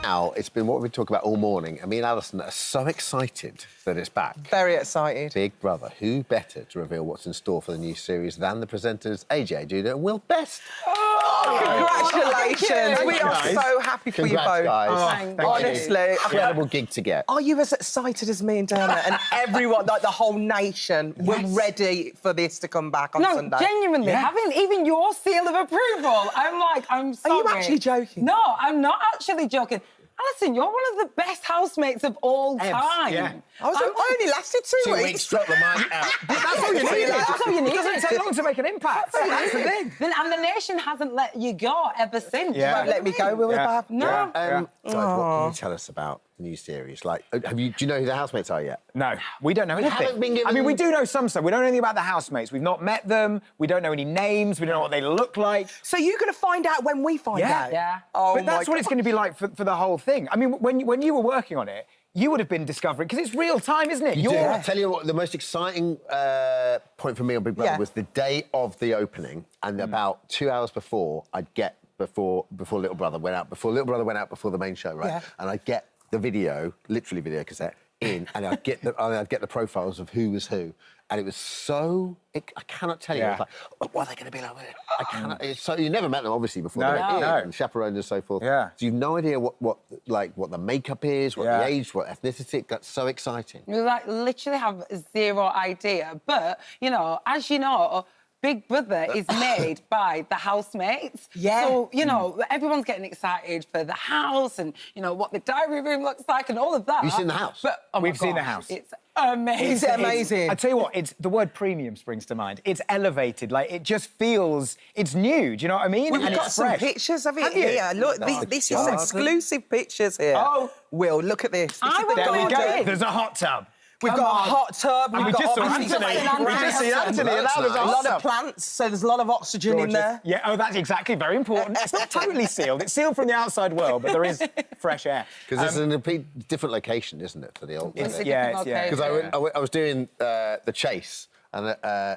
Now, it's been what we've been talking about all morning, and me and Alison are so excited that it's back. Very excited. Big Brother. Who better to reveal what's in store for the new series than the presenters AJ Judah and Will Best? Congratulations. We are so happy for you both. Guys. Honestly. Incredible gig to get. Are you as excited as me and Dermot and everyone, like the whole nation, we're ready for this to come back on Sunday? No, genuinely, having even your seal of approval, I'm like, I'm sorry. Are you actually joking? No, I'm not actually joking. Alison, you're one of the best housemates of all time. Yeah. I only lasted 2 weeks. Drop the mic out. That's all you need. That's all you need. It doesn't take long to make an impact. That's the thing. And the nation hasn't let you go ever since. Yeah. Won't let me go, will it? No. Guys, what can you tell us about the new series? Like, do you know who the housemates are yet? No, we don't know anything. haven't been given- I mean, we do know some stuff. We don't know anything about the housemates. We've not met them. We don't know any names. We don't know what they look like. So you're going to find out when we find out? Yeah. Oh, But that's what it's going to be like for the whole thing. I mean, when you were working on it, you would have been discovering, because it's real time, isn't it? I tell you what, the most exciting point for me on Big Brother was the day of the opening, and about 2 hours before, I'd get before Little Brother went out before the main show, right? Yeah. And I'd get the video, literally video cassette, in, and I'd get the profiles of who was who, and it was so I cannot tell you. I was like, what are they going to be like? I cannot. It's so you never met them obviously before they went in, and chaperoned and so forth. Yeah. So you've no idea what the makeup is, what the age, what ethnicity. That's so exciting. You literally have zero idea. But, as you know, Big Brother is made by the housemates. Yeah. So, everyone's getting excited for the house and, what the diary room looks like and all of that. You've seen the house? But, We've seen the house. It's amazing. Is it amazing? I tell you what, the word premium springs to mind. It's elevated, like it just feels, it's new. Do you know what I mean? We've and got it's some fresh. pictures of it Have you? here. Look, this is exclusive pictures here. Oh. Will, look at this. I will There we go go. in. There's a hot tub. We've got a hot tub. And we just saw Anthony. We just see Anthony, and now there's a lot of plants, so there's a lot of oxygen in there. Yeah, that's exactly, very important. It's not totally sealed. It's sealed from the outside world, but there is fresh air. Because it's in a different location, isn't it, for the old? It's a Yeah, different yeah. location. Because I was doing the chase and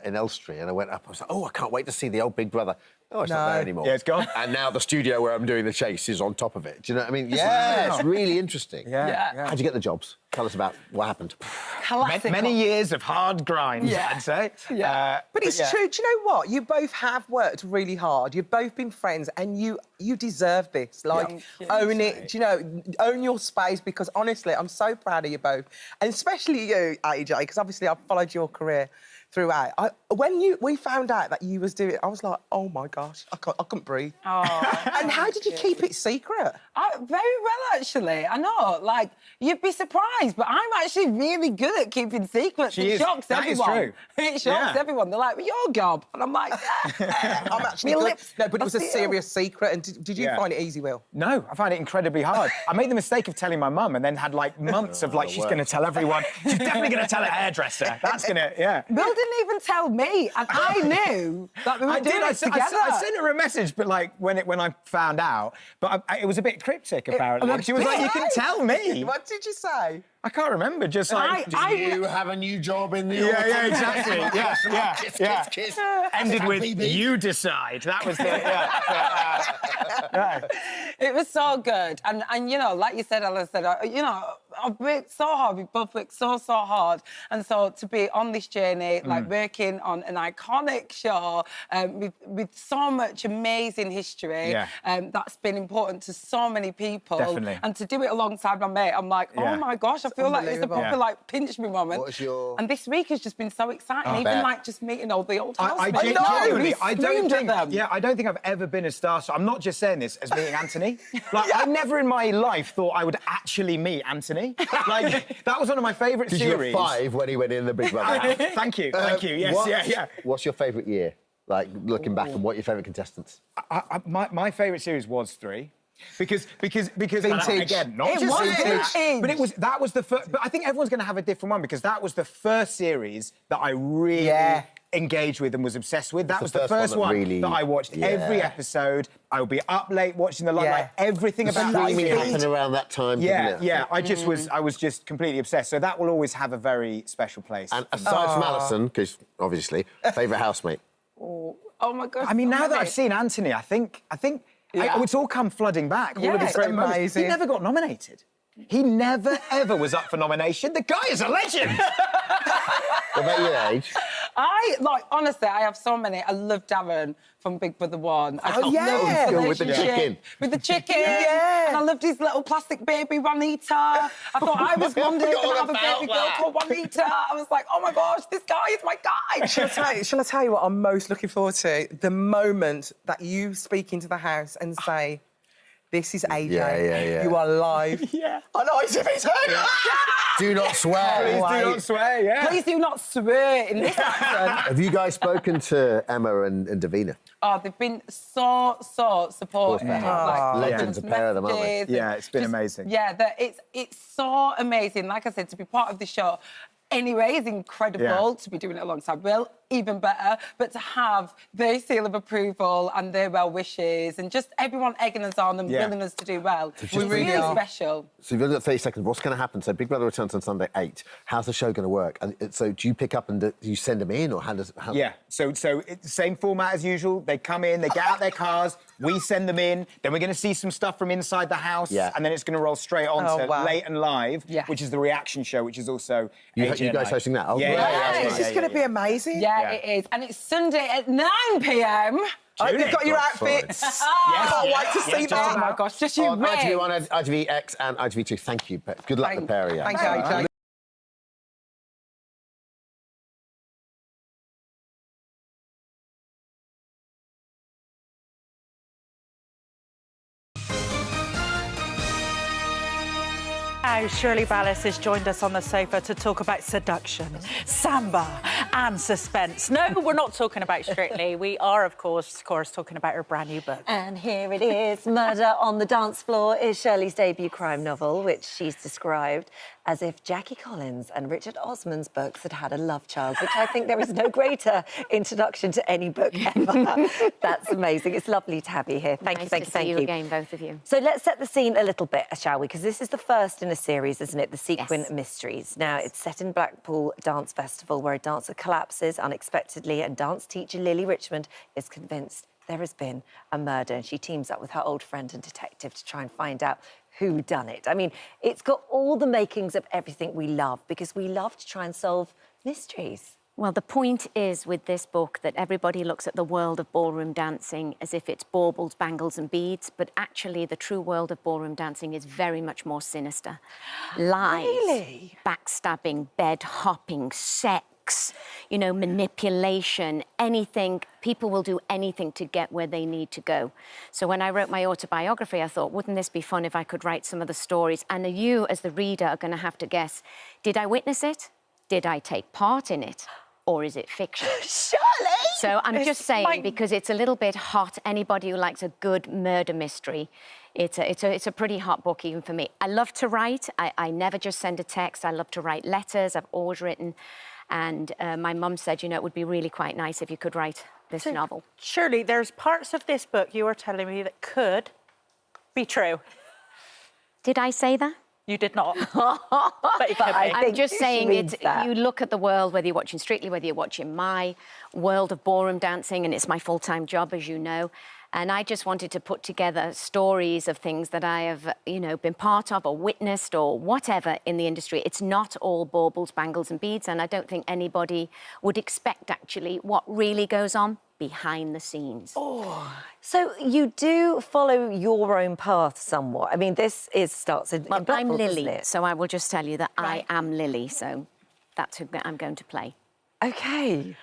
in Elstree, and I went up. I was like, I can't wait to see the old Big Brother. Oh, it's not there anymore. Yeah, it's gone. And now the studio where I'm doing the chase is on top of it. Do you know what I mean? Yeah, it's really interesting. Yeah. How'd you get the jobs? Tell us about what happened. Classic. Many years of hard grind, I'd say. Yeah. But it's true. Do you know what? You both have worked really hard. You've both been friends, and you deserve this. Like, own it. Do you know? Own your space, because honestly, I'm so proud of you both, and especially you, AJ, because obviously I've followed your career throughout. When we found out that you was doing it, I was like, oh my gosh, I couldn't breathe. Oh, and how did you keep it secret? very well, actually. I know, you'd be surprised, but I'm actually really good at keeping secrets. It shocks everyone. That is true. It shocks everyone. They're like, well, your gob. And I'm like, yeah. I'm actually My good. lips No, but it was a are serious secret. And did you find it easy, Will? No, I find it incredibly hard. I made the mistake of telling my mum and then had months of she's going to tell everyone. She's definitely going to tell her hairdresser. That's going to, Bill didn't even tell me, and I knew that we were doing it together. I sent her a message, but when I found out, but it was a bit cryptic apparently. She was like, "You can tell me." What did you say? I can't remember. Just like, Do you have a new job in the yeah, exactly. Yeah. Kiss. Ended with "You decide." That was the It was so good, and like you said, Alison, I've worked so hard. We both worked so hard, and so to be on this journey, working on an iconic show with so much amazing history, that's been important to so many people. Definitely. And to do it alongside my mate, I'm like, oh my gosh, I feel like it's a proper pinch me moment. What was your? And this week has just been so exciting, even just meeting all the old I housemates. genuinely, I don't them. think I've ever been as starstruck. I'm not just saying this as meeting Anthony. I never in my life thought I would actually meet Anthony. That was one of my favourite series. You were 5 when he went in the Big Brother. Thank you. Yes, What's your favourite year? Looking back, and what are your favourite contestants? My favourite series was 3. Because Vintage. again, not It just was vintage. but that was the first. But I think everyone's going to have a different one, because that was the first series that I really engaged with and was obsessed with. That was the first one that I watched every episode. I would be up late watching the live, everything about that. Streaming happened around that time, didn't it? I was just completely obsessed. So that will always have a very special place. And aside from Alison, because obviously favourite housemate. Oh my gosh. I mean, now that I've seen Anthony, I think It's all come flooding back. All of his great moments. amazing. He never got nominated. He never, ever was up for nomination. The guy is a legend. What about your age? Honestly, I have so many. I love Darren from Big Brother 1. I Oh, yeah. love his With the relationship chicken. With the chicken. Yeah. And I loved his little plastic baby, Juanita. I thought I was one day going to have a baby girl called Juanita. I was like, oh my gosh, this guy is my guy. Shall I tell you what I'm most looking forward to? The moment that you speak into the house and say, this is AJ. Yeah. You are live. Yeah. I know, it's his head. Do not swear. Please do not swear, yeah. Please do not swear in this accent. Have you guys spoken to Emma and Davina? Oh, they've been so supportive. Legends, a pair of them, aren't they? Yeah, it's been amazing. Yeah, it's so amazing. Like I said, to be part of the show anyway is incredible. To be doing it alongside Will, even better. But to have their seal of approval and their well wishes and just everyone egging us on and willing us to do well, we're really special. So you've only got 30 seconds. What's going to happen? So Big Brother returns on Sunday 8. How's the show going to work? And so do you pick up and do you send them in, or how does? Yeah. So it's the same format as usual. They come in, they get out their cars, we send them in. Then we're going to see some stuff from inside the house, and then it's going to roll straight on to Late and Live, which is the reaction show, which is also you guys hosting that? Oh, It's just going to be amazing. Yeah, it is. And it's Sunday at 9 p.m. Oh, you've got your outfits. Can't wait to see that. Oh my gosh, just you wait. ITV1, ITVX and ITV2. Thank you. Good luck, the pair of you. Thank you, AJ. Now, Shirley Ballas has joined us on the sofa to talk about seduction, samba and suspense. No, we're not talking about Strictly. We are, of course, talking about her brand new book. And here it is. Murder on the Dance Floor is Shirley's debut crime novel, which she's described as if Jackie Collins and Richard Osman's books had had a love child, which I think there is no greater introduction to any book ever. That's amazing. It's lovely to have you here. Thank you. Nice to see you again, both of you. So let's set the scene a little bit, shall we? Because this is the first in a series, isn't it? The Sequin Mysteries. Now, it's set in Blackpool Dance Festival, where a dancer collapses unexpectedly, and dance teacher Lily Richmond is convinced there has been a murder, and she teams up with her old friend and detective to try and find out who done it. I mean, it's got all the makings of everything we love, because we love to try and solve mysteries. Well, the point is with this book that everybody looks at the world of ballroom dancing as if it's baubles, bangles and beads, but actually the true world of ballroom dancing is very much more sinister. Lies, backstabbing, bed hopping, sex, you know, manipulation, anything. People will do anything to get where they need to go. So when I wrote my autobiography, I thought, wouldn't this be fun if I could write some of the stories? And you, as the reader, are going to have to guess, did I witness it? Did I take part in it? Or is it fiction? Shirley! So I'm just saying, because it's a little bit hot, anybody who likes a good murder mystery, it's a pretty hot book even for me. I love to write. I never just send a text. I love to write letters. I've always written. And my mum said, you know, it would be really quite nice if you could write this novel. Shirley, there's parts of this book you were telling me that could be true. Did I say that? You did not. But it could be. I'm just saying, you look at the world, whether you're watching Strictly, whether you're watching my world of ballroom dancing, and it's my full-time job, as you know, and I just wanted to put together stories of things that I have, you know, been part of or witnessed or whatever in the industry. It's not all baubles, bangles and beads, and I don't think anybody would expect, actually, what really goes on behind the scenes. Oh, so you do follow your own path somewhat. I mean, this starts in Blackpool, I'm Lily, doesn't it? so I will just tell you that I am Lily, so that's who I'm going to play. OK.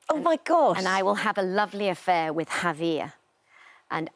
Oh, my gosh. And I will have a lovely affair with Javier. And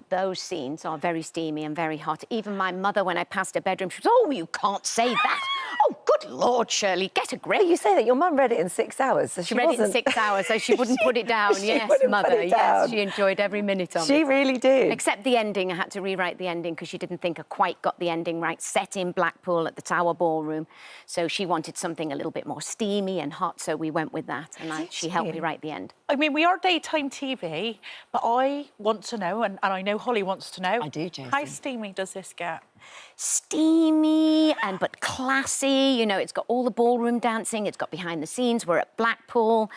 those scenes are very steamy and very hot. Even my mother, when I passed her bedroom, she was, oh, you can't say that. Oh, good Lord, Shirley, get a grip. You say that your mum read it in 6 hours, so she read it in 6 hours, so she wouldn't put it down. Yes, mother, yes, she enjoyed every minute of it. She really did. Except the ending. I had to rewrite the ending because she didn't think I quite got the ending right. Set in Blackpool at the Tower Ballroom. So she wanted something a little bit more steamy and hot, so we went with that. And she helped me write the end. I mean, we are daytime TV, but I want to know, and I know Holly wants to know. I do, Jason. How steamy does this get? Steamy but classy. You know, it's got all the ballroom dancing. It's got behind the scenes. We're at Blackpool.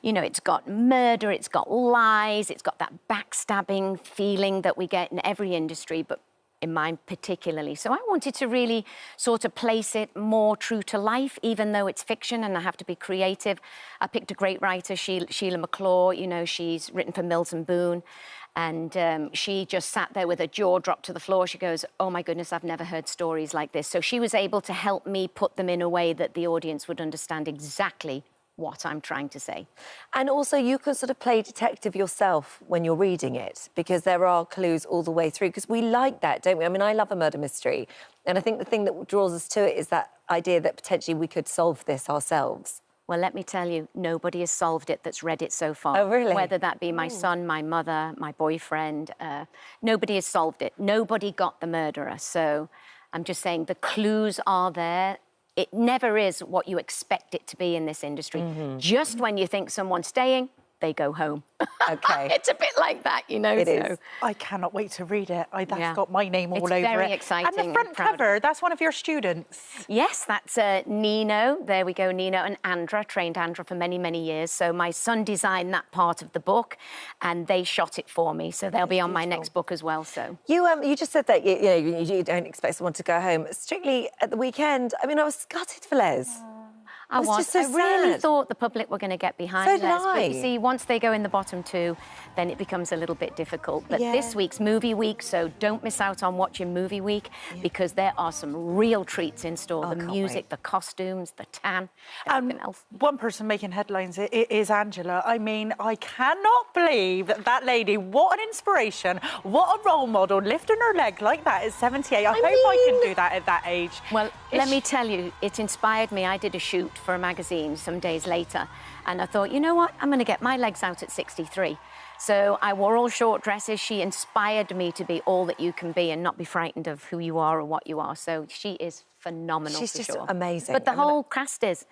You know, it's got murder, it's got lies, it's got that backstabbing feeling that we get in every industry, but in mine particularly. So I wanted to really sort of place it more true to life, even though it's fiction and I have to be creative. I picked a great writer, Sheila McClure. You know, she's written for Mills and Boon. And she just sat there with her jaw dropped to the floor. She goes, oh my goodness, I've never heard stories like this. So she was able to help me put them in a way that the audience would understand exactly what I'm trying to say. And also you can sort of play detective yourself when you're reading it, because there are clues all the way through, because we like that, don't we? I mean, I love a murder mystery, and I think the thing that draws us to it is that idea that potentially we could solve this ourselves. Well, let me tell you, nobody has solved it that's read it so far. Oh, really? Whether that be my son, my mother, my boyfriend, nobody has solved it. Nobody got the murderer. So I'm just saying the clues are there. It never is what you expect it to be in this industry. Just when you think someone's staying, they go home. Okay. It's a bit like that, you know. It is. I cannot wait to read it. That's got my name all over it. It's very exciting. And the front cover, that's one of your students. Yes, that's Nino. There we go, Nino and Andra. Trained Andra for many, many years. So my son designed that part of the book, and they shot it for me. So they'll be on my next book as well. So you just said that you don't expect someone to go home. Strictly at the weekend, I mean, I was gutted for Les. I just so really sad. thought the public were going to get behind So did Les, but I. you see, once they go in the bottom two, then it becomes a little bit difficult. But this week's movie week, so don't miss out on watching movie week, because there are some real treats in store. The music, the costumes, the tan, everything else. One person making headlines is Angela. I mean, I cannot believe that lady, what an inspiration, what a role model, lifting her leg like that at 78. I hope I can do that at that age. Well, let me tell you, it inspired me. I did a shoot for a magazine some days later, and I thought, you know what, I'm going to get my legs out at 63. So I wore all short dresses. She inspired me to be all that you can be and not be frightened of who you are or what you are. So she is phenomenal. She's for just sure. amazing. But the whole cast is.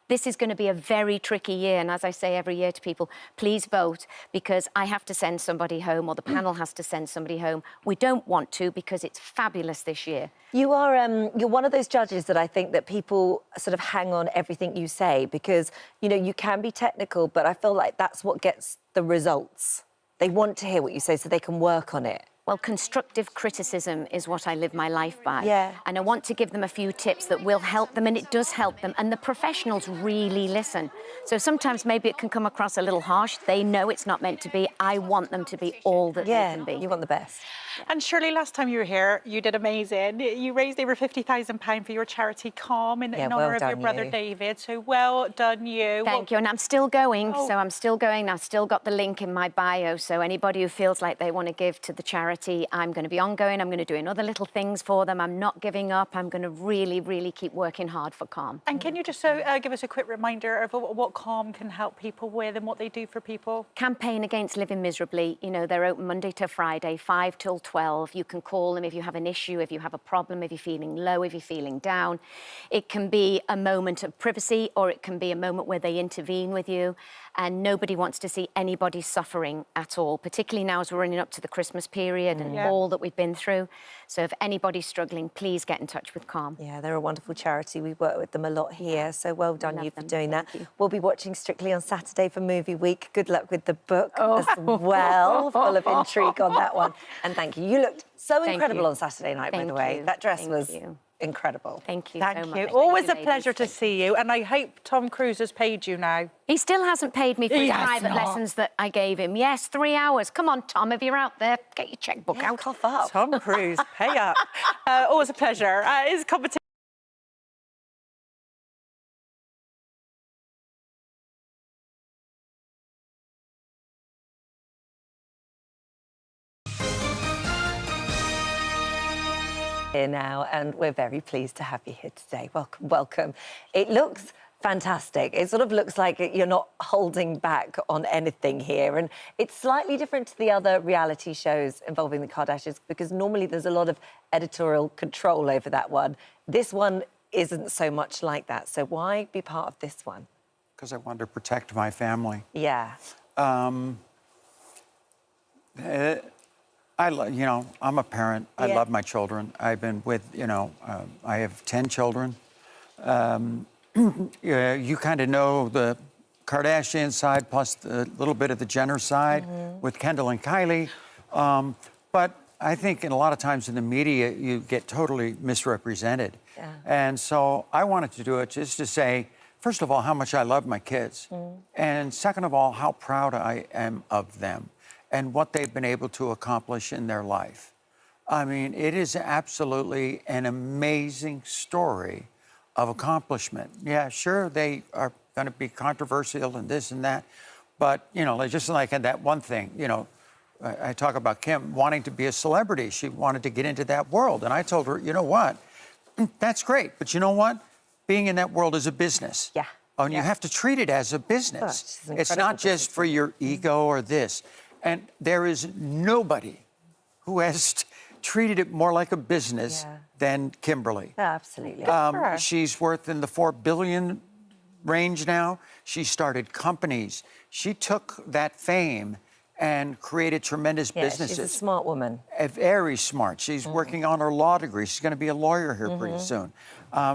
This is going to be a very tricky year, and as I say every year to people, please vote, because I have to send somebody home, or the panel has to send somebody home. We don't want to, because it's fabulous this year. You are you're one of those judges that I think that people sort of hang on everything you say, because you can be technical, but I feel like that's what gets the results. They want to hear what you say so they can work on it. Well, constructive criticism is what I live my life by. Yeah. And I want to give them a few tips that will help them, and it does help them. And the professionals really listen. So sometimes maybe it can come across a little harsh. They know it's not meant to be. I want them to be all that they can be. You want the best. And Shirley, last time you were here, you did amazing. You raised over £50,000 for your charity Calm in honour of your brother David. So well done, you. Thank you. And I'm still going. So I'm still going. I've still got the link in my bio. So anybody who feels like they want to give to the charity, I'm going to be ongoing. I'm going to do other little things for them. I'm not giving up. I'm going to really, really keep working hard for Calm. And can you just give us a quick reminder of what Calm can help people with and what they do for people? Campaign Against Living Miserably. You know, they're open Monday to Friday, 5 till 12. You can call them if you have an issue, if you have a problem, if you're feeling low, if you're feeling down. It can be a moment of privacy, or it can be a moment where they intervene with you. And nobody wants to see anybody suffering at all, particularly now as we're running up to the Christmas period and all that we've been through. So if anybody's struggling, please get in touch with Calm. Yeah, they're a wonderful charity. We work with them a lot here, so well done you for doing that. We'll be watching Strictly on Saturday for Movie Week. Good luck with the book as well, full of intrigue on that one. And thank you. You looked so incredible on Saturday night, by the way. That dress was incredible. Thank you Thank so you. much. Always a pleasure to see you, and I hope Tom Cruise has paid you now. He still hasn't paid me for his private lessons that I gave him. Yes, 3 hours. Come on, Tom, if you're out there, get your checkbook out. Cough up. Tom Cruise, pay up. Always a pleasure. It's competition. Here now, and we're very pleased to have you here today. Welcome, welcome. It looks fantastic. It sort of looks like you're not holding back on anything here, and it's slightly different to the other reality shows involving the Kardashians, because normally there's a lot of editorial control over that one. This one isn't so much like that. So why be part of this one? Because I wanted to protect my family. Yeah. I'm a parent. I love my children. I've been with, I have 10 children. You kind of know Kardashian side plus a little bit of the Jenner side with Kendall and Kylie. But I think a lot of times in the media, you get totally misrepresented. Yeah. And so I wanted to do it just to say, first of all, how much I love my kids. And second of all, how proud I am of them and what they've been able to accomplish in their life. I mean, it is absolutely an amazing story of accomplishment. Yeah, sure, they are going to be controversial and this and that. But, you know, just like that one thing, you know, I talk about Kim wanting to be a celebrity. She wanted to get into that world. And I told her, you know what? That's great. But you know what? Being in that world is a business. Yeah. And you have to treat it as a business. It's not just for your ego or this. And there is nobody who has treated it more like a business than Kimberly. Absolutely. She's worth in the $4 billion range now. She started companies. She took that fame and created tremendous businesses. She's a smart woman. Very smart. She's working on her law degree. She's going to be a lawyer here pretty soon. I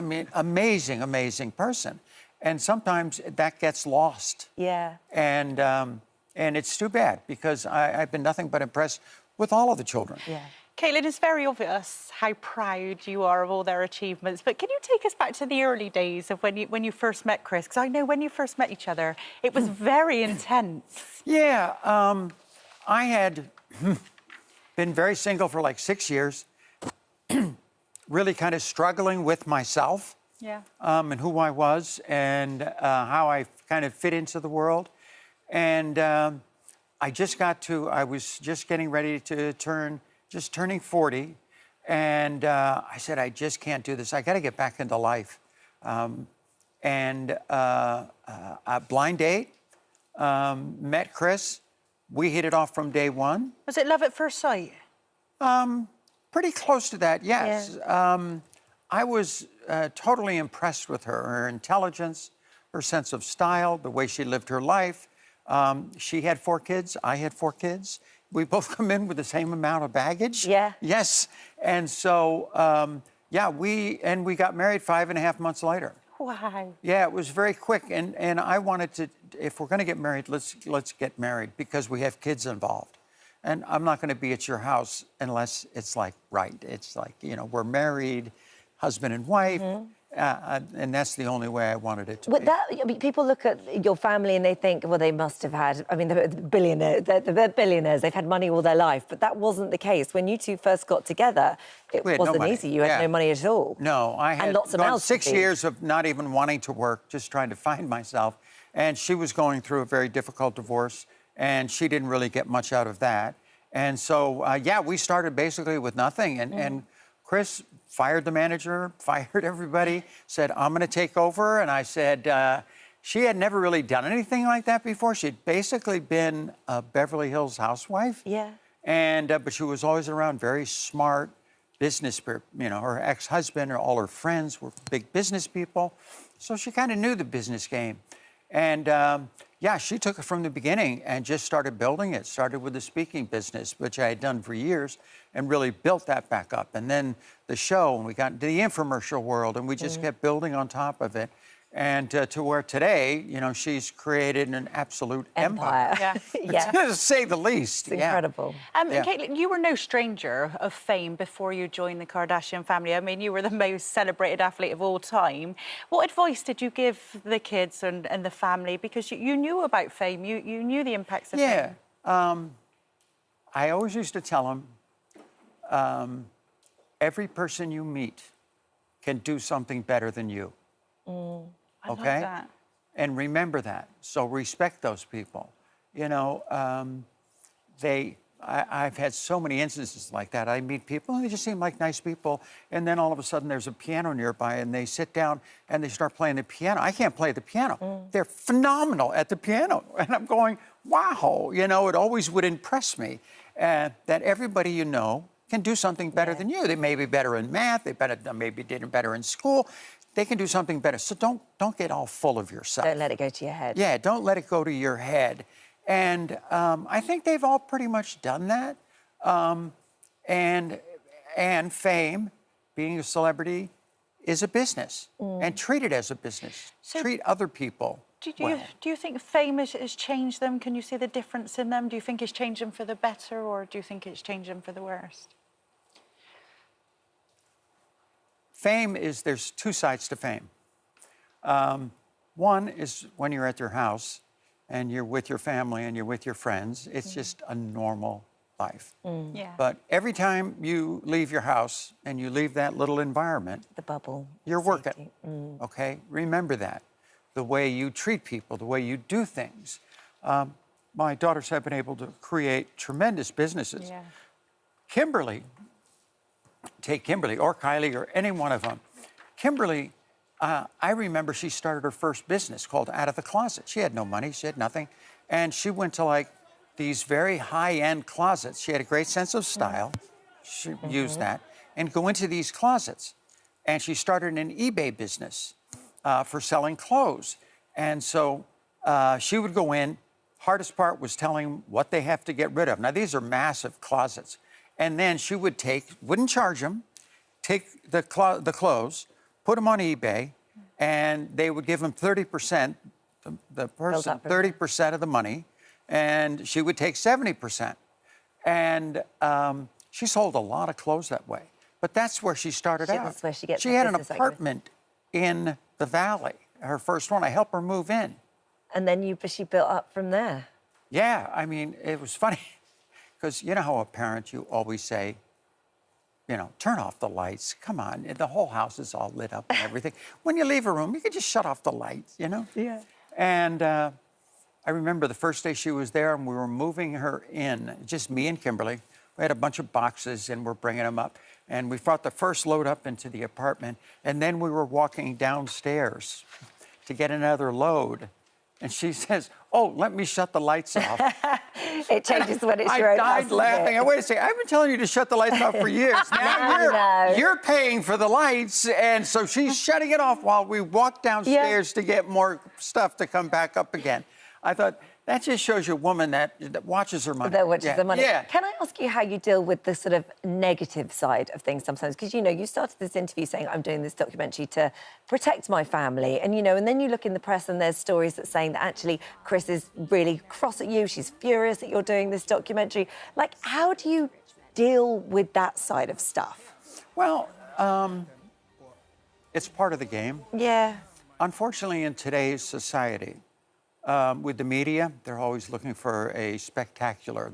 mean, amazing, amazing person. And sometimes that gets lost. Yeah. And it's too bad because I've been nothing but impressed with all of the children. Yeah. Caitlin, it's very obvious how proud you are of all their achievements, but can you take us back to the early days of when you first met Chris? Because I know when you first met each other, it was very intense. Yeah, I had been very single for like 6 years, really kind of struggling with myself and who I was and how I kind of fit into the world. And I was just getting ready to turning 40. And I said, I just can't do this. I got to get back into life. A blind date, met Chris. We hit it off from day one. Was it love at first sight? Pretty close to that, yes. Yeah. I was totally impressed with her intelligence, her sense of style, the way she lived her life. She had 4 kids. I had 4 kids. We both come in with the same amount of baggage. Yeah. Yes. And so, we got married 5.5 months later. Wow. Yeah, it was very quick. And I wanted to, if we're going to get married, let's get married because we have kids involved. And I'm not going to be at your house unless it's like right. It's like, you know, we're married, husband and wife. And that's the only way I wanted it to be. I mean, people look at your family and they think, well, they must have had, I mean, they're billionaires, they've had money all their life, but that wasn't the case. When you two first got together, it wasn't easy. You had no money at all. No, I had lots of mouths 6 years of not even wanting to work, just trying to find myself. And she was going through a very difficult divorce, and she didn't really get much out of that. And so, we started basically with nothing. And Chris fired the manager, fired everybody, said, I'm going to take over. And I said, she had never really done anything like that before. She'd basically been a Beverly Hills housewife. Yeah. But she was always around very smart business, you know, her ex-husband or all her friends were big business people. So she kind of knew the business game. And she took it from the beginning and just started building it. Started with the speaking business, which I had done for years, and really built that back up. And then the show, and we got into the infomercial world, and we just kept building on top of it. And to where today, you know, she's created an absolute empire. To say the least. It's incredible. Caitlin, you were no stranger of fame before you joined the Kardashian family. I mean, you were the most celebrated athlete of all time. What advice did you give the kids and the family? Because you knew about fame, you knew the impacts of fame. I always used to tell them, every person you meet can do something better than you. I love that. And remember that. So respect those people. You know, I've had so many instances like that. I meet people and they just seem like nice people. And then all of a sudden there's a piano nearby and they sit down and they start playing the piano. I can't play the piano. They're phenomenal at the piano. And I'm going, wow. You know, it always would impress me that everybody you know can do something better than you. They may be better in math. They maybe did better in school. They can do something better. So don't get all full of yourself. Don't let it go to your head. Yeah, don't let it go to your head. And I think they've all pretty much done that. And fame, being a celebrity, is a business. And treat it as a business. Treat other people Do you think fame has changed them? Can you see the difference in them? Do you think it's changed them for the better, or do you think it's changed them for the worst? Fame is, there's two sides to fame. One is when you're at your house and you're with your family and you're with your friends. It's just a normal life. Yeah. But every time you leave your house and you leave that little environment, The bubble. you're working, okay? Remember that. The way you treat people, the way you do things. My daughters have been able to create tremendous businesses. Yeah. Kimberly, take Kimberly or Kylie or any one of them. Kimberly, I remember she started her first business called Out of the Closet. She had no money, she had nothing. And she went to like these very high-end closets. She had a great sense of style. She used that. And go into these closets. And she started an eBay business for selling clothes. And so she would go in. Hardest part was telling what they have to get rid of. Now, these are massive closets. And then she would wouldn't charge them, take the clothes, put them on eBay, and they would give them 30%, the person 30% of the money, and she would take 70%. And she sold a lot of clothes that way. But that's where she started out. That's where she gets She had an apartment in the Valley, her first one. I helped her move in. And then she built up from there. Yeah, I mean, it was funny. Because you know how a parent, you always say, you know, turn off the lights. Come on, the whole house is all lit up and everything. When you leave a room, you can just shut off the lights, you know? Yeah. And I remember the first day she was there and we were moving her in, just me and Kimberly. We had a bunch of boxes and we're bringing them up. And we brought the first load up into the apartment. And then we were walking downstairs to get another load. And she says, oh, let me shut the lights off. It changes when it's your own house. I died laughing. Wait a second, I've been telling you to shut the lights off for years. Now you're paying for the lights, and so she's shutting it off while we walk downstairs to get more stuff to come back up again. I thought, that just shows you a woman that watches her money. That watches her money. Yeah. Can I ask you how you deal with the sort of negative side of things sometimes? Because, you know, you started this interview saying, I'm doing this documentary to protect my family. And, you know, and then you look in the press and there's stories that saying that actually Chris is really cross at you. She's furious that you're doing this documentary. Like, how do you deal with that side of stuff? Well, it's part of the game. Yeah. Unfortunately, in today's society, with the media, they're always looking for a spectacular.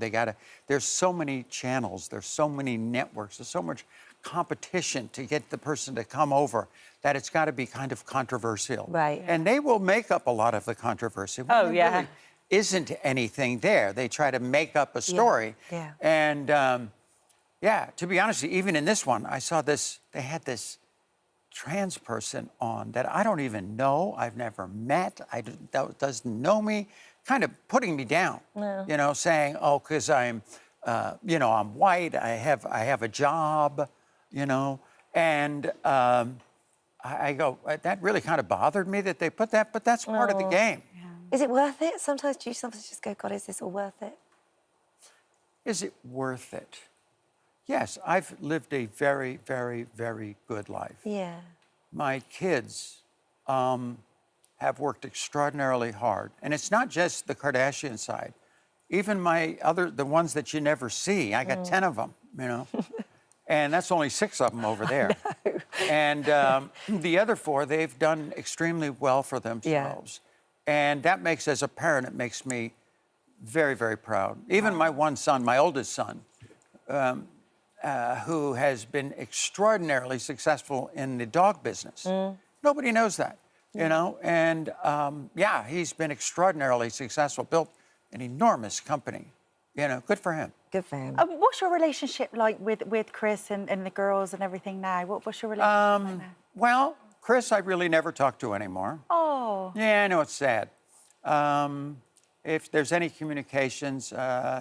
There's so many channels, there's so many networks, there's so much competition to get the person to come over that it's got to be kind of controversial. Right. And they will make up a lot of the controversy. Oh, yeah. Really isn't anything there. They try to make up a story. Yeah. And yeah, to be honest, even in this one, I saw this, they had this trans person on that I don't even know, I've never met, doesn't know me, kind of putting me down, you know, saying, oh, because I'm, you know, I'm white, I have a job, you know, and I go, that really kind of bothered me that they put that, but that's part of the game. Yeah. Is it worth it? Sometimes do you sometimes just go, God, is this all worth it? Is it worth it? Yes, I've lived a very, very, very good life. Yeah. My kids have worked extraordinarily hard. And it's not just the Kardashian side. Even the ones that you never see, I got 10 of them, you know. And that's only 6 of them over there. And the other 4, they've done extremely well for themselves. Yeah. And that makes, as a parent, it makes me very, very proud. Even my one son, my oldest son, who has been extraordinarily successful in the dog business. Nobody knows that, you know? And yeah, he's been extraordinarily successful, built an enormous company. You know, good for him. Good for him. What's your relationship like with Chris and the girls and everything now? What's your relationship like now? Well, Chris, I really never talk to anymore. Oh. Yeah, I know, it's sad. If there's any communications,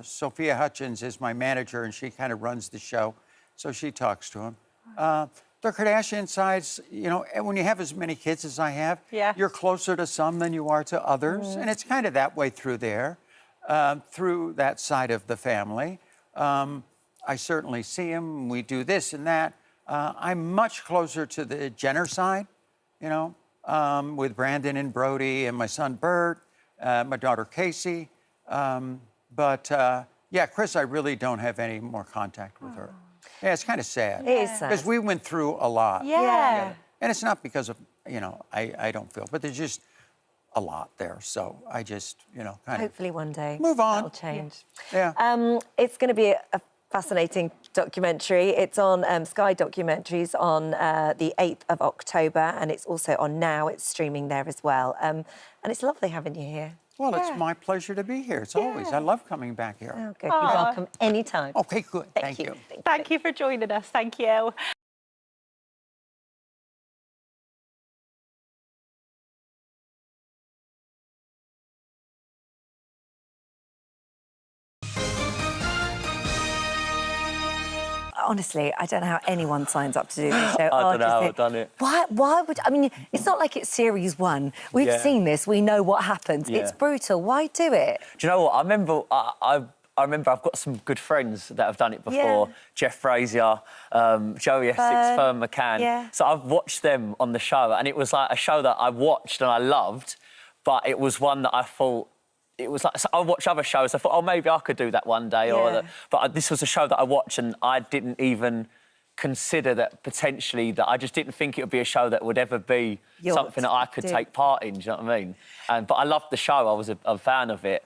Sophia Hutchins is my manager, and she kind of runs the show, so she talks to him. The Kardashian sides, you know, when you have as many kids as I have, you're closer to some than you are to others, and it's kind of that way through there, through that side of the family. I certainly see him. We do this and that. I'm much closer to the Jenner side, you know. with Brandon and Brody and my son Bert, my daughter Casey. Yeah, Chris, I really don't have any more contact with her. Yeah, it's kind of sad. It is sad. Because we went through a lot. Yeah. And it's not because of, I don't feel, but there's just a lot there. So I just, kind of... Hopefully one day. Move on. That'll change. Yeah. It's going to be a fascinating documentary. It's on Sky Documentaries on the 8th of October, and it's also on Now. It's streaming there as well. And it's lovely having you here. Well, it's my pleasure to be here. It's always. I love coming back here. Oh, good. You're welcome anytime. Okay, good. Thank you. Thank you for joining us. Thank you. Honestly, I don't know how anyone signs up to do this show. I don't know how I've done it. Why would... I mean, it's not like it's series 1. We've seen this. We know what happens. Yeah. It's brutal. Why do it? Do you know what? I remember I've got some good friends that have done it before. Yeah. Jeff Frazier, Joey Essex, Fern McCann. Yeah. So I've watched them on the show, and it was like a show that I watched and I loved, but it was one that I thought... It was like, so I watch other shows, I thought, oh, maybe I could do that one day. But this was a show that I watched and I didn't even consider that potentially, that I just didn't think it would be a show that would ever be something that I could take part in, do you know what I mean? But I loved the show, I was a fan of it.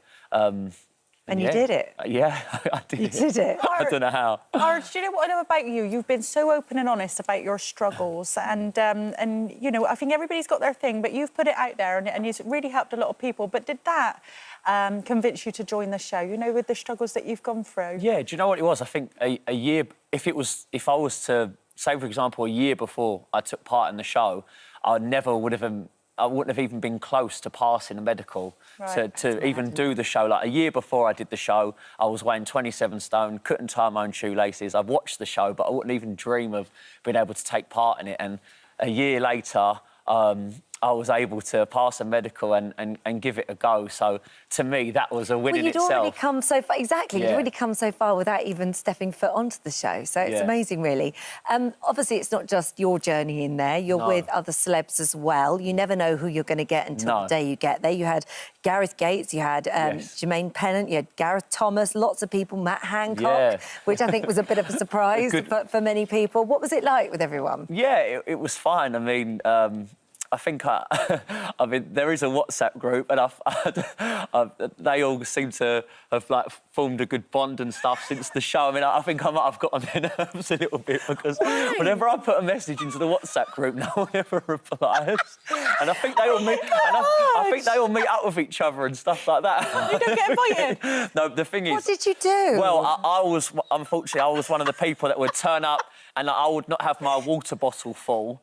And you did it? Yeah, I did it. You did it? I don't know how. Arj, do you know what I know about you? You've been so open and honest about your struggles, and I think everybody's got their thing, but you've put it out there, and it's really helped a lot of people. But did that convince you to join the show? With the struggles that you've gone through. Yeah, do you know what it was? I think a year. If I was to say, for example, a year before I took part in the show, I wouldn't have even been close to passing a medical to even do the show. Like a year before I did the show, I was weighing 27 stone, couldn't tie my own shoelaces. I've watched the show, but I wouldn't even dream of being able to take part in it. And a year later, I was able to pass a medical and give it a go. So to me, that was a win in itself. You'd already come so far. Exactly, you'd already come so far without even stepping foot onto the show. So it's amazing, really. Obviously, it's not just your journey in there. You're with other celebs as well. You never know who you're going to get until the day you get there. You had Gareth Gates, you had Jermaine Pennant, you had Gareth Thomas, lots of people, Matt Hancock, which I think was a bit of a surprise for many people. What was it like with everyone? Yeah, it was fine. I mean... I think there is a WhatsApp group, and they all seem to have formed a good bond and stuff since the show. I mean, I think I might have got on their nerves a little bit because whenever I put a message into the WhatsApp group, no one ever replies, and I think they all meet. I think they all meet up with each other and stuff like that. You don't get invited. No, the thing is, what did you do? Well, unfortunately, I was one of the people that would turn up and I would not have my water bottle full.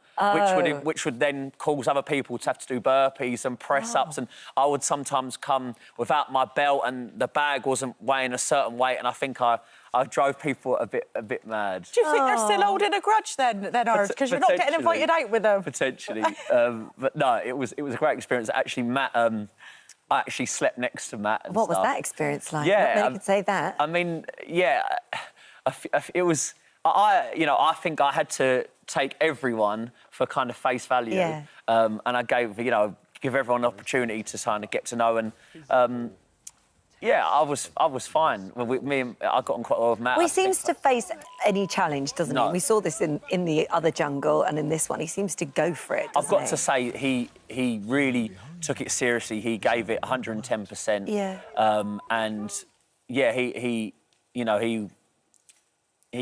Which would then cause other people to have to do burpees and press-ups, and I would sometimes come without my belt and the bag wasn't weighing a certain weight, and I think I drove people a bit mad. Do you think they're still holding a grudge then Arj? Because you're not getting invited out with them. Potentially. But no, it was a great experience. Actually, Matt... I actually slept next to Matt and What was that experience like? Yeah, Not many could say that. I mean, yeah, it was... I think I had to take everyone for kind of face value, and I give everyone an opportunity to kind of get to know, and I was fine. I got on quite well with Matt. Well, he seems to face any challenge, doesn't he? We saw this in the other jungle and in this one. He seems to go for it. I've got to say he really took it seriously. He gave it 110%. Yeah. And yeah, he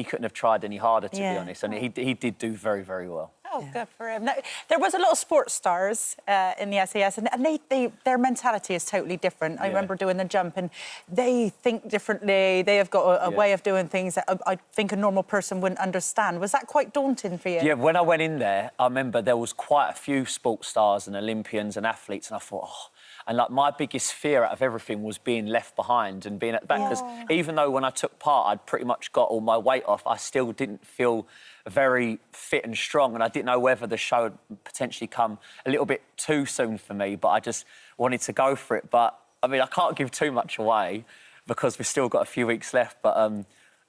couldn't have tried any harder, to be honest, and he did do very, very well. Oh, good for him. Now, there was a lot of sports stars in the SAS, and their mentality is totally different. I remember doing the jump, and they think differently. They have got a way of doing things that I think a normal person wouldn't understand. Was that quite daunting for you? Yeah, when I went in there, I remember there was quite a few sports stars and Olympians and athletes, and I thought, and my biggest fear out of everything was being left behind and being at the back, because even though when I took part, I'd pretty much got all my weight off, I still didn't feel very fit and strong, and I didn't know whether the show had potentially come a little bit too soon for me, but I just wanted to go for it. But, I mean, I can't give too much away because we've still got a few weeks left, but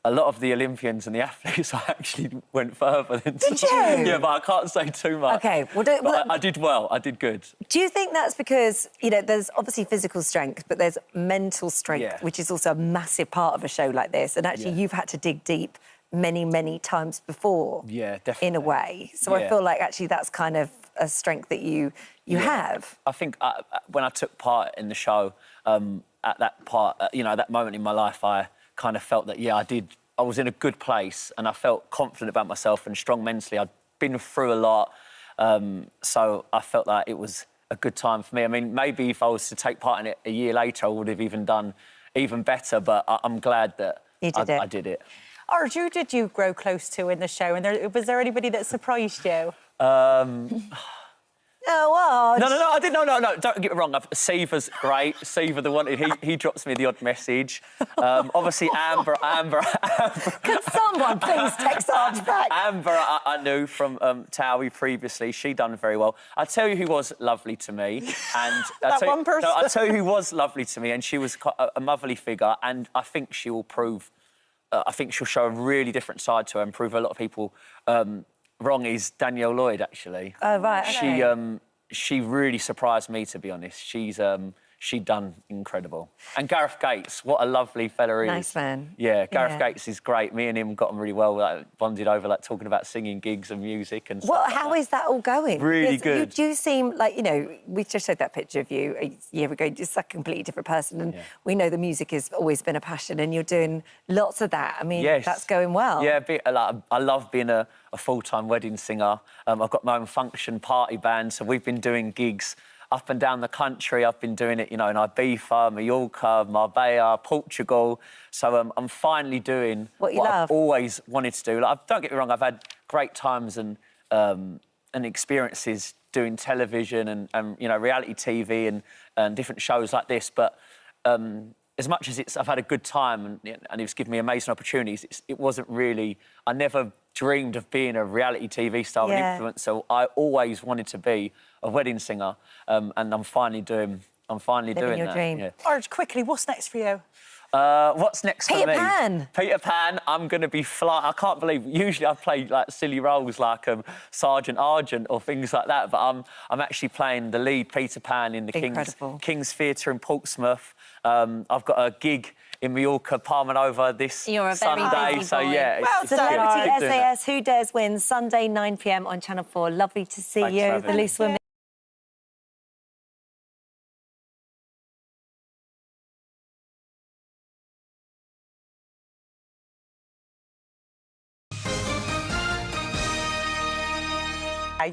a lot of the Olympians and the athletes, I actually went further than... Did you? Yeah, but I can't say too much. OK, I did well. I did good. Do you think that's because, you know, there's obviously physical strength, but there's mental strength, which is also a massive part of a show like this, and actually you've had to dig deep many, many times before. Yeah, definitely. In a way. So I feel like actually that's kind of a strength that you have. I think when I took part in the show, at that moment in my life, I kind of felt that, I was in a good place and I felt confident about myself and strong mentally. I'd been through a lot, so I felt like it was a good time for me. I mean, maybe if I was to take part in it a year later, I would have even done even better, but I'm glad that I did it. Arj, who did you grow close to in the show? And was there anybody that surprised you? Oh, No, I didn't. No. Don't get me wrong. Seva's great. Seva, the one he drops me the odd message. Obviously, Amber. Can someone please text Arj back? Amber, I knew from Towie previously. She done very well. I tell you who was lovely to me, and that one person. No, I tell you who was lovely to me, and she was a motherly figure, and I think she will prove. I think she'll show a really different side to her and prove a lot of people. Wrong is Danielle Lloyd, actually. Oh, right, okay. She really surprised me, to be honest. She done incredible. And Gareth Gates, what a lovely fella he is. Nice man. Yeah, Gareth Gates is great. Me and him got on really well, bonded over, talking about singing gigs and music and stuff. Well, how is that all going? Really good. You do seem like, you know, we just showed that picture of you a year ago, just a completely different person, and we know the music has always been a passion, and you're doing lots of that. I mean, that's going well. Yeah, I love being a full-time wedding singer. I've got my own function party band, so we've been doing gigs up and down the country. I've been doing it, you know, in Ibiza, Mallorca, Marbella, Portugal. So I'm finally doing what I've always wanted to do. Don't get me wrong, I've had great times and experiences doing television and you know, reality TV and different shows like this. But as much as I've had a good time and it's given me amazing opportunities, it wasn't really... I never dreamed of being a reality TV star and influencer. I always wanted to be a wedding singer, and I'm finally doing your dream. Yeah. Arj, quickly, what's next for you? What's next for me? Peter Pan. Peter Pan. I'm going to be flying. I can't believe. Usually, I play silly roles like Sergeant Argent or things like that. But I'm actually playing the lead Peter Pan in the King's Theatre in Portsmouth. I've got a gig in Mallorca, Palma Nova this Sunday. So yeah, well, Celebrity SAS Who Dares Win, Sunday 9 p.m. on Channel 4. Lovely to see you, the loose women.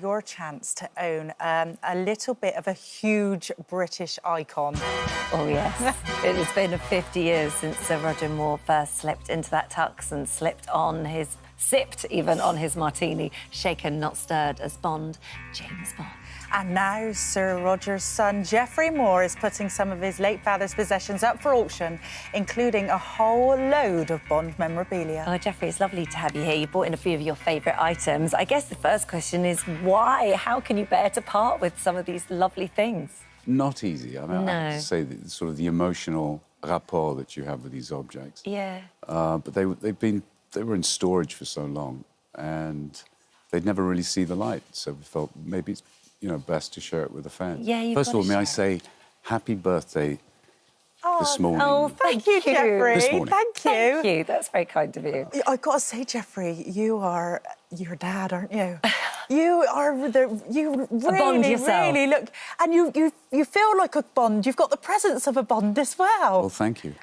Your chance to own a little bit of a huge British icon. Oh, yes. It has been 50 years since Sir Roger Moore first slipped into that tux and sipped even on his martini, shaken, not stirred, as Bond, James Bond. And now Sir Roger's son, Geoffrey Moore, is putting some of his late father's possessions up for auction, including a whole load of Bond memorabilia. Oh, Geoffrey, it's lovely to have you here. You brought in a few of your favourite items. I guess the first question is why? How can you bear to part with some of these lovely things? Not easy. I mean, I have to say that sort of the emotional rapport that you have with these objects. Yeah. But they were in storage for so long, and they'd never really see the light. So we felt maybe it's, you know, best to share it with the fans. Yeah, First of all, may I say happy birthday this morning. Oh, thank you, Geoffrey. This morning. Thank you. That's very kind of you. I've got to say, Geoffrey, you are your dad, aren't you? You really look, and you feel like a Bond. You've got the presence of a Bond as well. Well, thank you.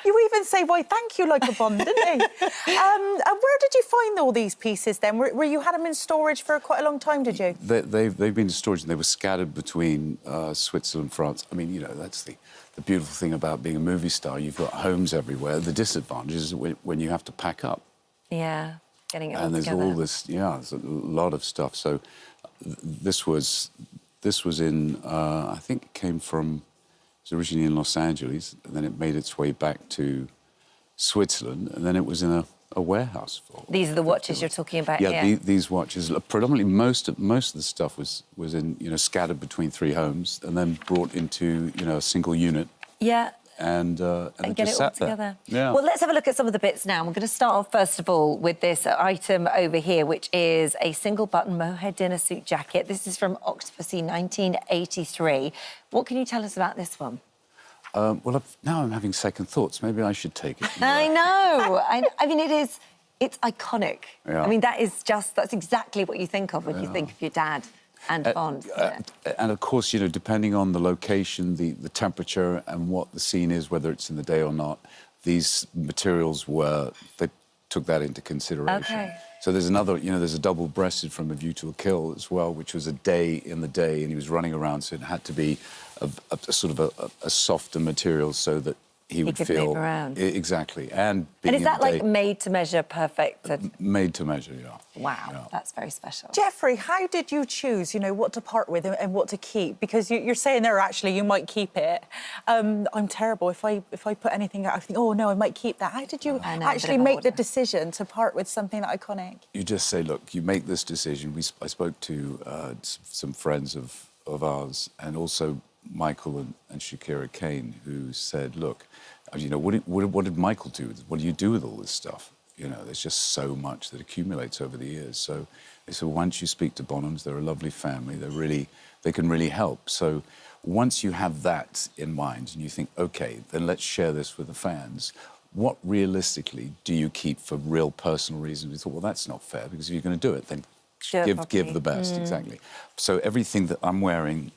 You even say, "Why, thank you," like a Bond, didn't you? And where did you find all these pieces then? Were you had them in storage for quite a long time? Did you? They've been in storage, and they were scattered between Switzerland, France. I mean, you know, that's the beautiful thing about being a movie star. You've got homes everywhere. The disadvantage is when you have to pack up. Yeah. Getting it all and there's together. all this, there's a lot of stuff. So this was in, I think it came from, it was originally in Los Angeles, and then it made its way back to Switzerland, and then it was in a warehouse. These are the watches you're talking about here? Yeah, these watches, predominantly most of the stuff was in, scattered between 3 homes and then brought into, a single unit. Yeah. and get just it all sat there. together. Yeah. Well, let's have a look at some of the bits now. We're going to start off, first of all, with this item over here, which is a single-button mohair dinner suit jacket. This is from Octopussy, 1983. What can you tell us about this one? Well, now I'm having second thoughts. Maybe I should take it. I know. I mean, it's iconic. Yeah. I mean, that's exactly what you think of when you think of your dad and Bond. And of course, you know, depending on the location, the temperature and what the scene is, whether it's in the day or not, these materials they took that into consideration. Okay. So there's another, you know, there's a double-breasted from A View to a Kill as well, which was a day in the day, and he was running around, so it had to be a sort of a softer material so that he would could feel move around. Exactly. And being And is that like made to measure, perfect? Made to measure, yeah. Wow, Yeah. that's very special. Jeffrey, how did you choose, you know, what to part with and what to keep? Because you're saying there, actually, you might keep it. I'm terrible. If I put anything out, I think, oh, no, I might keep that. How did you actually make the decision to part with something that iconic? You just say, look, you make this decision. I spoke to some friends of ours, and also Michael and Shakira Kane, who said, look, you know, what did Michael do? What do you do with all this stuff? You know, there's just so much that accumulates over the years. So they said, once you speak to Bonhams, they're a lovely family. They can really help. So once you have that in mind and you think, OK, then let's share this with the fans, what realistically do you keep for real personal reasons? We thought, well, that's not fair, because if you're going to do it, then give the best, exactly. So everything that I'm wearing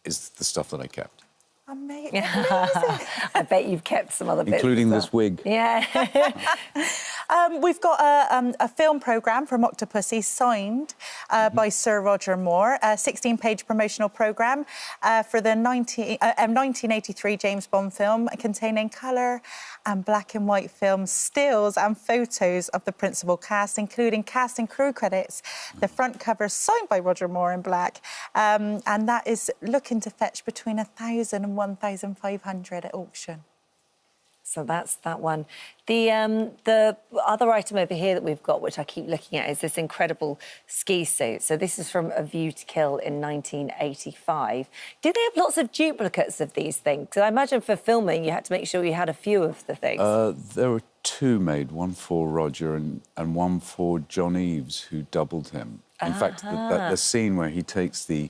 is the stuff that I kept. Amazing. I bet you've kept some other bits. Including this wig. Yeah. We've got a film programme from Octopussy signed by Sir Roger Moore, a 16-page promotional programme for the 1983 James Bond film, containing colour and black and white film stills and photos of the principal cast, including cast and crew credits. The front cover signed by Roger Moore in black, and that is looking to fetch between 1,000 and 1,500 at auction. So that's that one. The other item over here that we've got, which I keep looking at, is this incredible ski suit. So this is from A View to Kill in 1985. Do they have lots of duplicates of these things? Because I imagine for filming, you had to make sure you had a few of the things. There were two made, one for Roger and one for John Eves, who doubled him. In fact, the scene where he takes the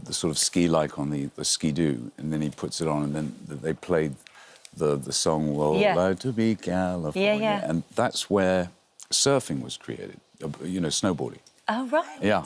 sort of ski-like on the ski-doo, and then he puts it on, and then they played the song, Well, Like to Be California. And that's where surfing was created, you know, snowboarding. Oh, right. Yeah.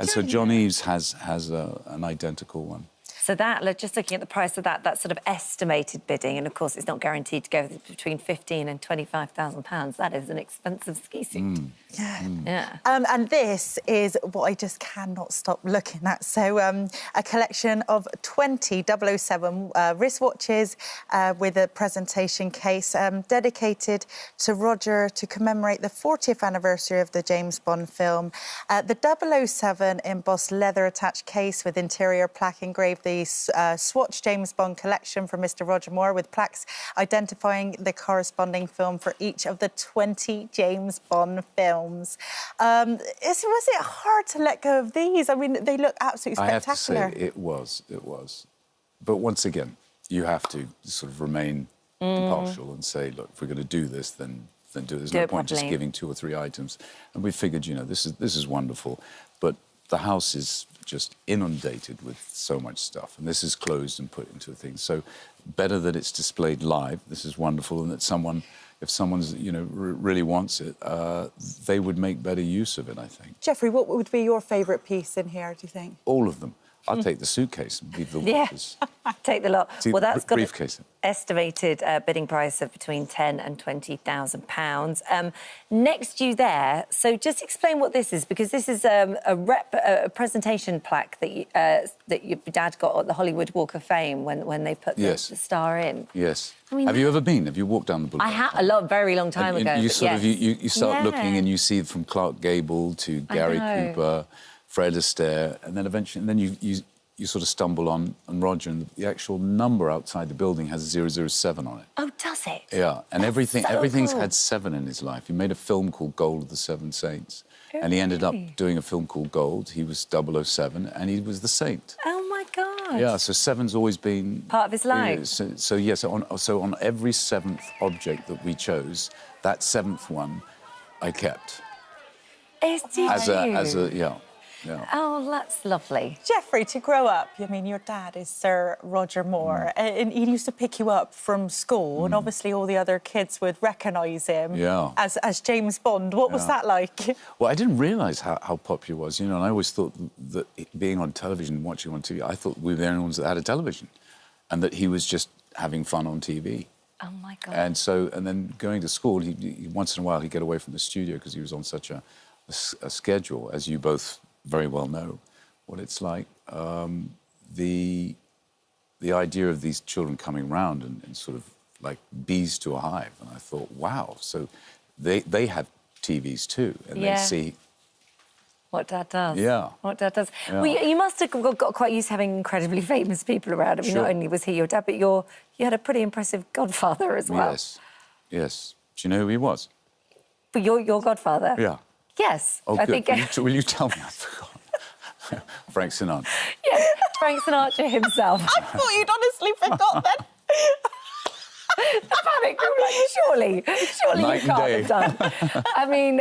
So John Eves has an identical one. So that, just looking at the price of that, that's sort of estimated bidding, and of course it's not guaranteed to go between £15,000 and £25,000. That is an expensive ski suit. Yeah. And this is what I just cannot stop looking at. So a collection of 20 007 wristwatches with a presentation case dedicated to Roger to commemorate the 40th anniversary of the James Bond film. The 007 embossed leather-attached case with interior plaque engraved the Swatch James Bond collection from Mr. Roger Moore, with plaques identifying the corresponding film for each of the 20 James Bond films. Was it hard to let go of these? I mean, they look absolutely spectacular. I have to say, it was. But once again, you have to sort of remain impartial and say, look, if we're going to do this, then do it. There's no point just giving 2 or 3 items. And we figured, you know, this is wonderful, but the house is just inundated with so much stuff, and this is closed and put into a thing. So better that it's displayed live. This is wonderful, and that if someone's, you know, really wants it, they would make better use of it, I think. Jeffrey, what would be your favourite piece in here, do you think? All of them. I'll take the suitcase and leave the watches. Take the lot. See, well, that's got briefcase. An estimated bidding price of between £10,000 and £20,000. Next to you there, so just explain what this is, because this is a presentation plaque that your dad got at the Hollywood Walk of Fame when they put the star in. Yes. I mean, have you ever been? Have you walked down the boulevard? I have, very long time ago. You sort of you start looking, and you see from Clark Gable to Gary Cooper, Fred Astaire, and then eventually, you sort of stumble on Roger, and the actual number outside the building has 007 on it. Oh, does it? Yeah, and everything's cool. had 7 in his life. He made a film called Gold of the Seven Saints, and he ended up doing a film called Gold. He was 007, and he was the saint. Oh my God! God. Yeah, so 7's always been... Part of his life. So on every 7th object that we chose, that 7th one I kept. Did you? Yeah. Oh, that's lovely. Jeffrey, to grow up, I mean, your dad is Sir Roger Moore, and he used to pick you up from school, and obviously all the other kids would recognise him as James Bond. What was that like? Well, I didn't realise how popular he was, you know, and I always thought that being on television, watching on TV, I thought we were the only ones that had a television, and that he was just having fun on TV. Oh, my God. And then going to school, he once in a while he'd get away from the studio because he was on such a schedule, as you both very well know what it's like. The idea of these children coming round and sort of like bees to a hive, and I thought, wow, so they have TVs too, and they see what Dad does. Yeah. What Dad does. Yeah. Well, you must have got quite used to having incredibly famous people around. I mean, not only was he your dad, but you had a pretty impressive godfather as well. Yes. Do you know who he was? But your godfather? Yeah. Yes. Oh, I good. think... Will you tell me? I forgot. Frank Sinatra. Yes, Frank Sinatra himself. I thought you'd honestly forgot that. The panic, like, surely Night you can't and have done. I mean,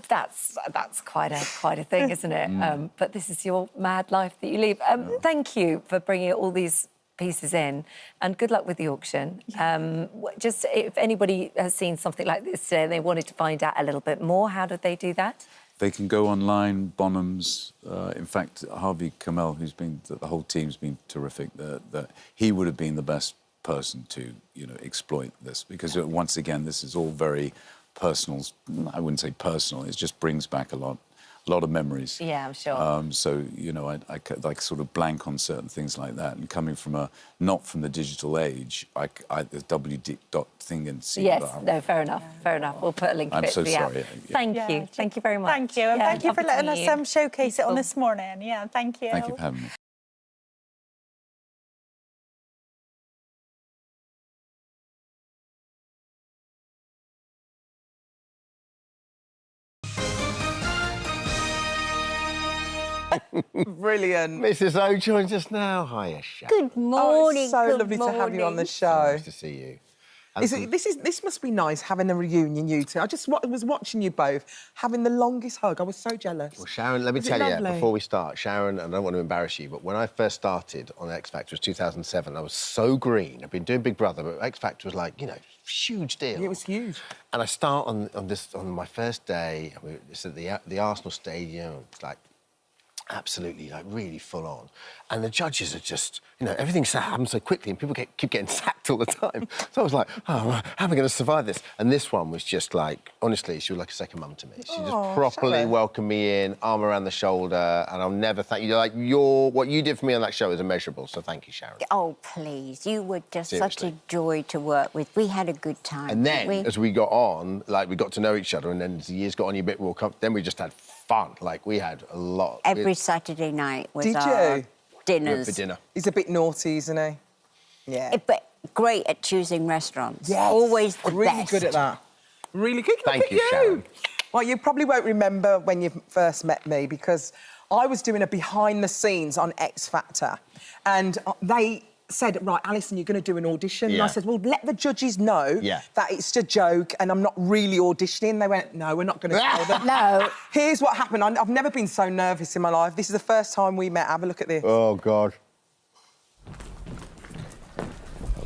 that's quite a thing, isn't it? But this is your mad life that you lead. Thank you for bringing all these pieces in, and good luck with the auction. Just if anybody has seen something like this today and they wanted to find out a little bit more, how did they do that? They can go online, Bonham's. In fact, Harvey Keitel, the whole team's been terrific. He would have been the best person to, exploit this, because once again, this is all very personal. I wouldn't say personal. It just brings back a lot of memories. Yeah, I'm sure. So, I like sort of blank on certain things like that. And coming from not from the digital age, the WD dot thing and see. Yes, no, fair enough. We'll put a link to it. I'm so sorry. Thank you. Thank you very much. Thank you, and thank you for letting us showcase it on this morning. Yeah, thank you. Thank you for having me. Brilliant. Mrs. O joins us now. Hiya, Sharon. Good morning. It's so lovely to have you on the show. Nice to see you. This must be nice, having a reunion, you two. I just was watching you both, having the longest hug. I was so jealous. Well, Sharon, let me tell you, before we start, Sharon, and I don't want to embarrass you, but when I first started on X Factor, it was 2007, I was so green. I've been doing Big Brother, but X Factor was like, huge deal. It was huge. And I start on my first day, it's at the Arsenal Stadium, it's like, absolutely, like, really full on. And the judges are just, everything happens so quickly and people keep getting sacked all the time. So I was like, how am I going to survive this? And this one was just like, honestly, she was like a second mum to me. She just properly welcomed me in, arm around the shoulder, and I'll never thank you. Like, what you did for me on that show is immeasurable, so thank you, Sharon. Oh, please. You were just such a joy to work with. We had a good time. And then, as we got on, like, we got to know each other, and then as the years got on, then we just had fun. Like, we had a lot. Every Saturday night was our dinners. For dinner. He's a bit naughty, isn't he? Yeah. But great at choosing restaurants. Yes. Always the really best. Good at that. Really good. Thank you, Sharon. Well, you probably won't remember when you first met me, because I was doing a behind-the-scenes on X Factor, and they said, right, Alison, you're going to do an audition. Yeah. And I said, well, let the judges know that it's a joke and I'm not really auditioning. They went, no, we're not going to tell them. No. Here's what happened. I've never been so nervous in my life. This is the first time we met. Have a look at this. Oh, God. Oh,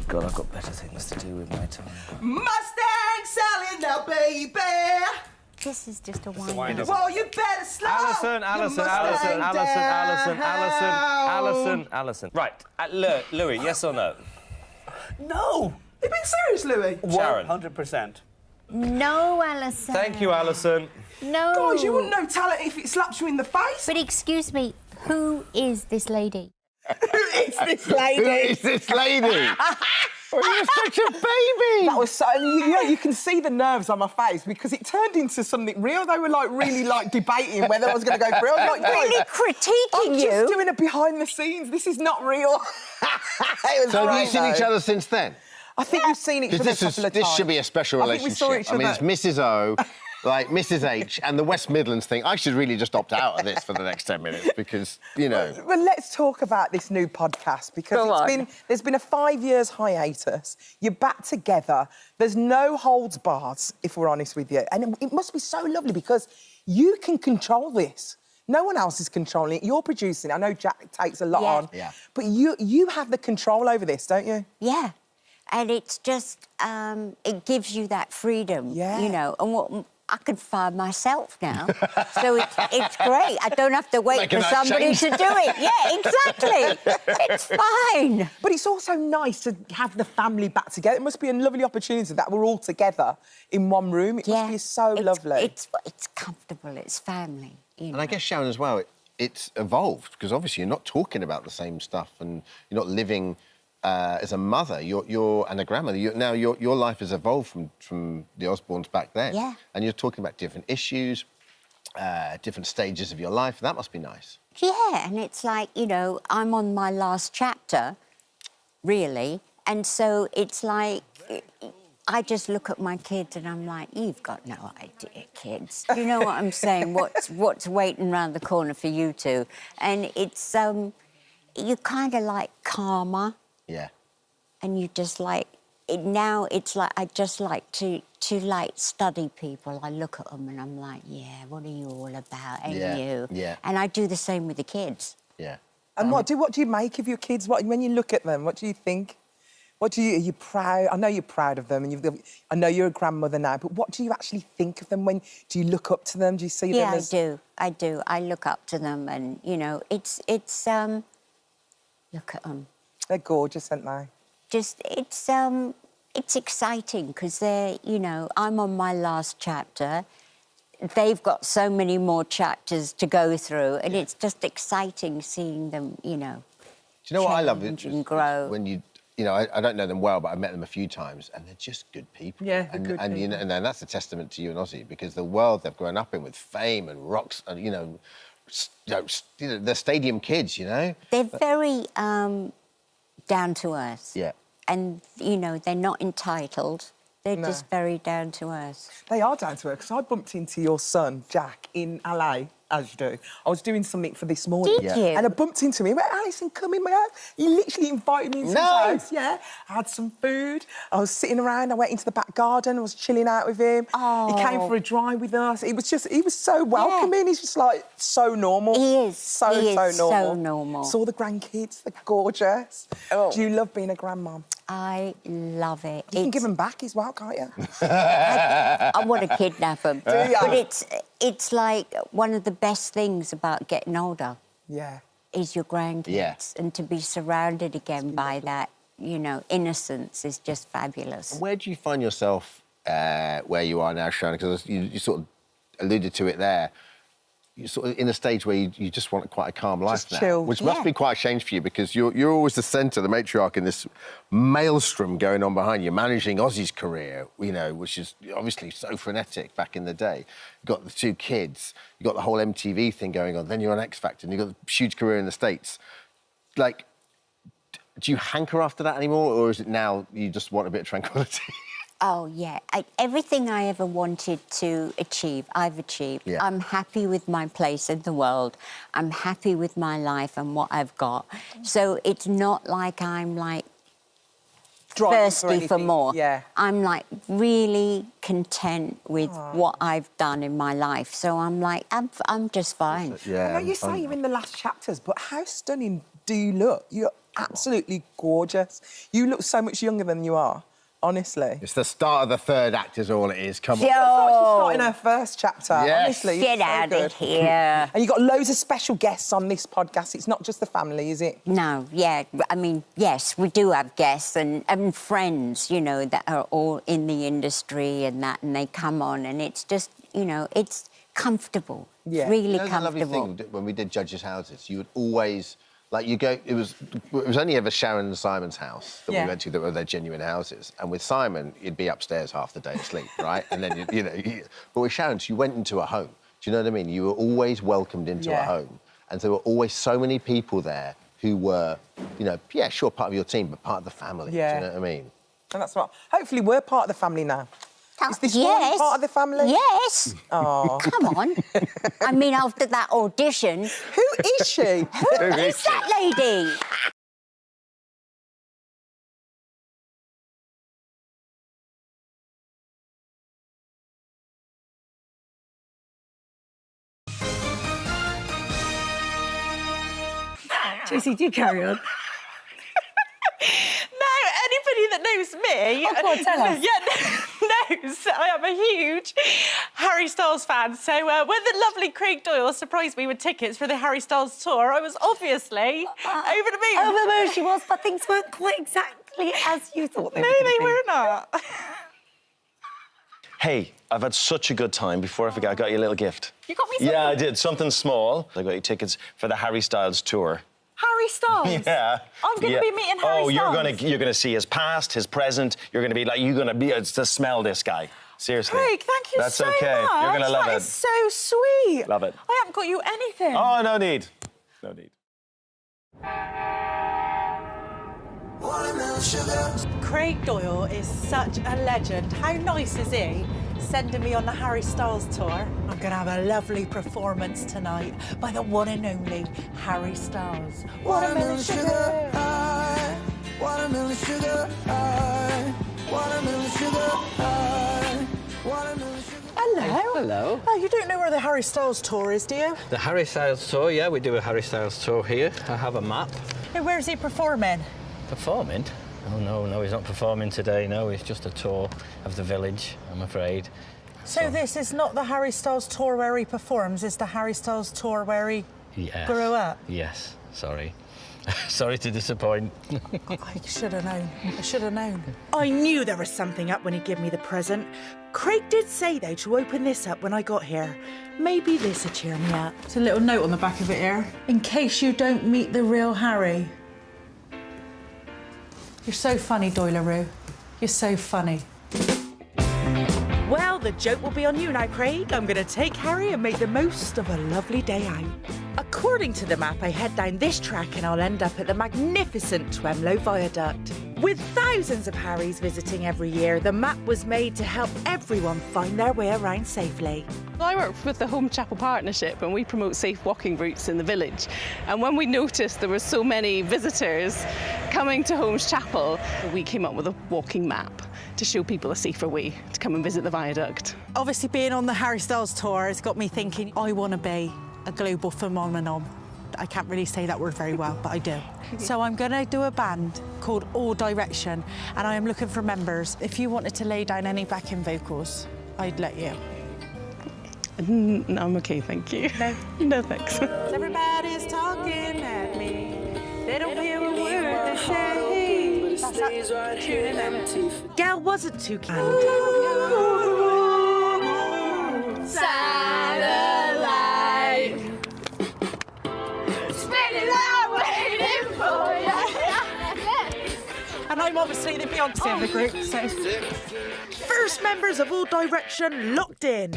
God, I've got better things to do with my time. Mustang selling now, baby. This is just a wind-up. Well, you better slow. Alison. Right, Louis, yes or no? No. You being serious, Louis? Sharon. 100%. No, Alison. Thank you, Alison. No. Guys, you wouldn't know talent if it slaps you in the face. But excuse me, who is this lady? Who is this lady? Who is this lady? Oh, you're such a baby! That was so... you can see the nerves on my face because it turned into something real. They were, really, debating whether I was going to go through. I was like, really critiquing I'm just doing a behind-the-scenes. This is not real. So have you seen each other since then? I think we've seen each other a couple of times. This should be a special relationship. I think we saw each other. I mean, it's Mrs. O like Mrs H and the West Midlands thing. I should really just opt out of this for the next 10 minutes because, you know... Well, let's talk about this new podcast because there's been a 5 years hiatus. You're back together. There's no holds barred, if we're honest with you. And it must be so lovely because you can control this. No one else is controlling it. You're producing. I know Jack takes a lot on. Yeah. But you have the control over this, don't you? Yeah. And it's just, it gives you that freedom, you know. And what I can fire myself now. So it's great. I don't have to wait for somebody to do it. Yeah, exactly. It's fine. But it's also nice to have the family back together. It must be a lovely opportunity that we're all together in one room. It must be so lovely. It's comfortable. It's family. You know? And I guess, Sharon, as well, it's evolved because obviously you're not talking about the same stuff and you're not living as a mother and a grandmother. Your life has evolved from the Osbornes back then. Yeah. And you're talking about different issues, different stages of your life. That must be nice. Yeah, and it's like, you know, I'm on my last chapter, really, and so it's like... I just look at my kids and I'm like, you've got no idea, kids. You know what I'm saying? What's waiting around the corner for you two? And it's, you're kind of like calmer. Yeah. And you just like, now it's like, I just like to like study people. I look at them and I'm like, yeah, what are you all about? And you? Yeah. And I do the same with the kids. Yeah. And what do you make of your kids? When you look at them, what do you think? Are you proud? I know you're proud of them, and I know you're a grandmother now. But what do you actually think of them? Do you look up to them? Do you see them as... Yeah, I do. I look up to them, and you know, it's look at them. They're gorgeous, aren't they? Just it's exciting because they're, you know, I'm on my last chapter. They've got so many more chapters to go through, and it's just exciting seeing them, you know. Do you know what I love? And grow. When you know, I don't know them well, but I've met them a few times, and they're just good people. Yeah, and good people. You know, and then that's a testament to you and Ozzy, because the world they've grown up in with fame and rocks, and they're stadium kids, you know. They're very down to earth. Yeah. And you know, they're not entitled. They're just very down to earth. They are down to earth, because I bumped into your son, Jack, in LA, as you do. I was doing something for This Morning. Did you? And I bumped into him. He went, Alison, come in my house. He literally invited me into his house, yeah. I had some food. I was sitting around. I went into the back garden. I was chilling out with him. Oh. He came for a drive with us. He was so welcoming. He's just, like, so normal. He is. So normal. So normal. Saw the grandkids. They're gorgeous. Oh. Do you love being a grandmom? I love it. You can give them back as well, can't you? I want to kidnap them. Do you? But it's like one of the best things about getting older. Yeah. Is your grandkids. Yeah. And to be surrounded again by that, you know, innocence is just fabulous. And where do you find yourself where you are now, Sharon? Because you sort of alluded to it there. You're sort of in a stage where you just want quite a calm life just now. Chilled. Which must be quite a change for you, because you're always the centre, the matriarch in this maelstrom going on behind you, managing Ozzy's career, you know, which is obviously so frenetic back in the day. You've got the 2 kids, you've got the whole MTV thing going on, then you're on X Factor, and you've got a huge career in the States. Like, do you hanker after that anymore, or is it now you just want a bit of tranquility? Oh, yeah. Everything I ever wanted to achieve, I've achieved. Yeah. I'm happy with my place in the world. I'm happy with my life and what I've got. So it's not like I'm, like, thirsty for more. Yeah. I'm, like, really content with what I've done in my life. So I'm, like, I'm just fine. Yeah. I know you say you're in the last chapters, but how stunning do you look? You're absolutely gorgeous. You look so much younger than you are. Honestly. It's the start of the 3rd act is all it is. Come on. She's starting her first chapter. Yes. Honestly. Get out of here. And you've got loads of special guests on this podcast. It's not just the family, is it? No, yeah. I mean, yes, we do have guests and friends, you know, that are all in the industry and that, and they come on, and it's just, you know, it's comfortable. Yeah. Really You know, comfortable. the lovely thing, when we did Judges' Houses, you would always... Like, you go... It was only ever Sharon and Simon's house that we went to that were their genuine houses. And with Simon, you'd be upstairs half the day asleep, right? And then, but with Sharon, you went into a home. Do you know what I mean? You were always welcomed into a home. And there were always so many people there who were, you know, yeah, sure, part of your team, but part of the family. Yeah. Do you know what I mean? And that's what... Hopefully we're part of the family now. Is this one part of the family? Yes. Oh. Come on. I mean, after that audition... Who is she? Who is that lady? Josie, do carry on. Now, anybody that knows me... Oh, God, tell us. Yeah, knows I am a huge Harry Styles fan. So when the lovely Craig Doyle surprised me with tickets for the Harry Styles tour, I was obviously over the moon. Over the moon she was, but things weren't quite exactly as you thought they were. No, they were not. Hey, I've had such a good time. Before I forget, I got you a little gift. You got me something? Yeah, I did. Something small. I got you tickets for the Harry Styles tour. Harry Styles? Yeah. I'm going to be meeting Harry Styles. You're gonna see his past, his present. You're gonna be like, to smell this guy. Seriously. Craig, thank you so much. That's okay. You're gonna love it. That is so sweet. Love it. I haven't got you anything. Oh, no need. No need. Craig Doyle is such a legend. How nice is he sending me on the Harry Styles tour? I'm going to have a lovely performance tonight by the one and only Harry Styles. Watermelon sugar high, watermelon sugar high, watermelon sugar high, watermelon sugar high. Hello. Hello. Oh, you don't know where the Harry Styles tour is, do you? The Harry Styles tour, yeah, we do a Harry Styles tour here. I have a map. Hey, where's he performing? Performing? Oh, no, he's not performing today, no. It's just a tour of the village, I'm afraid. So this is not the Harry Styles tour where he performs, it's the Harry Styles tour where he grew up? Yes, sorry. Sorry to disappoint. I should have known. I should have known. I knew there was something up when he gave me the present. Craig did say, though, to open this up when I got here. Maybe this would cheer me up. There's a little note on the back of it here. In case you don't meet the real Harry. You're so funny, Doyle-a-roo. You're so funny. Well, the joke will be on you now, Craig. I'm going to take Harry and make the most of a lovely day out. According to the map, I head down this track and I'll end up at the magnificent Twemlow Viaduct. With thousands of Harrys visiting every year, the map was made to help everyone find their way around safely. I work with the Home Chapel Partnership and we promote safe walking routes in the village. And when we noticed there were so many visitors coming to Holmes Chapel, we came up with a walking map to show people a safer way to come and visit the viaduct. Obviously, being on the Harry Styles tour has got me thinking I want to be a global phenomenon. I can't really say that word very well, but I do. So I'm going to do a band called All Direction, and I am looking for members. If you wanted to lay down any backing vocals, I'd let you. No, I'm okay, thank you. No? No, thanks. Everybody's talking at me. They don't hear a word they say. Gal wasn't too kind. Satellite. Spinning out, waiting for you. And I'm obviously the Beyonce of the group, so... First members of All Direction locked in.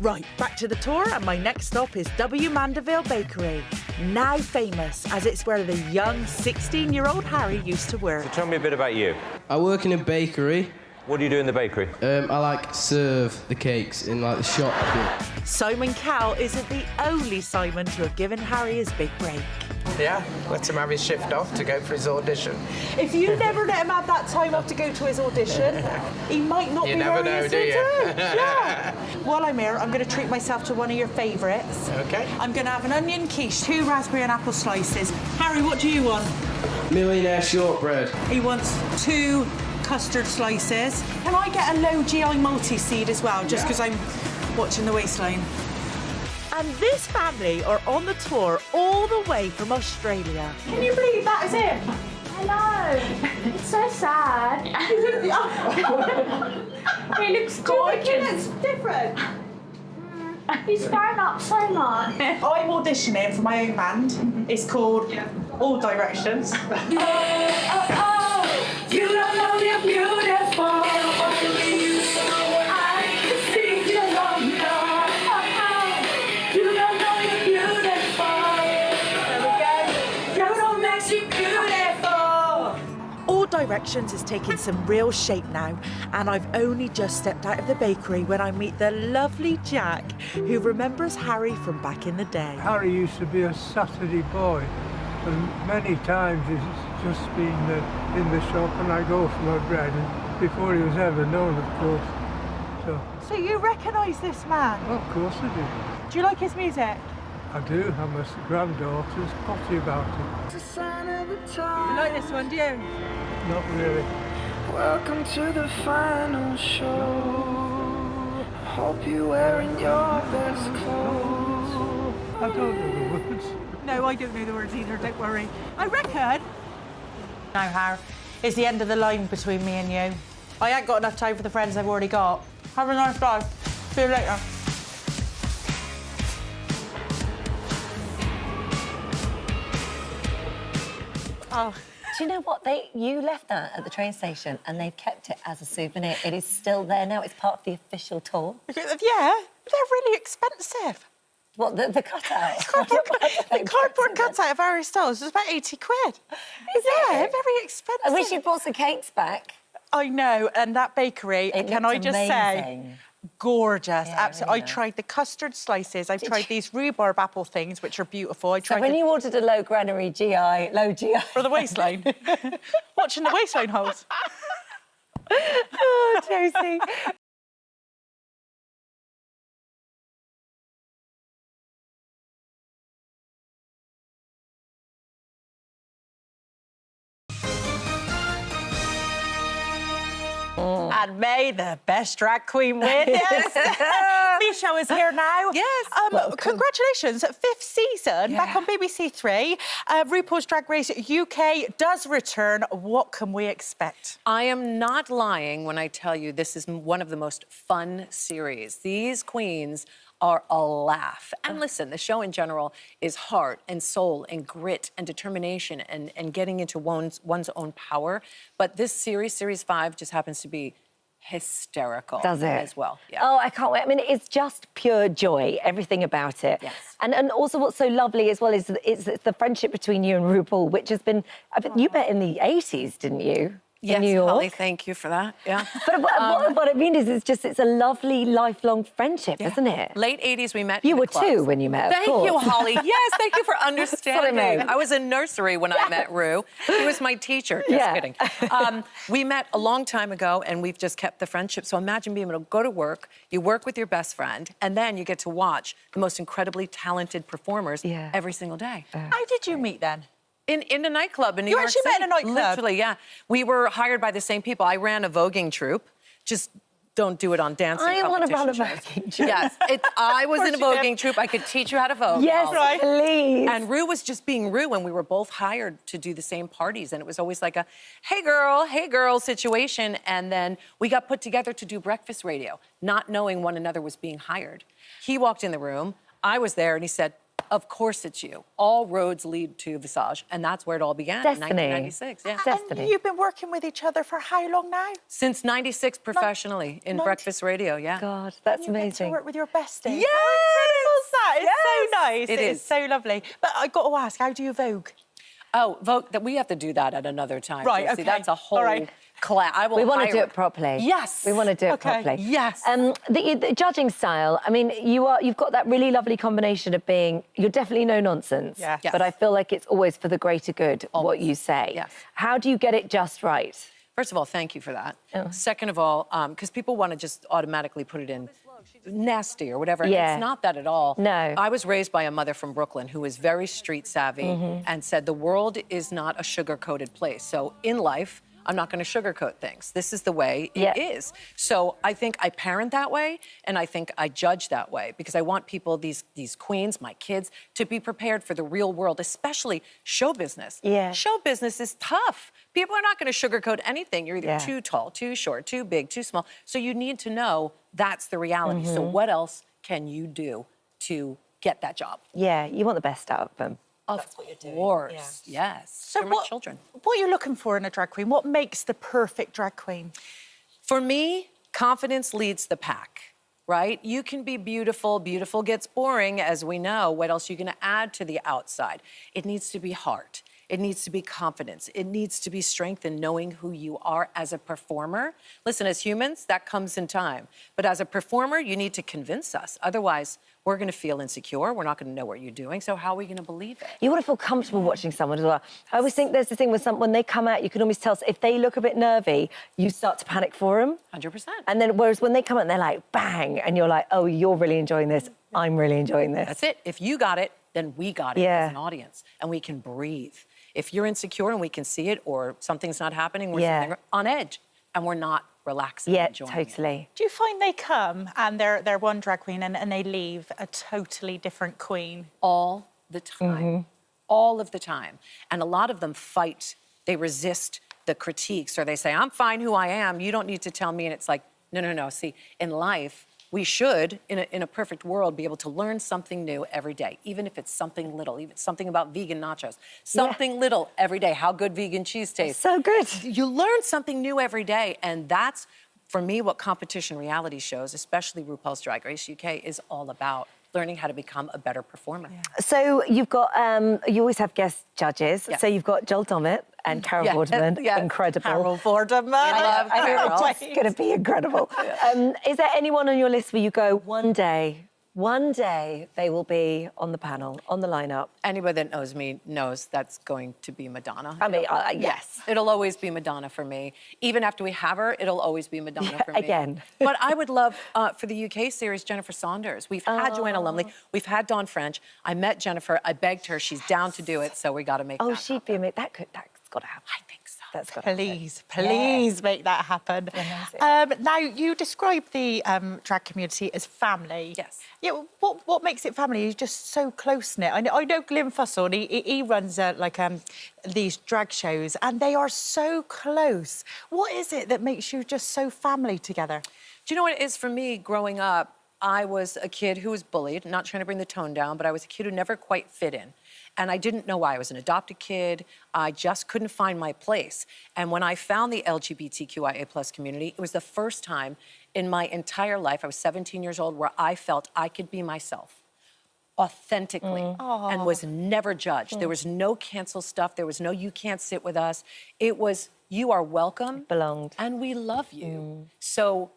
Right, back to the tour, and my next stop is W. Mandeville Bakery, now famous as it's where the young 16-year-old Harry used to work. So tell me a bit about you. I work in a bakery. What do you do in the bakery? I serve the cakes in the shop bit. Simon Cowell isn't the only Simon to have given Harry his big break. Yeah, let him have his shift off to go for his audition. If you never let him have that time off to go to his audition, he might not be where he is do you? Yeah. While I'm here, I'm going to treat myself to one of your favourites. OK. I'm going to have an onion quiche, 2 raspberry and apple slices. Harry, what do you want? Millionaire shortbread. He wants 2 custard slices. Can I get a low GI multi-seed as well, just because I'm watching the waistline? And this family are on the tour all the way from Australia. Can you believe that is him? I know. It's so sad. He looks gorgeous. He looks different. He's grown up so much. I'm auditioning for my own band. It's called All Directions. You don't know you're beautiful. Directions is taking some real shape now, and I've only just stepped out of the bakery when I meet the lovely Jack, who remembers Harry from back in the day. Harry used to be a Saturday boy, and many times he's just been in the shop, and I go for my bread, and before he was ever known, of course. So you recognise this man? Well, of course I do. Do you like his music? I do. My granddaughter's potty about it. You like this one, do you? Not really. Welcome to the final show. Hope you're wearing your best clothes. I don't know the words. No, I don't know the words either, don't worry. I reckon. Now, Har, it's the end of the line between me and you. I ain't got enough time for the friends I've already got. Have a nice day. See you later. Oh. Do you know what? You left that at the train station and they've kept it as a souvenir. It is still there now. It's part of the official tour. Yeah, they're really expensive. What, the cutout? The cardboard cutout of Harry Styles was about 80 quid. Is it? Yeah, very expensive. I wish you'd brought some cakes back. I know, and that bakery, can I just say, amazing. Gorgeous, Yeah, absolutely. really I tried the custard slices. I've tried these rhubarb apple things, which are beautiful. I tried So when you ordered a low GI... For the waistline. Watching the waistline holes. Oh, Josie. And may the best drag queen win. Yes. Misha is here now. Yes. Congratulations, 5th season, back on BBC Three. RuPaul's Drag Race UK does return. What can we expect? I am not lying when I tell you this is one of the most fun series. These queens are a laugh. And listen, the show in general is heart and soul and grit and determination and getting into one's own power. But this series, Series 5, just happens to be hysterical. Does it? As well, yeah. Oh, I can't wait. I mean, it's just pure joy, everything about it. Yes. And also what's so lovely as well is it's the friendship between you and RuPaul, which has been... I mean, you met in the 80s, didn't you? Yes, in New York. Holly, thank you for that. Yeah. But what I mean is, it's a lovely, lifelong friendship, isn't it? Late 80s, we met. You in the were clubs. too when you met. Thank of course. you, Holly. Yes, thank you for understanding. That's what I meant. I was in nursery when I met Rue. He was my teacher. Just kidding. We met a long time ago, and we've just kept the friendship. So imagine being able to go to work, you work with your best friend, and then you get to watch the most incredibly talented performers every single day. How did you meet then? In a nightclub in New York You actually City. met in a nightclub? Literally, yeah. We were hired by the same people. I ran a voguing troupe. Just don't do it on dancing I want to run a competition voguing shows. troupe. Yes, I was in a voguing troupe. I could teach you how to vogue. Yes, Holly. please. And Rue was just being Rue, and we were both hired to do the same parties. And it was always like a, hey girl situation. And then we got put together to do breakfast radio, not knowing one another was being hired. He walked in the room, I was there, and he said, of course it's you. All roads lead to Visage, and that's where it all began Destiny. in 1996. Yeah. Destiny. And you've been working with each other for how long now? Since 96 professionally in breakfast radio, yeah. God, that's You amazing. get to work with your bestie. Yes! How incredible is that? It's so nice. It It's is. so lovely. But I got to ask, how do you vogue? Oh, vogue, that we have to do that at another time. Right, Josie. okay. That's a whole All right. class. I will We want to do hire- it properly. Yes. We want to do it Okay. properly. Yes. The judging style, I mean, you've got that really lovely combination of you're definitely no nonsense. Yeah. Yes. But I feel like it's always for the greater good, what you say. Yes. How do you get it just right? First of all, thank you for that. Oh. Second of all, because people want to just automatically put it in nasty or whatever. Yeah. It's not that at all. No. I was raised by a mother from Brooklyn who was very street savvy and said the world is not a sugar-coated place. So in life, I'm not going to sugarcoat things. This is the way it is. So I think I parent that way, and I think I judge that way because I want people, these queens, my kids, to be prepared for the real world, especially show business. Yeah. Show business is tough. People are not going to sugarcoat anything. You're either too tall, too short, too big, too small. So you need to know that's the reality. So what else can you do to get that job? Yeah, you want the best out of them. Of course, yes. So For my children. What are you looking for in a drag queen? What makes the perfect drag queen? For me, confidence leads the pack, right? You can be beautiful. Beautiful gets boring, as we know. What else are you going to add to the outside? It needs to be heart. It needs to be confidence. It needs to be strength in knowing who you are as a performer. Listen, as humans, that comes in time. But as a performer, you need to convince us. Otherwise, we're going to feel insecure. We're not going to know what you're doing. So how are we going to believe it? You want to feel comfortable watching someone as well. I always think there's the thing with when they come out, you can always tell if they look a bit nervy, you start to panic for them. 100%. And then, whereas when they come out and they're like, bang, and you're like, oh, you're really enjoying this. I'm really enjoying this. That's it. If you got it, then we got it as an audience. And we can breathe. If you're insecure and we can see it, or something's not happening, we're sitting on edge and we're not relaxing and enjoying it. Do you find they come and they're one drag queen and they leave a totally different queen? All the time. All of the time. And a lot of them fight. They resist the critiques, or they say, I'm fine who I am. You don't need to tell me. And it's like, no, no, no. See, in life, we should, in a perfect world, be able to learn something new every day, even if it's something little, even something about vegan nachos. Something little every day, how good vegan cheese tastes. So good. You learn something new every day, and that's, for me, what competition reality shows, especially RuPaul's Drag Race UK, is all about. Learning how to become a better performer. So you've got, you always have guest judges. So you've got Joel Dommett and Carol Vorderman. Incredible. Carol Vorderman. I love Carol. It's going to be incredible. Is there anyone on your list where you go, one day they will be on the panel, on the lineup? Anybody that knows me knows that's going to be Madonna. I mean, yes. It'll always be Madonna for me. Even after we have her, it'll always be Madonna for me. Again. But I would love, for the UK series, Jennifer Saunders. We've had Joanna Lumley. We've had Dawn French. I met Jennifer. I begged her. She's down to do it, so we got to make that happen. She'd be amazing. That's got to happen. I think so. That's got Please make that happen. Now, you describe the drag community as family. Yes. Yeah. What makes it family? You're just so close-knit. I know Glam Fussell, and he runs these drag shows, and they are so close. What is it that makes you just so family together? Do you know what it is for me growing up? I was a kid who was bullied, not trying to bring the tone down, but I was a kid who never quite fit in. And I didn't know why. I was an adopted kid. I just couldn't find my place. And when I found the LGBTQIA+ community, it was the first time in my entire life, I was 17 years old, where I felt I could be myself authentically and was never judged. There was no cancel stuff. There was no, you can't sit with us. It was, you are welcome. Belonged. And we love you. So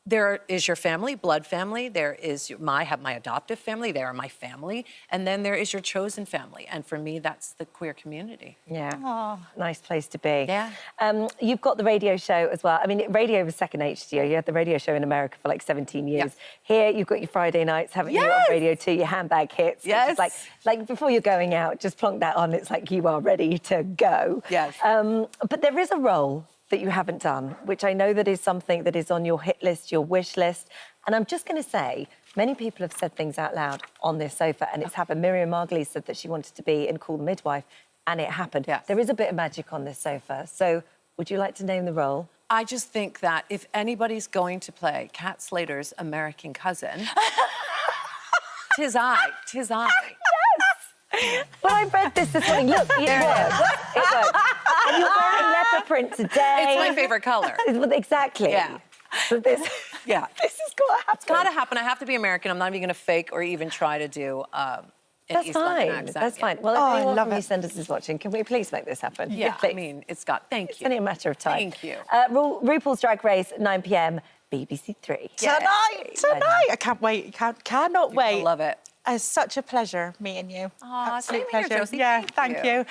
there is your family, blood family. There is I have my adoptive family. They are my family. And then there is your chosen family. And for me, that's the queer community. Yeah. Nice place to be. Yeah. You've got the radio show as well. I mean, radio was second nature to you. You had the radio show in America for like 17 years. Yes. Here, you've got your Friday nights, haven't you, on Radio 2, your handbag hits. Yes. It's like before you're going out, just plonk that on. It's like you are ready to go. Yes. But there is a role that you haven't done, which I know that is something that is on your hit list, your wish list. And I'm just going to say, many people have said things out loud on this sofa, and it's happened. Miriam Margolyes said that she wanted to be in Call the Midwife, and it happened. Yes. There is a bit of magic on this sofa. So would you like to name the role? I just think that if anybody's going to play Kat Slater's American cousin, tis I. Well, I read this morning. Look, it works. It works. And you're wearing leopard print today. It's my favorite colour. Exactly. Yeah. So this has got to happen. It's got to happen. I have to be American. I'm not even going to fake or even try to do an East London accent. That's fine. Well, if anyone from EastEnders is watching, can we please make this happen? Yeah, please. I mean, it's only a matter of time. Thank you. RuPaul's Drag Race, 9 p.m, BBC 3. Tonight. I can't wait. Cannot wait. I love it. It's such a pleasure meeting you. Absolute same here, pleasure. Josie. Yeah, thank you.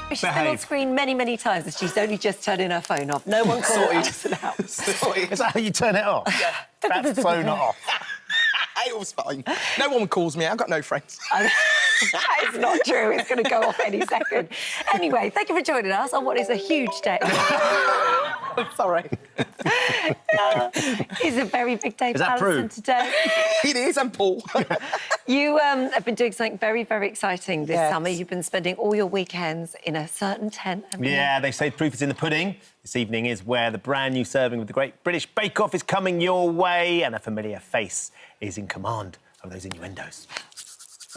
She's been on screen many, many times, and she's only just turning her phone off. No one called us out. Is that how you turn it off? Yeah. That's so not off. It was fine. No one calls me. I've got no friends. It's not true. It's going to go off any second. Anyway, thank you for joining us on what is a huge day. Sorry. It's a very big day for Alison today. It is, and Paul. You have been doing something very, very exciting this summer. You've been spending all your weekends in a certain tent. Yeah, they say proof is in the pudding. This evening is where the brand new serving with the Great British Bake Off is coming your way, and a familiar face is in command of those innuendos.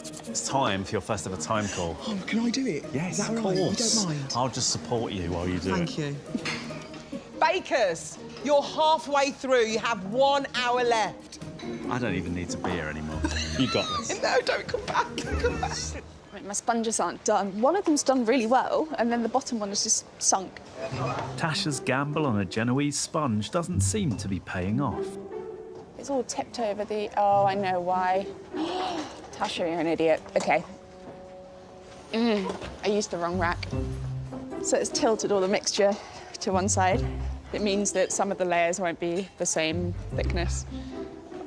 It's time for your first ever time call. Oh, can I do it? Yes, Is that of all right? course. You don't mind? I'll just support you while you do it. Thank you. Bakers, you're halfway through. You have 1 hour left. I don't even need to be here anymore. You got this. No, don't come back. Come back. My sponges aren't done. One of them's done really well, and then the bottom one is just sunk. Tasha's gamble on a Genoese sponge doesn't seem to be paying off. It's all tipped over the... Oh, I know why. Tasha, you're an idiot. OK. I used the wrong rack. So it's tilted all the mixture to one side. It means that some of the layers won't be the same thickness.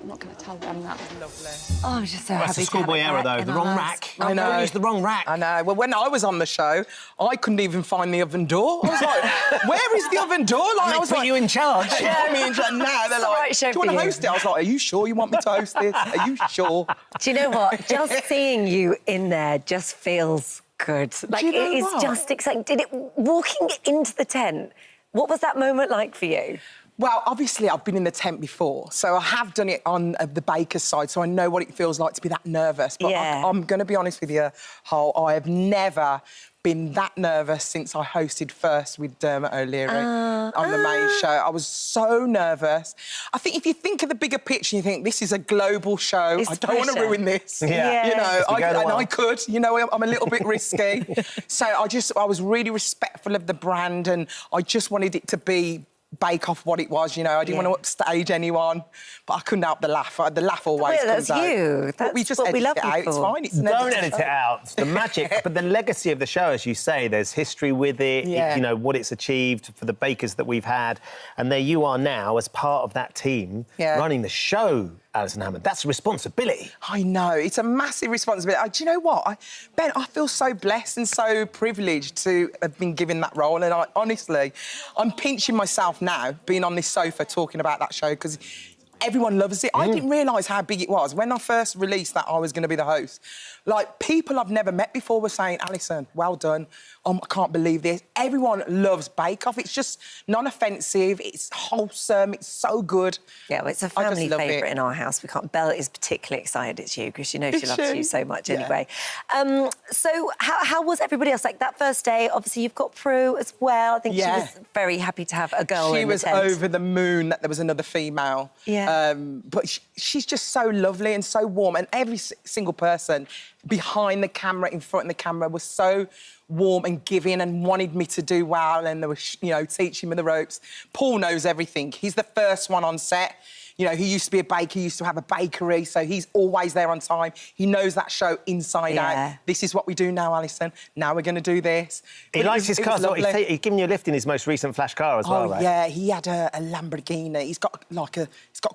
I'm not going to tell them that. Lovely. Oh, I'm just so That's happy a schoolboy error, though. The wrong rack. I know. Don't use the wrong rack. I know. Well, when I was on the show, I couldn't even find the oven door. I was like, where is the oven door? Like, I was put like, you in charge. Yeah, me in charge. Now they're like, show do you want for to you. host it? I was like, are you sure you want me to host this? Are you sure? Do you know what? Just seeing you in there just feels good. Like, you know it is what? just exciting. Walking into the tent, what was that moment like for you? Well, obviously, I've been in the tent before, so I have done it on the baker's side, so I know what it feels like to be that nervous. But Yeah. I'm going to be honest with you, Hal, I have never been that nervous since I hosted first with Dermot O'Leary on the main show. I was so nervous. I think if you think of the bigger picture, you think, this is a global show. It's I don't want to pressure. ruin this. Yeah. You know, It's the go-to I one. could. You know, I'm a little bit risky. So I was really respectful of the brand, and I just wanted it to be Bake Off what it was, you know. I didn't want to upstage anyone, but I couldn't help the laugh. The laugh always comes out. That's you. But we just what we edit love it you out. It's for. fine. It's an Don't edited edit show. it out. It's the magic. But the legacy of the show, as you say, there's history with it, Yeah. you know, what it's achieved for the bakers that we've had. And there you are now as part of that team running the show, Alison Hammond. That's a responsibility. I know. It's a massive responsibility. Do you know what? Ben, I feel so blessed and so privileged to have been given that role. And honestly, I'm pinching myself now, being on this sofa talking about that show, because everyone loves it. I didn't realise how big it was. When I first released that I was going to be the host, like, people I've never met before were saying, Alison, well done. I can't believe this. Everyone loves Bake Off. It's just non-offensive. It's wholesome. It's so good. Yeah, well, it's a I just family love favourite it. in our house. We can't. Belle is particularly excited it's you because she knows she Is loves she? you so much Yeah. anyway. So how was everybody else? Like, that first day, obviously, you've got Prue as well. I think she was very happy to have a girl She in was the tent. over the moon that there was another female. Yeah. But she's just so lovely and so warm. And every single person behind the camera, in front of the camera, was so warm and giving and wanted me to do well, and they were, you know, teaching me the ropes. Paul knows everything. He's the first one on set. You know, he used to be a baker, he used to have a bakery, so he's always there on time. He knows that show inside out. This is what we do now, Alison. Now we're going to do this. He likes his car. He's given you a lift in his most recent flash car as well, right? Yeah, he had a Lamborghini. He's got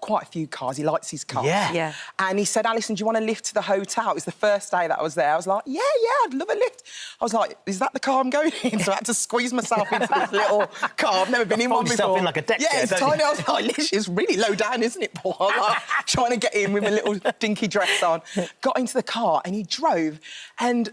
quite a few cars. He likes his cars. Yeah. And he said, Alison, do you want a lift to the hotel? It was the first day that I was there. I was like, yeah, I'd love a lift. I was like, is that the car I'm going in? So I had to squeeze myself into this little car. I've never been in one before. yourself in like a deck Yeah, chair, it's don't tiny. you? I was like, literally, it's really low down, isn't it, Paul? I'm like, trying to get in with a little dinky dress on. Got into the car and he drove, and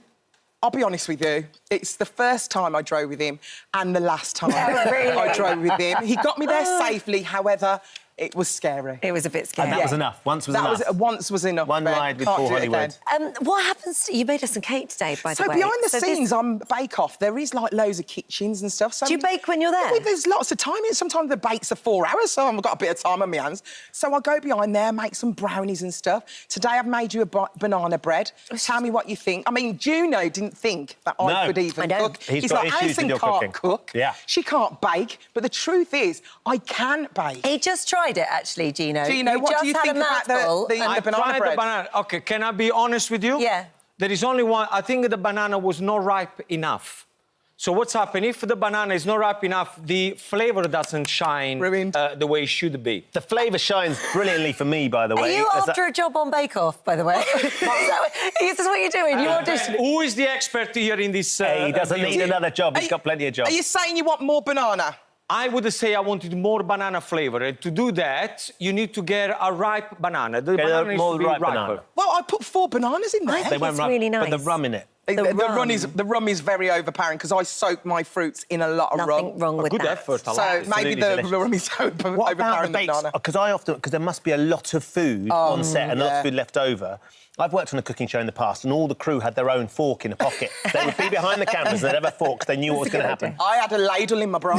I'll be honest with you, it's the first time I drove with him and the last time I drove with him. He got me there safely, however, it was scary. It was a bit scary. And that was enough. Once was enough. Once was enough. One Ben. ride with Can't Paul do it Hollywood. again. What happens to... You made us some cake today, by the way. So behind the So scenes on Bake Off, there is, like, loads of kitchens and stuff. So Do you bake when you're there? Well, there's lots of time. Sometimes the bakes are 4 hours, so I've got a bit of time on my hands. So I go behind there, make some brownies and stuff. Today I've made you a banana bread. Tell me what you think. I mean, Juno didn't think that I could even cook. He's got like, issues Alison with your can't cooking. cook. Yeah. She can't bake. But the truth is, I can bake. He just tried it, actually, Gino. Gino, what do you think about the banana bread? Banana. OK, can I be honest with you? Yeah. There is only one. I think the banana was not ripe enough. So what's happened? If the banana is not ripe enough, the flavour doesn't shine the way it should be. The flavour shines brilliantly for me, by the way. Are you after a job on Bake Off, by the way? Is this what you're doing? You audition? Who is the expert here in this? He doesn't need another job. He's got plenty of jobs. Are you saying you want more banana? I would say I wanted more banana flavour. And to do that, you need to get a ripe banana. The banana needs to be riper. Well, I put 4 bananas in there. They went ripe, really nice. Put the rum in it. The rum is very overpowering because I soak my fruits in a lot of rum. Nothing wrong with Good that. effort. I So like it. maybe Absolutely the rum is What about overpowering the the bakes? banana. Because there must be a lot of food on set and lots of food left over. I've worked on a cooking show in the past, and all the crew had their own fork in a pocket. They would be behind the cameras, they'd have a fork, 'cause they knew what was going to happen. I had a ladle in my bra.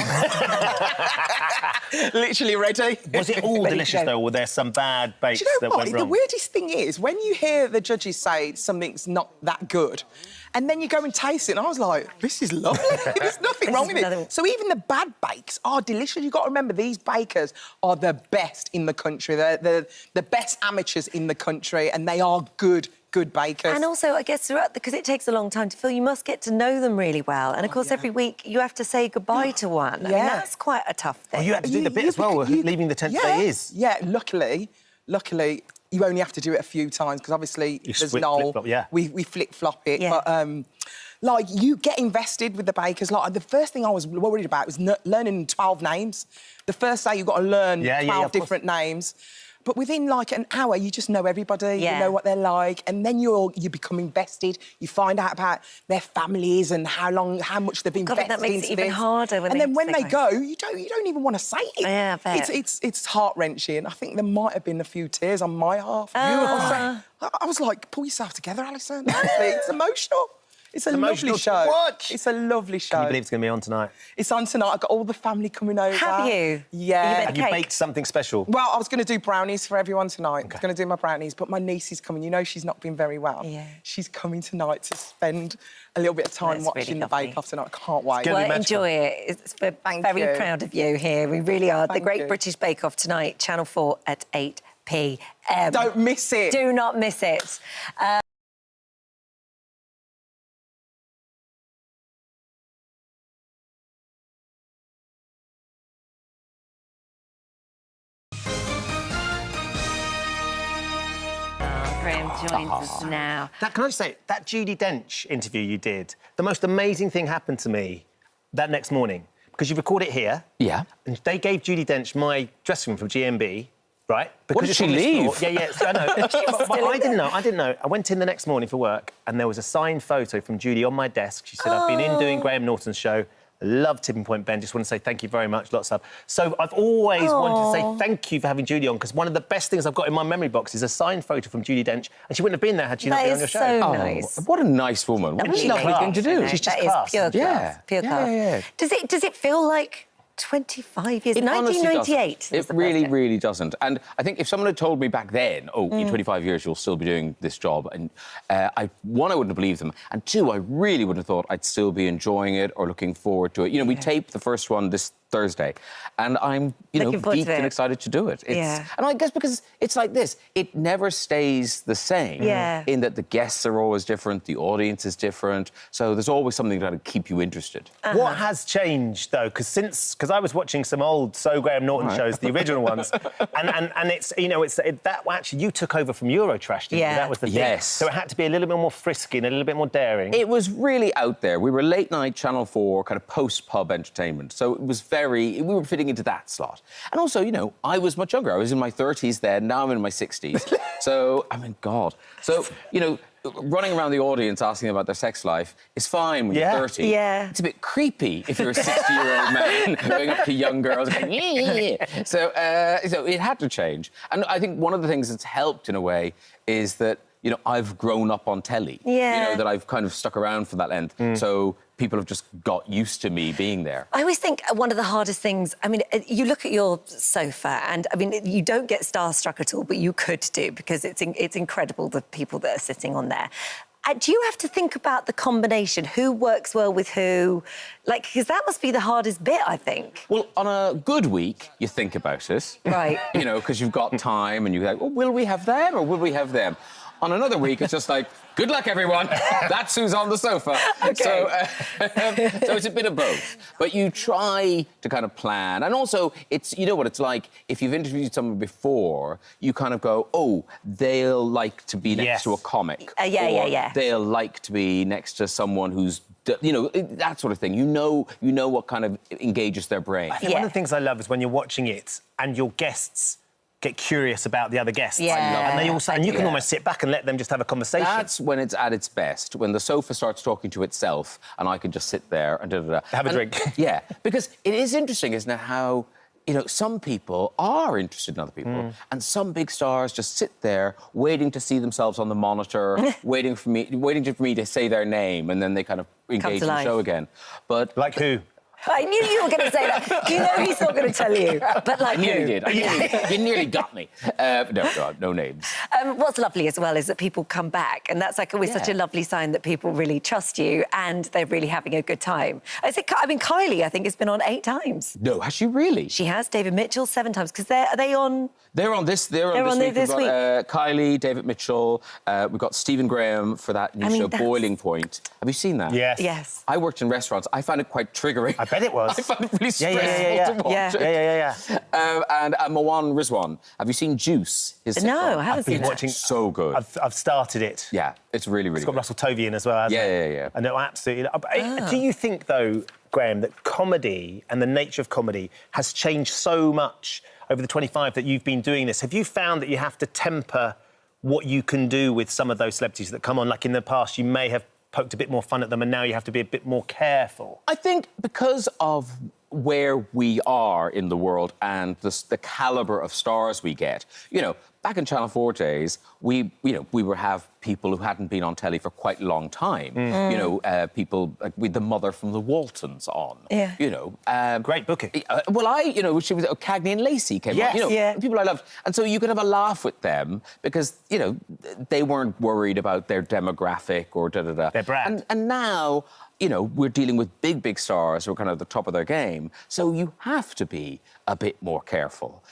Literally ready. Was it all delicious, though, or were there some bad bakes that went wrong? The weirdest thing is, when you hear the judges say something's not that good, and then you go and taste it, and I was like, this is lovely. There's nothing wrong with it. So even the bad bakes are delicious. You've got to remember, these bakers are the best in the country. They're the best amateurs in the country, and they are good bakers. And also, I guess, because it takes a long time to fill, you must get to know them really well. And, of course, every week you have to say goodbye to one. I mean, that's quite a tough thing. Oh, you had to do the bit as well, leaving the tent where it is. Yeah, luckily, you only have to do it a few times, because obviously there's no... We flip-flop it. Yeah. But, like, you get invested with the bakers. Like, the first thing I was worried about was learning 12 names. The first day you've got to learn 12 different names. But within, like, an hour, you just know everybody, you know what they're like, and then you become invested. You find out about their families and how much they've invested that makes it into even harder. And then when they go, you don't even want to say it. Yeah, I bet. It's heart-wrenching. I think there might have been a few tears on my half. I was like, pull yourself together, Alison. Honestly, it's emotional. It's a lovely show. Watch. It's a lovely show. Can you believe it's going to be on tonight? It's on tonight. I've got all the family coming over. Have you? Yeah. Have you baked something special? Well, I was going to do brownies for everyone tonight. I was going to do my brownies, but my niece is coming. You know she's not been very well. Yeah. She's coming tonight to spend a little bit of time watching the Bake Off tonight. I can't wait. Well, enjoy it. We're very proud of you here. We really are. The Great British Bake Off tonight, Channel 4 at 8 p.m. Don't miss it. Do not miss it. Graham joins us now. Can I just say, that Judi Dench interview you did, the most amazing thing happened to me that next morning, because you record it here. Yeah. And they gave Judi Dench my dressing room from GMB, right? What did she leave? Yeah, so I know. I didn't know. I went in the next morning for work, and there was a signed photo from Judi on my desk. She said, I've been in doing Graham Norton's show. Love Tipping Point Ben. Just want to say thank you very much. Lots of love. So I've always wanted to say thank you for having Judi on, because one of the best things I've got in my memory box is a signed photo from Judi Dench, and she wouldn't have been there had she not been on your show. So nice. What a nice woman. What a lovely thing to do. She's just That class. is pure class. Pure class. Does it feel like 25 years? It 1998. It really doesn't. And I think if someone had told me back then, in 25 years you'll still be doing this job, and one, I wouldn't have believed them, and two, I really wouldn't have thought I'd still be enjoying it or looking forward to it. You know, we taped the first one this Thursday, and I'm, geeked and excited to do it. And I guess because it's like this, it never stays the same. In that the guests are always different, the audience is different, so there's always something that'll keep you interested. What has changed, though? Because I was watching some old So Graham Norton shows, the original ones, and it's, that actually you took over from Eurotrash, didn't you? That was the thing. Yes. So it had to be a little bit more frisky and a little bit more daring. It was really out there. We were late night Channel 4, kind of post-pub entertainment, so it was we were fitting into that slot. And also, I was much younger. I was in my 30s then, now I'm in my 60s. So, I mean, God. So, running around the audience asking about their sex life is fine when you're 30. Yeah. It's a bit creepy if you're a 60-year-old man going up to young girls going, yeah. So it had to change. And I think one of the things that's helped in a way is that, I've grown up on telly. Yeah. That I've kind of stuck around for that length. So people have just got used to me being there. I always think one of the hardest things, I mean, you look at your sofa and, I mean, you don't get starstruck at all, but you could do, because it's incredible, the people that are sitting on there. Do you have to think about the combination? Who works well with who? Because that must be the hardest bit, I think. Well, on a good week, you think about it. Right. Because you've got time and you're like, well, will we have them or will we have them? On another week, it's just like, good luck, everyone. That's who's on the sofa. Okay. So it's a bit of both. But you try to kind of plan. And also, it's what it's like. If you've interviewed someone before, you kind of go, oh, they'll like to be next to a comic. Yeah. They'll like to be next to someone who's, that sort of thing. You know what kind of engages their brain. I think one of the things I love is when you're watching it and your guests get curious about the other guests. Yeah. And they also, and you can almost sit back and let them just have a conversation. That's when it's at its best, when the sofa starts talking to itself and I can just sit there and have a drink. Yeah, because it is interesting, isn't it, how, you know, some people are interested in other people and some big stars just sit there waiting to see themselves on the monitor, waiting for me to say their name, and then they kind of engage in the show again. But like who? I knew you were going to say that. You know he's not going to tell you. But like I nearly did. You nearly got me. No names. What's lovely as well is that people come back, and that's like always such a lovely sign that people really trust you and they're really having a good time. I mean, Kylie, I think, has been on 8 times. No, has she really? She has. David Mitchell 7 times. Because are they on? They're on this. They're on this week. We've got Kylie, David Mitchell. We've got Stephen Graham for that new show, Boiling Point. Have you seen that? Yes. Yes. I worked in restaurants. I found it quite triggering. I bet it was. I found it really stressful to watch it. Yeah. And Mawan Rizwan. Have you seen Juice? No, I haven't seen been watching. So good. I've started it. Yeah, it's really, really It's got good. Russell Tovey in as well, hasn't it? Yeah. I know, absolutely. Do you think, though, Graham, that comedy and the nature of comedy has changed so much over the 25 that you've been doing this? Have you found that you have to temper what you can do with some of those celebrities that come on? Like in the past, you may have poked a bit more fun at them and now you have to be a bit more careful. I think because of where we are in the world and the calibre of stars we get, you know, back in Channel 4 days, we would have people who hadn't been on telly for quite a long time. You know, people like with the mother from the Waltons on. Yeah. You know, great booking. She was Cagney and Lacey came on. You know, people I loved, and so you could have a laugh with them because you know they weren't worried about their demographic or their brand. And now, you know, we're dealing with big stars who are kind of at the top of their game. So you have to be a bit more careful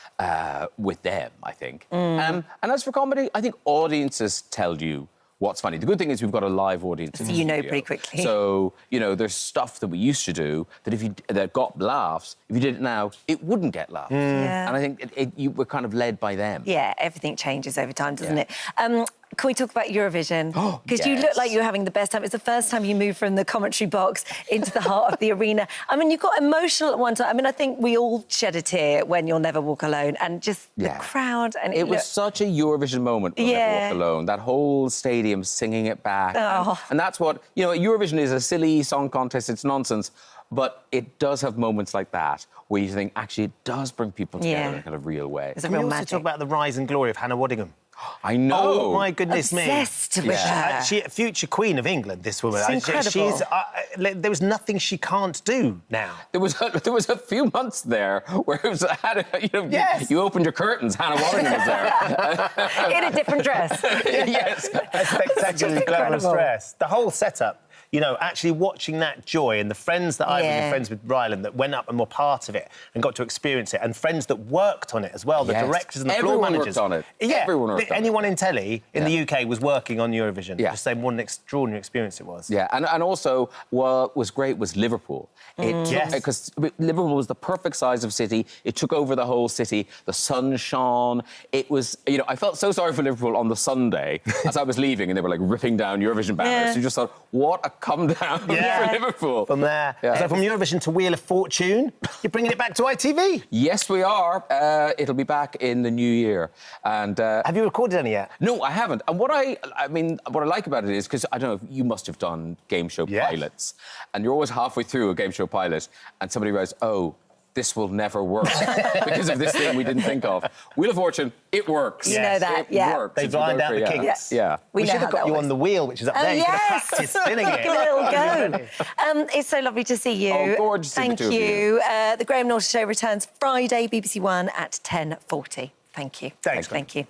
with them, I think. And as for comedy, I think audiences tell you what's funny. The good thing is we've got a live audience. So you know pretty quickly. So, you know, there's stuff that we used to do that got laughs. If you did it now, it wouldn't get laughs. Yeah. And I think you were kind of led by them. Yeah, everything changes over time, doesn't it? Can we talk about Eurovision? Because you yes. look like you're having the best time. It's the first time you moved from the commentary box into the heart of the arena. I mean, you got emotional at one time. I mean, I think we all shed a tear when You'll Never Walk Alone, and just the crowd. And it was such a Eurovision moment when Never Walk Alone. That whole stadium singing it back. And that's what, you know, Eurovision is a silly song contest. It's nonsense. But it does have moments like that where you think, actually, it does bring people together in a kind of real way. It's a real magic. Talk about the rise and glory of Hannah Waddingham. I know. Oh, my goodness me. Obsessed with her. She's a future queen of England, this woman. It's incredible. There was nothing she can't do now. There was a few months there where it was, you opened your curtains, Hannah Waddingham was there. In a different dress. Yes. A spectacularly glamorous dress. The whole setup. You know, actually watching that joy and the friends that I was friends with Ryland that went up and were part of it and got to experience it, and friends that worked on it as well, the directors and the floor managers. Everyone worked on it. Yeah, Everyone worked on it. Anyone in telly in the UK was working on Eurovision. Just saying what an extraordinary experience it was. Yeah, and also what was great was Liverpool. Because Liverpool was the perfect size of city. It took over the whole city. The sun shone. It was, you know, I felt so sorry for Liverpool on the Sunday as I was leaving and they were like ripping down Eurovision banners. You just thought, what a come down for Liverpool. From there. So from Eurovision to Wheel of Fortune, you're bringing it back to ITV. Yes, we are. It'll be back in the new year. And have you recorded any yet? No, I haven't. And what I like about it is, because I don't know if you must have done game show pilots, and you're always halfway through a game show pilot, and somebody writes, "Oh, this will never work because of this thing we didn't think of." Wheel of Fortune, it works. You know that, it works. They've lined out the kinks. Yeah. We should have got you on the wheel, which is up there. You could have practiced spinning it. Little go. It's so lovely to see you. Oh, gorgeous. Thank you. The Graham Norton Show returns Friday, BBC One at 10:40. Thank you. Thanks. Thank you.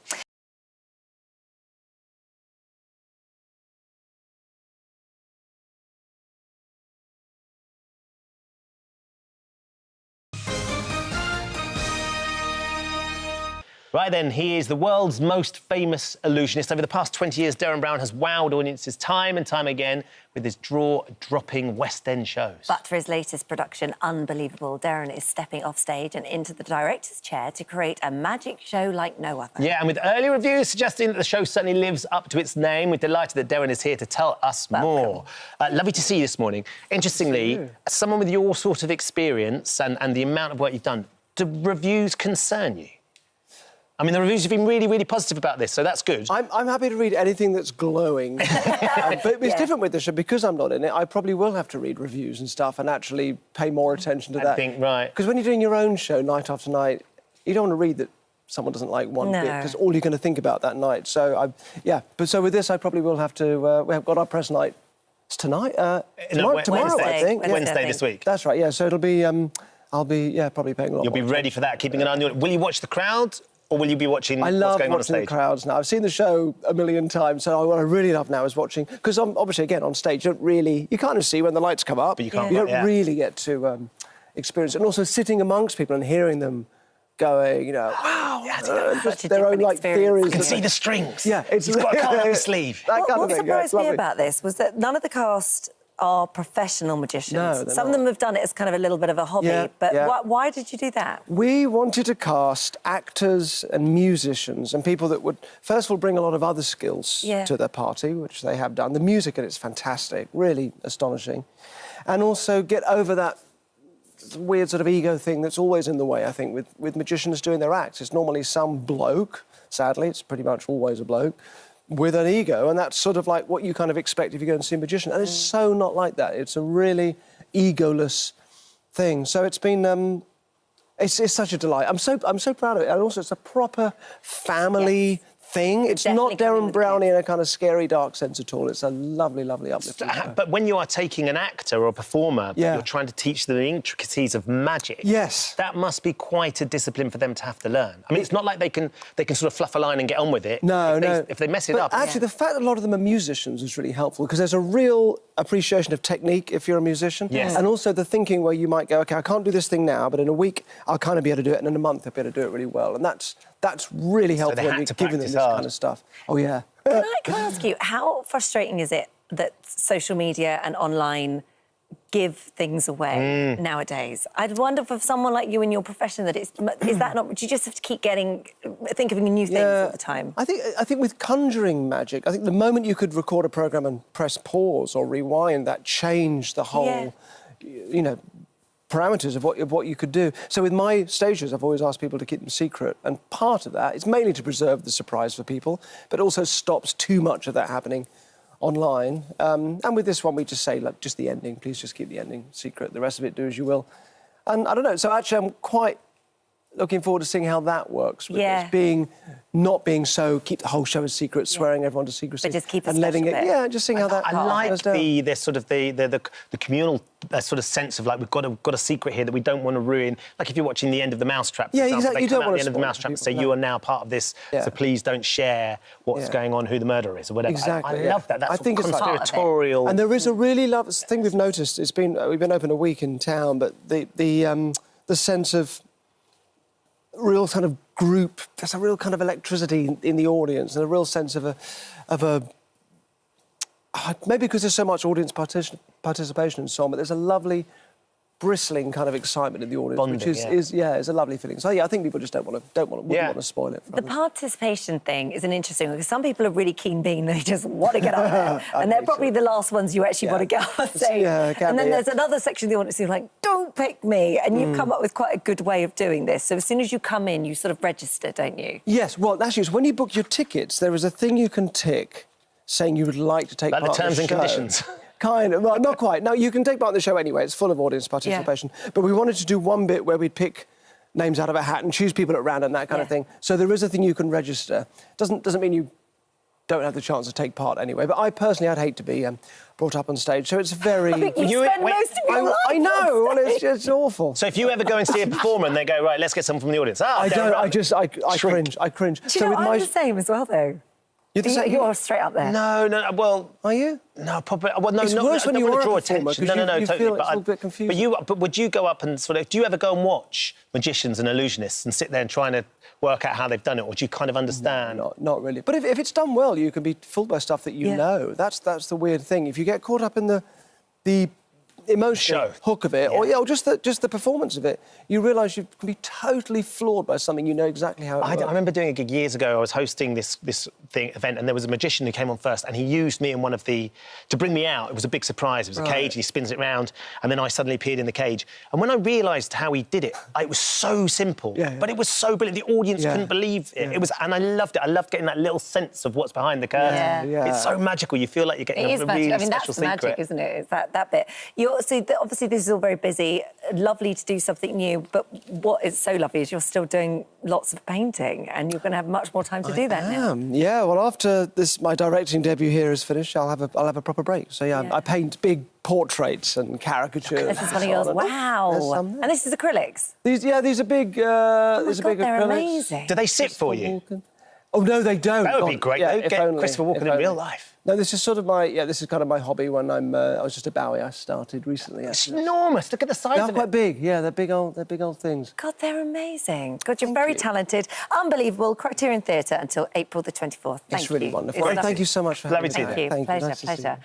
Right then, he is the world's most famous illusionist. Over the past 20 years, Derren Brown has wowed audiences time and time again with his jaw-dropping West End shows. But for his latest production, Unbelievable, Derren is stepping off stage and into the director's chair to create a magic show like no other. Yeah, and with early reviews suggesting that the show certainly lives up to its name, we're delighted that Derren is here to tell us more. Lovely to see you this morning. Interestingly, as someone with your sort of experience and the amount of work you've done, do reviews concern you? I mean, the reviews have been really, really positive about this, so that's good. I'm happy to read anything that's glowing. But it's different with the show. Because I'm not in it, I probably will have to read reviews and stuff and actually pay more attention to that. I think, right. Because when you're doing your own show night after night, you don't want to read that someone doesn't like one bit, because all you're going to think about that night. So, so with this, I probably will have to... we have got our press night. It's tonight? Tomorrow, I think. Wednesday this week. That's right, yeah. So it'll be... I'll be, probably paying a lot You'll be ready for that, keeping an eye on you. Will you watch the crowd? Or will you be watching what's going on stage? I love watching the crowds now. I've seen the show a million times, so what I really love now is watching... Because obviously, again, on stage, you don't really... You kind of see when the lights come up. But you can't. You don't really get to experience it. And also sitting amongst people and hearing them going, wow, just their own, theories. You can see the strings. Yeah. He's got a card up his sleeve. What surprised me about this was that none of the cast are professional magicians. No, Some of them have done it as kind of a little bit of a hobby, but why did you do that? We wanted to cast actors and musicians and people that would, first of all, bring a lot of other skills to their party, which they have done. The music in it's fantastic, really astonishing. And also get over that weird sort of ego thing that's always in the way, I think, with magicians doing their acts. It's normally some bloke, sadly, it's pretty much always a bloke, with an ego, and that's sort of like what you kind of expect if you go and see a magician. And it's so not like that. It's a really egoless thing. So it's been... It's such a delight. I'm so proud of it. And also, it's a proper family thing. It's not Darren Brownie in a kind of scary, dark sense at all. It's a lovely, lovely uplifting show. But when you are taking an actor or a performer, you're trying to teach them the intricacies of magic. Yes. That must be quite a discipline for them to have to learn. I mean, it's not like they can sort of fluff a line and get on with it. No. If they mess it up. Actually, the fact that a lot of them are musicians is really helpful, because there's a real appreciation of technique if you're a musician. Yes. And also the thinking where you might go, OK, I can't do this thing now, but in a week I'll kind of be able to do it, and in a month I'll be able to do it really well. And that's really helpful when you're giving them this kind of stuff. Oh, yeah. Can I ask you, how frustrating is it that social media and online give things away nowadays? I'd wonder for someone like you in your profession that is that not... Do you just have to keep think of new things all the time? I think with conjuring magic, I think the moment you could record a programme and press pause or rewind, that changed the whole, parameters of what you could do. So with my stages, I've always asked people to keep them secret, and part of that is mainly to preserve the surprise for people, but also stops too much of that happening online. And with this one, we just say, look, just the ending. Please just keep the ending secret. The rest of it, do as you will. And I don't know. So actually, I'm quite looking forward to seeing how that works. With this not being so keep the whole show a secret, swearing everyone to secrecy, but just keep it and letting it. bit. Just seeing how that. I like the communal sort of sense of like we've got a secret here that we don't want to ruin. Like if you're watching the end of the Mousetrap, for example, exactly. They come out at the end of the Mousetrap and say you are now part of this, so please don't share what's going on, who the murderer is, or whatever. Exactly. I love that. That's it's conspiratorial. And there is a really lovely thing we've noticed. We've been open a week in town, but the sense of real kind of group. There's a real kind of electricity in the audience, and a real sense of a maybe because there's so much audience participation and so on. But there's a lovely bristling kind of excitement in the audience, Bonding, which is a lovely feeling. So I think people just wouldn't want to spoil it. The participation thing is an interesting one, because some people are really keen being, they just want to get up there, and they're probably the last ones you actually want to get on stage. And then there's another section of the audience who's like, don't pick me, and you've come up with quite a good way of doing this. So as soon as you come in, you sort of register, don't you? Yes. Well, actually, so when you book your tickets, there is a thing you can tick saying you would like to take part in the show. Like the terms and conditions. Kind of. Well, not quite. No, you can take part in the show anyway. It's full of audience participation. But we wanted to do one bit where we'd pick names out of a hat and choose people at random, that kind of thing. So there is a thing you can register. Doesn't mean you don't have the chance to take part anyway. But I personally, I'd hate to be brought up on stage. So it's very... I think you spend most of your life I know. Well, it's awful. So if you ever go and see a performer and they go, right, let's get someone from the audience. I cringe. I cringe. Do you know, I'm the same as well, though. You're straight up there. No, well... Are you? No, probably... Well, no, it's worse when you are a performer, No, totally. Feel it's a bit confusing. But would you go up and sort of... Do you ever go and watch magicians and illusionists and sit there and try to work out how they've done it, or do you kind of understand? No, not really. But if it's done well, you can be fooled by stuff that you know. That's the weird thing. If you get caught up in the emotional hook of it, or just the performance of it, you realise you can be totally floored by something you know exactly how it works. I remember doing a gig years ago. I was hosting this event, and there was a magician who came on first, and he used me in one of the... to bring me out. It was a big surprise. It was a cage, and he spins it round, and then I suddenly appeared in the cage. And when I realised how he did it, it was so simple, but it was so brilliant. The audience couldn't believe it. It was, and I loved it. I loved getting that little sense of what's behind the curtain. It's so magical. You feel like you're getting a really special secret. Magic, isn't it? It's that bit. Obviously, this is all very busy. Lovely to do something new, but what is so lovely is you're still doing lots of painting, and you're going to have much more time to do that now. Yeah. Well, after my directing debut here is finished, I'll have a proper break. So I paint big portraits and caricatures. This is one of yours. Wow. And this is acrylics. These are big. These are big they're acrylics. amazing. Do they sit for you? Oh no, they don't. That would be great. Yeah, Get Christopher Walken in real life. No, this is sort of this is kind of my hobby. When I was just a Bowie, I started recently. It's enormous. Look at the size of it. They're quite big. Yeah, they're big old things. God, they're amazing. God, you're very talented. Unbelievable. Criterion Theatre until April the 24th. It's really wonderful. Thank you so much for having me. Thank you. Pleasure, pleasure.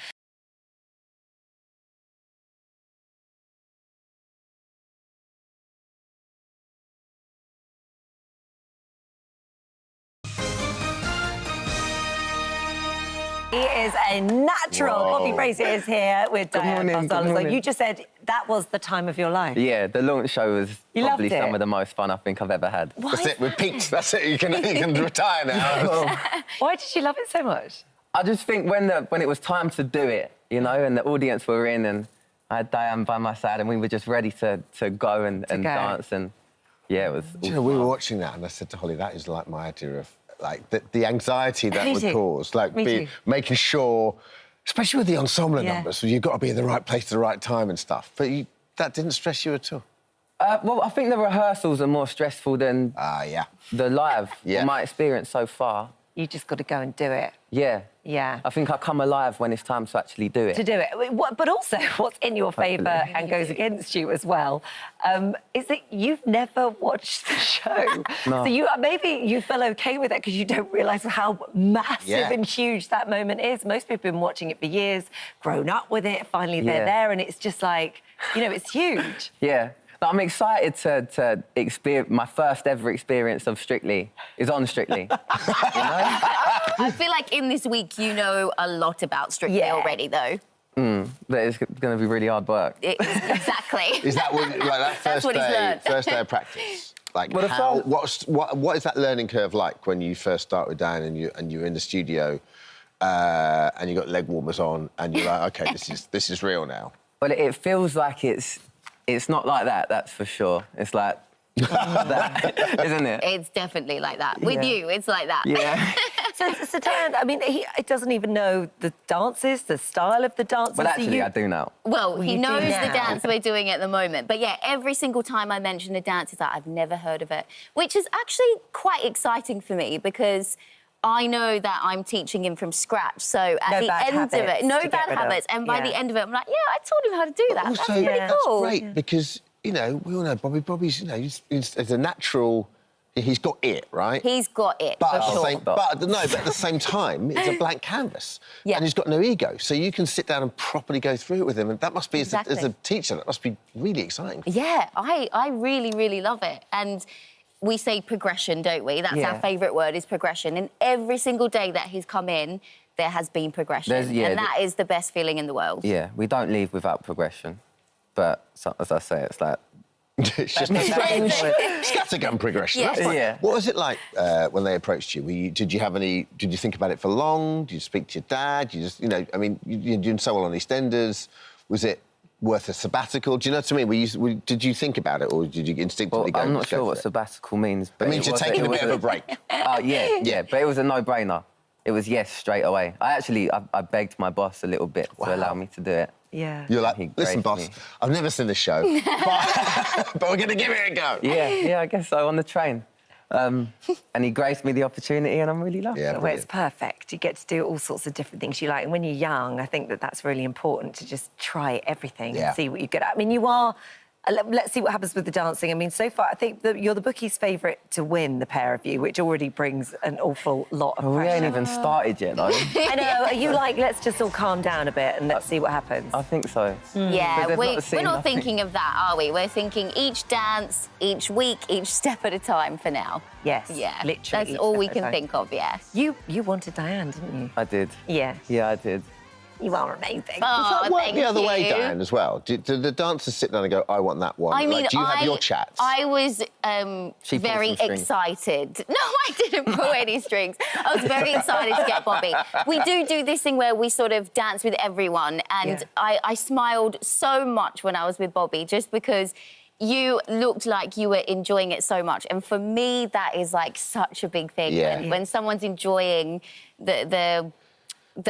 He is a natural. Bobby Fraser is here with Diane. So you just said that was the time of your life. Yeah, the launch show was probably loved it. some of the most fun I think I've ever had. Why? That's it, we're peaked. That's it, you can retire now. Why did you love it so much? I just think when it was time to do it, you know, and the audience were in, and I had Diane by my side, and we were just ready to go and dance, and yeah, it was... Do you know, we were watching that, and I said to Holly, that is like my idea of, like, the anxiety that would cause, like, making sure, especially with the ensemble numbers, so you've got to be in the right place at the right time and stuff, but that didn't stress you at all? Well, I think the rehearsals are more stressful than the live, from my experience so far. You just got to go and do it. Yeah. Yeah. I think I come alive when it's time to actually do it. To do it. But also, what's in your favour and goes against you as well, is that you've never watched the show. No. So maybe you feel OK with it because you don't realise how massive and huge that moment is. Most people have been watching it for years, grown up with it, finally they're there, and it's just like, you know, it's huge. Yeah. I'm excited to experience... My first ever experience of Strictly is on Strictly. You know? I feel like in this week you know a lot about Strictly already, though. But it's going to be really hard work. Exactly. Is that what, like, that first day of practice? Like, what is that learning curve like when you first start with Dan and you're in the studio and you got leg warmers on and you're like, OK, this is real now? Well, it feels like it's not like that, that's for sure. It's like that, isn't it? It's definitely like that. With you, it's like that. Yeah. So Dan, I mean, he doesn't even know the dances, the style of the dances. Well, actually, I do now. Well, he knows the dance we're doing at the moment. But, yeah, every single time I mention a dance, he's like, I've never heard of it, which is actually quite exciting for me because I know that I'm teaching him from scratch. So at the end of it, no bad habits. And by the end of it, I'm like, yeah, I taught him how to do that. Also, that's pretty cool. That's great because, you know, we all know Bobby's, you know, he's a natural... He's got it, right? He's got it, for sure. But at the same time, it's a blank canvas. Yeah. And he's got no ego. So you can sit down and properly go through it with him. And that must be, as a teacher, that must be really exciting. Yeah, I really, really love it. And we say progression, don't we? That's our favourite word, is progression. And every single day that he's come in, there has been progression. And that is the best feeling in the world. Yeah, we don't leave without progression. But, as I say, it's like... It's just a strange scattergun progression. Yeah. What was it like when they approached you? Did you think about it for long? Did you speak to your dad? You just, you know, I mean, you're doing so well on EastEnders. Was it worth a sabbatical? Do you know what I mean? Did you think about it, or did you instinctively go? I'm not sure what sabbatical means. But it means you're taking a bit of a break. Oh, yeah, but it was a no-brainer. It was yes straight away. I begged my boss a little bit to allow me to do it. Yeah. You're like, listen, boss, I've never seen this show, but we're going to give it a go. Yeah, I guess so, on the train. And he graced me the opportunity, and I'm really lucky. Yeah, well, it's perfect. You get to do all sorts of different things you like. And when you're young, I think that that's really important, to just try everything and see what you get at. I mean, you are Let's see what happens with the dancing. I mean, so far, I think that you're the bookies' favourite to win, the pair of you, which already brings an awful lot of pressure. We ain't even started yet, though. I know. Are you like, let's just all calm down a bit and let's see what happens? I think so. Yeah, we're not thinking of that, are we? We're thinking each dance, each week, each step at a time for now. Yes, yeah, literally. That's all we can think of, yeah. You wanted Diane, didn't you? I did. Yeah. Yeah, I did. You are amazing. Oh, Does that work thank the other way, you. Diane, as well? Do the dancers sit down and go, I want that one? I mean, like, do you have your chats? I was She pulled very some strings. excited. No, I didn't pull any strings. I was very excited to get Bobby. We do this thing where we sort of dance with everyone, and I smiled so much when I was with Bobby, just because you looked like you were enjoying it so much. And for me, that is like such a big thing. Yeah. When someone's enjoying the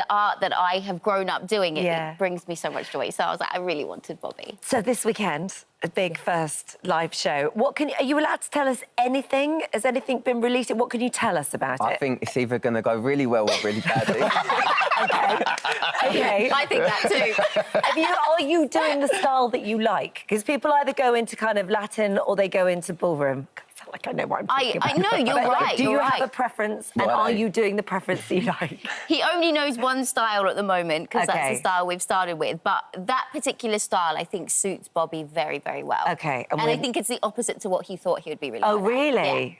art that I have grown up doing, it brings me so much joy. So I was like, I really wanted Bobby. So this weekend, a big first live show. Are you allowed to tell us anything? Has anything been released? What can you tell us about it? I think it's either going to go really well or really badly. Okay. I think that too. Are you doing the style that you like? Because people either go into kind of Latin or they go into ballroom. I sound like I know what I'm talking about. I know, you're But, right. Do you you're have right. a preference? And are you doing the preference that you like? He only knows one style at the moment, because that's Okay. the style we've started with. But that particular style, I think, suits Bobby very, very well. Okay. And I think it's the opposite to what he thought he would be really Oh, good at. really? Yeah.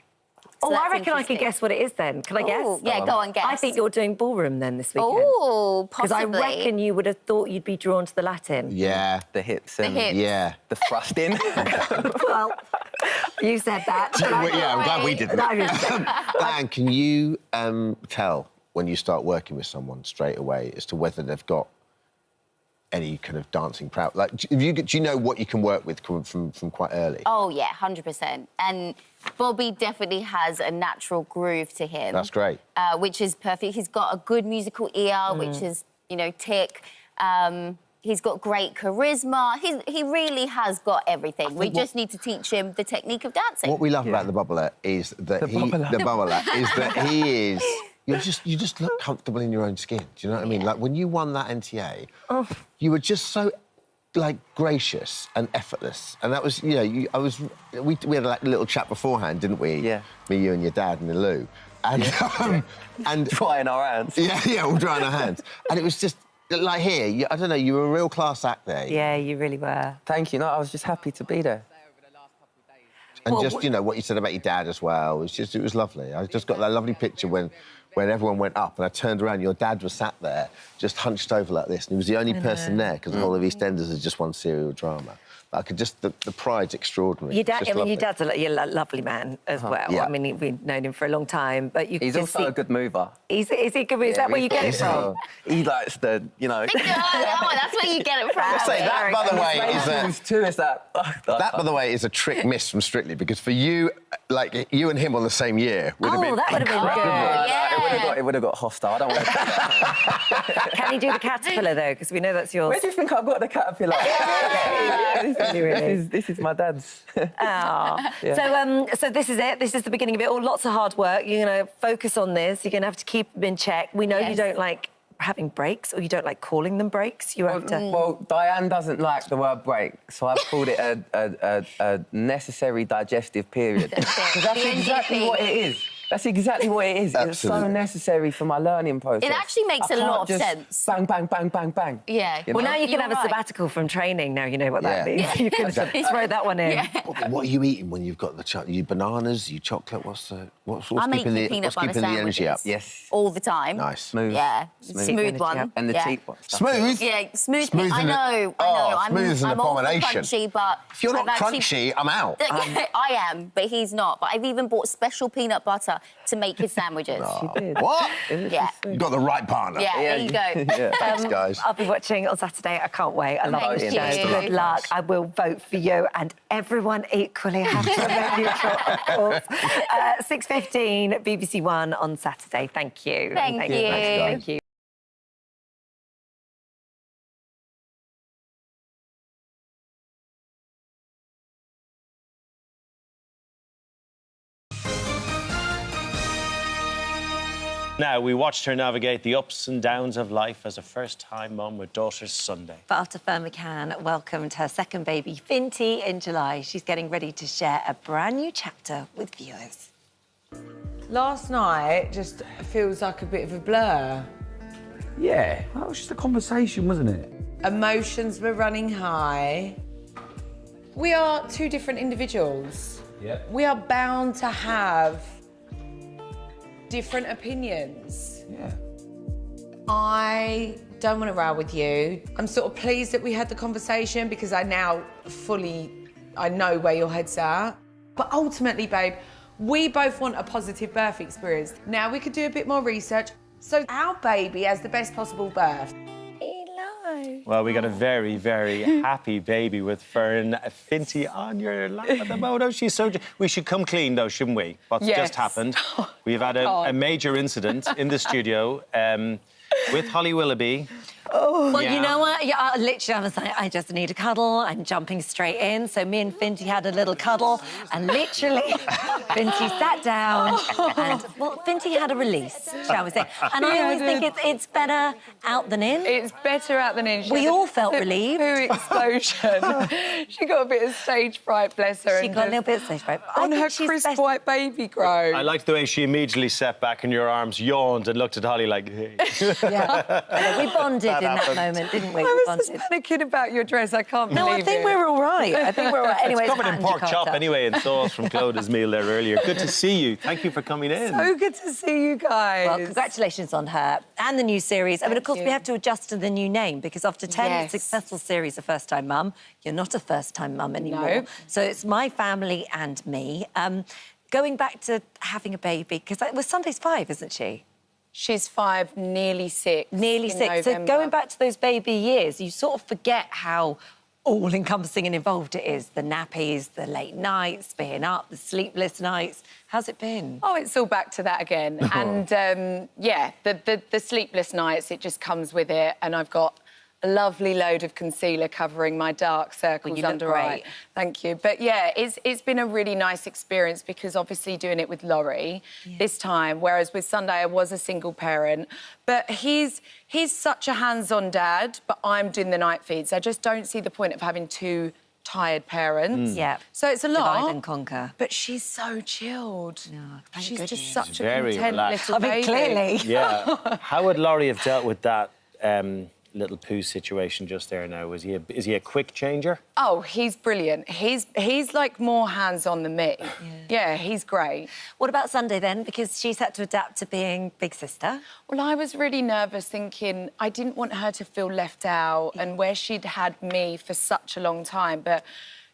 So Oh, I that's reckon I can interesting. guess what it is then. Can I guess? Ooh, yeah, go on, guess. I think you're doing ballroom then this weekend. Oh, Because I possibly. reckon you would have thought you'd be drawn to the Latin. Yeah. The hips The and hips. Yeah. the thrusting. Well, you said that. Yeah, I'm glad we didn't. No, you said- Dan, can you tell when you start working with someone straight away as to whether they've got any kind of dancing prowess? Like, do you know what you can work with from quite early? Oh, yeah, 100%. And Bobby definitely has a natural groove to him. That's great. Which is perfect. He's got a good musical ear, which is, tick. He's got great charisma. He really has got everything. We just need to teach him the technique of dancing. What we love about the bubbler is that he is. You just look comfortable in your own skin. Do you know what I mean? Like when you won that NTA, you were just so gracious and effortless, and that was we had a little chat beforehand, didn't we? Yeah. Me, you, and your dad, and the loo, and drying our hands. Yeah, all drying our hands, and it was just. Like here, I don't know, you were a real class act there. Yeah, you really were. Thank you. No, I was just happy to be there. And what you said about your dad as well, it was lovely. I just got that lovely picture when everyone went up and I turned around, your dad was sat there, just hunched over like this, and he was the only person there because all of EastEnders had just won serial drama. I could just, the pride's extraordinary. Your dad, It's just your dad's a lovely man as well. Yeah. I mean, we've known him for a long time, but you He's can also see... a good mover. Is he a good mover? Is that where you get it from? He likes the, that's where you get it from. I say that, by the way, that, by the way, is a trick miss from Strictly, because for you, like, you and him on the same year would have been that would have been good. Yeah. It would have got hostile. I don't want to... Can he do the caterpillar, though? Because we know that's yours. Where do you think I've got the caterpillar? This is my dad's. Yeah. So this is it. This is the beginning of it all. Lots of hard work. You're going to focus on this. You're going to have to keep them in check. We know you don't like having breaks, or you don't like calling them breaks. You have to... Well, Diane doesn't like the word break, so I've called it a necessary digestive period. Because that's exactly what it is. That's exactly what it is. It's so necessary for my learning process. It actually makes a lot of sense. Bang, bang, bang, bang, bang. Yeah. You know? Well, now you can have a sabbatical from training. Now you know what that means. Yeah. You can throw that one in. Yeah. What are you eating when you've got the you bananas, you chocolate? What's keeping the energy up? Yes. All the time. Nice. Smooth. Yeah. Smooth one. And the cheap one. Smooth? Yeah, smooth. Smooth I in it. know. Oh, smooth is an I'm all for abomination. crunchy, but If you're not I've actually- crunchy, I'm out. I am, but he's not. But I've even bought special peanut butter to make his sandwiches. What? Yeah. You got the right partner. Yeah, there you go. Thanks, guys. I'll be watching on Saturday. I can't wait. I love Thank this you. show. Good luck. I will vote for you, and everyone equally has to vote neutral, of course. 6:15, BBC One on Saturday. Thank you. Thank you. Thank you. Now, we watched her navigate the ups and downs of life as a first-time mum with daughter's Sunday. But after Fern McCann welcomed her second baby, Finty, in July, she's getting ready to share a brand new chapter with viewers. Last night just feels like a bit of a blur. Yeah, that was just a conversation, wasn't it? Emotions were running high. We are two different individuals. Yeah. We are bound to have different opinions. Yeah. I don't want to row with you. I'm sort of pleased that we had the conversation because I now I know where your head's at. But ultimately, babe, we both want a positive birth experience. Now we could do a bit more research so our baby has the best possible birth. Well, we got a very, very happy baby with Fern Finty on your lap at the moment. She's so... We should come clean, though, shouldn't we? What's just happened. We've had a major incident in the studio with Holly Willoughby. Oh. Well, you know what? Yeah, literally, I was like, I just need a cuddle. I'm jumping straight in. So me and Finty had a little cuddle, and literally, Finty sat down, and, well, Finty had a release, shall we say. And I always think it's better out than in. It's better out than in. We all felt relieved. Poo explosion. She got a bit of stage fright, bless her. She got a little bit of stage fright. On her crisp white baby grow. I liked the way she immediately sat back in your arms, yawned, and looked at Holly like, hey. Yeah. We bonded in that moment, didn't we? I was just panicking about your dress. I can't believe it. No, I think we're all right. I think we're all right. Anyway, it's covered in pork chop anyway and sauce from Clodagh's meal there earlier. Good to see you. Thank you for coming in. So good to see you guys. Well, congratulations on her and the new series. I mean, of course, we have to adjust to the new name because after 10 successful series of First Time Mum, you're not a first-time mum anymore. No. So it's My Family and Me. Going back to having a baby, because well, Sunday's 5, isn't she? She's 5, nearly 6. Nearly 6. So going back to those baby years, you sort of forget how all-encompassing and involved it is. The nappies, the late nights, being up, the sleepless nights. How's it been? Oh, it's all back to that again. And, yeah, the sleepless nights, it just comes with it. And I've got a lovely load of concealer covering my dark circles under eye. Thank you. But, yeah, it's been a really nice experience because obviously doing it with Laurie this time, whereas with Sunday I was a single parent. But he's such a hands-on dad, but I'm doing the night feeds. I just don't see the point of having two tired parents. Yeah. So it's a lot. Divide and conquer. But she's so chilled. She's just such a very content relaxed. little baby. Clearly. Yeah. How would Laurie have dealt with that little poo situation just there now? Is he a quick changer? Oh, he's brilliant. He's like more hands-on than me. Yeah, he's great. What about Sunday then? Because she's had to adapt to being big sister. Well, I was really nervous thinking I didn't want her to feel left out and where she'd had me for such a long time, but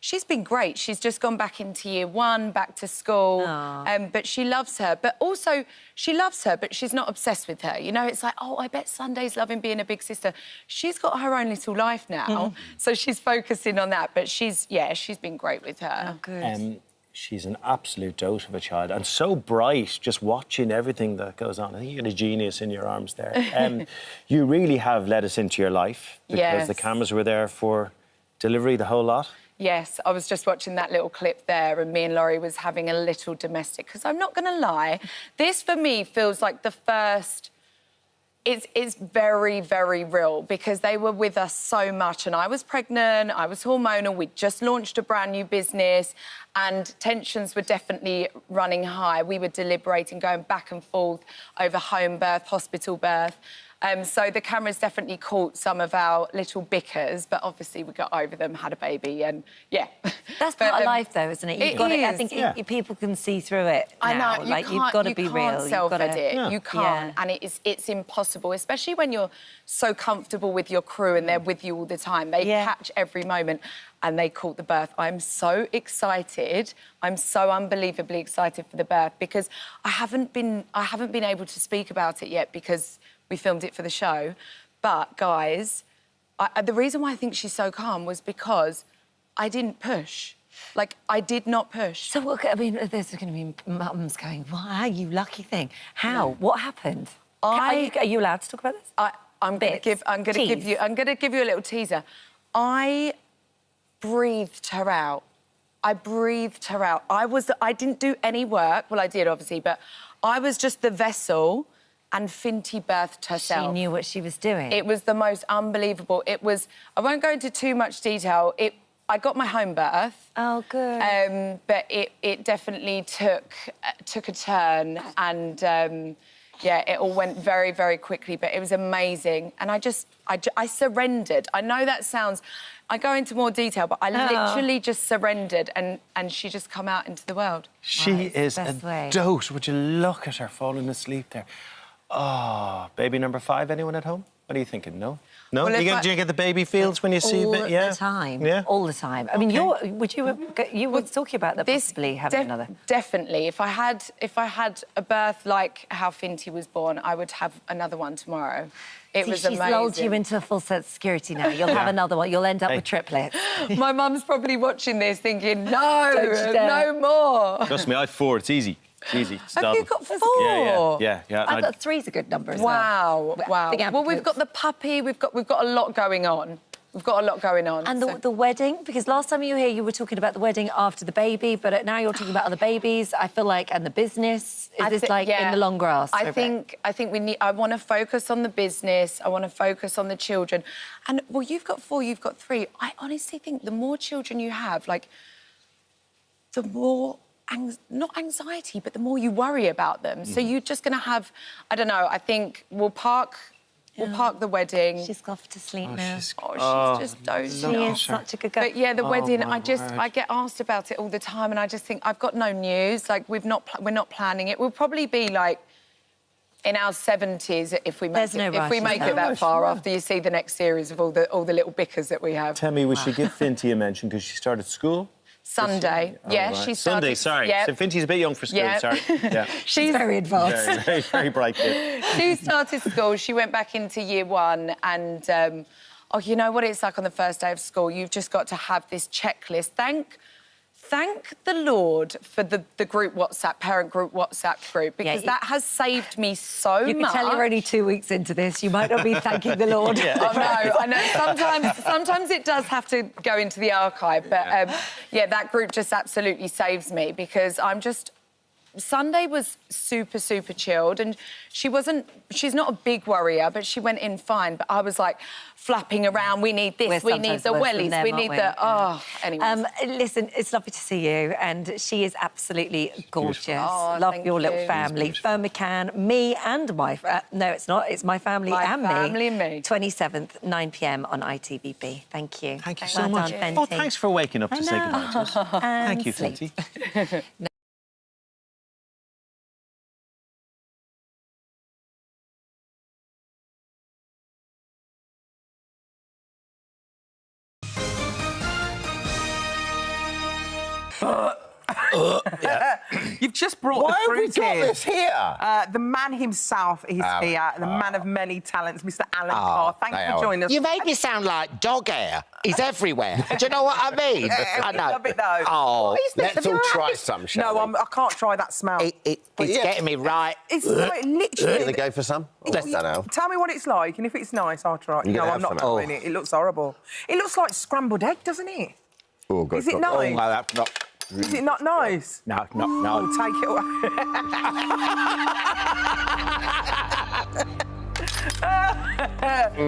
she's been great. She's just gone back into year 1, back to school. But she loves her. But also, she loves her, but she's not obsessed with her. You know, it's like, oh, I bet Sunday's loving being a big sister. She's got her own little life now, so she's focusing on that. But she's been great with her. Oh, good. She's an absolute dote of a child and so bright, just watching everything that goes on. I think you got a genius in your arms there. You really have let us into your life because the cameras were there for delivery, the whole lot. Yes, I was just watching that little clip there and me and Laurie was having a little domestic, because I'm not going to lie, this for me feels like the first... It's very, very real because they were with us so much and I was pregnant, I was hormonal, we'd just launched a brand new business and tensions were definitely running high. We were deliberating, going back and forth over home birth, hospital birth. So the cameras definitely caught some of our little bickers, but obviously we got over them, had a baby, and yeah. That's part of life, though, isn't it? You've got to, I think people can see through it now. I know. You've got to be real. You can't self-edit. You can't, and it's impossible, especially when you're so comfortable with your crew and they're with you all the time. They catch every moment. And they caught the birth. I'm so excited. I'm so unbelievably excited for the birth because I haven't been able to speak about it yet because we filmed it for the show. But guys, the reason why I think she's so calm was because I didn't push. Like, I did not push. So, I mean, there's going to be mums going, why, you lucky thing. How? No. What happened? Are you allowed to talk about this? I'm going to give you a little teaser. I breathed her out. I breathed her out. I didn't do any work. Well, I did, obviously, but I was just the vessel and Finty birthed herself. She knew what she was doing. It was the most unbelievable. It was... I won't go into too much detail. I got my home birth. Oh, good. But it definitely took a turn and... yeah, it all went very, very quickly, but it was amazing. And I surrendered. I know that sounds... I go into more detail, but I literally just surrendered and she just come out into the world. She is a dose. Would you look at her falling asleep there? Oh, baby number 5, anyone at home? What are you thinking, no? No? Well, Do you get the baby feels when you see it? Yeah? All the time. Yeah? All the time. I mean, you were talking about that possibly having another... Definitely. If I had a birth like how Finty was born, I would have another one tomorrow. It was amazing. She's lulled you into a full sense of security now. You'll have another one. You'll end up with triplets. My mum's probably watching this thinking, no more. Trust me, I have 4. It's easy. It's easy. Have you got 4? Yeah. I thought 3's a good number as well. Wow. Well, we've got the puppy. We've got a lot going on. We've got a lot going on. And the wedding, because last time you were here, you were talking about the wedding after the baby, but now you're talking about other babies. I feel like, and the business, is this like in the long grass? I think I want to focus on the business. I want to focus on the children. And, well, you've got 4, you've got 3. I honestly think the more children you have, like, the more... not anxiety, but the more you worry about them. So you're just going to have... I don't know, I think we'll park the wedding. She's off to sleep now. She's just dozing. She is such a good girl. But, yeah, the wedding, I get asked about it all the time and I just think, I've got no news. Like, we're not planning it. We'll probably be, like, in our 70s if we make it that far after you see the next series of all the little bickers that we have. Tell me, we should give Finty a mention because she started school? Sunday. Yeah, she started... Sunday, sorry. Yeah. So Finty's a bit young for school, sorry. Yeah. She's very advanced. Very, very bright kid. She started school, she went back into year 1 and, you know what it's like on the first day of school? You've just got to have this checklist. Thank the Lord for the group WhatsApp, parent group WhatsApp group, because that has saved me so much. You can tell you're only 2 weeks into this. You might not be thanking the Lord. I know. Sometimes it does have to go into the archive, but that group just absolutely saves me because I'm just... Sunday was super, super chilled and she's not a big worrier, but she went in fine. But I was like flapping around, we need this, we need the wellies, we need the... Oh, anyway. Listen, it's lovely to see you and she is absolutely gorgeous. Oh, love your little family. Fern McCann, me and my... no, it's not, it's my family and me. My family and me. 27th, 9 p.m. on ITVB. Thank you. Thank you so much. Oh, thanks for waking up to say goodbye to us. Thank you, Finty. You've just brought the fruit in. Why have we got this here? The man himself is here, the man of many talents, Mr. Alan Carr. Thanks for joining us. You made me sound like dog hair. He's everywhere. Do you know what I mean? I know. Love it, though. Oh, let's all try some, shall we? No, I can't try that smell. It's getting me right. It's like literally... Gonna go for some? I don't know. Tell me what it's like, and if it's nice, I'll try it. No, I'm not trying it. It looks horrible. It looks like scrambled egg, doesn't it? Oh, God. Is it nice? Oh, no, that's not... Is it not nice? No. Take it away.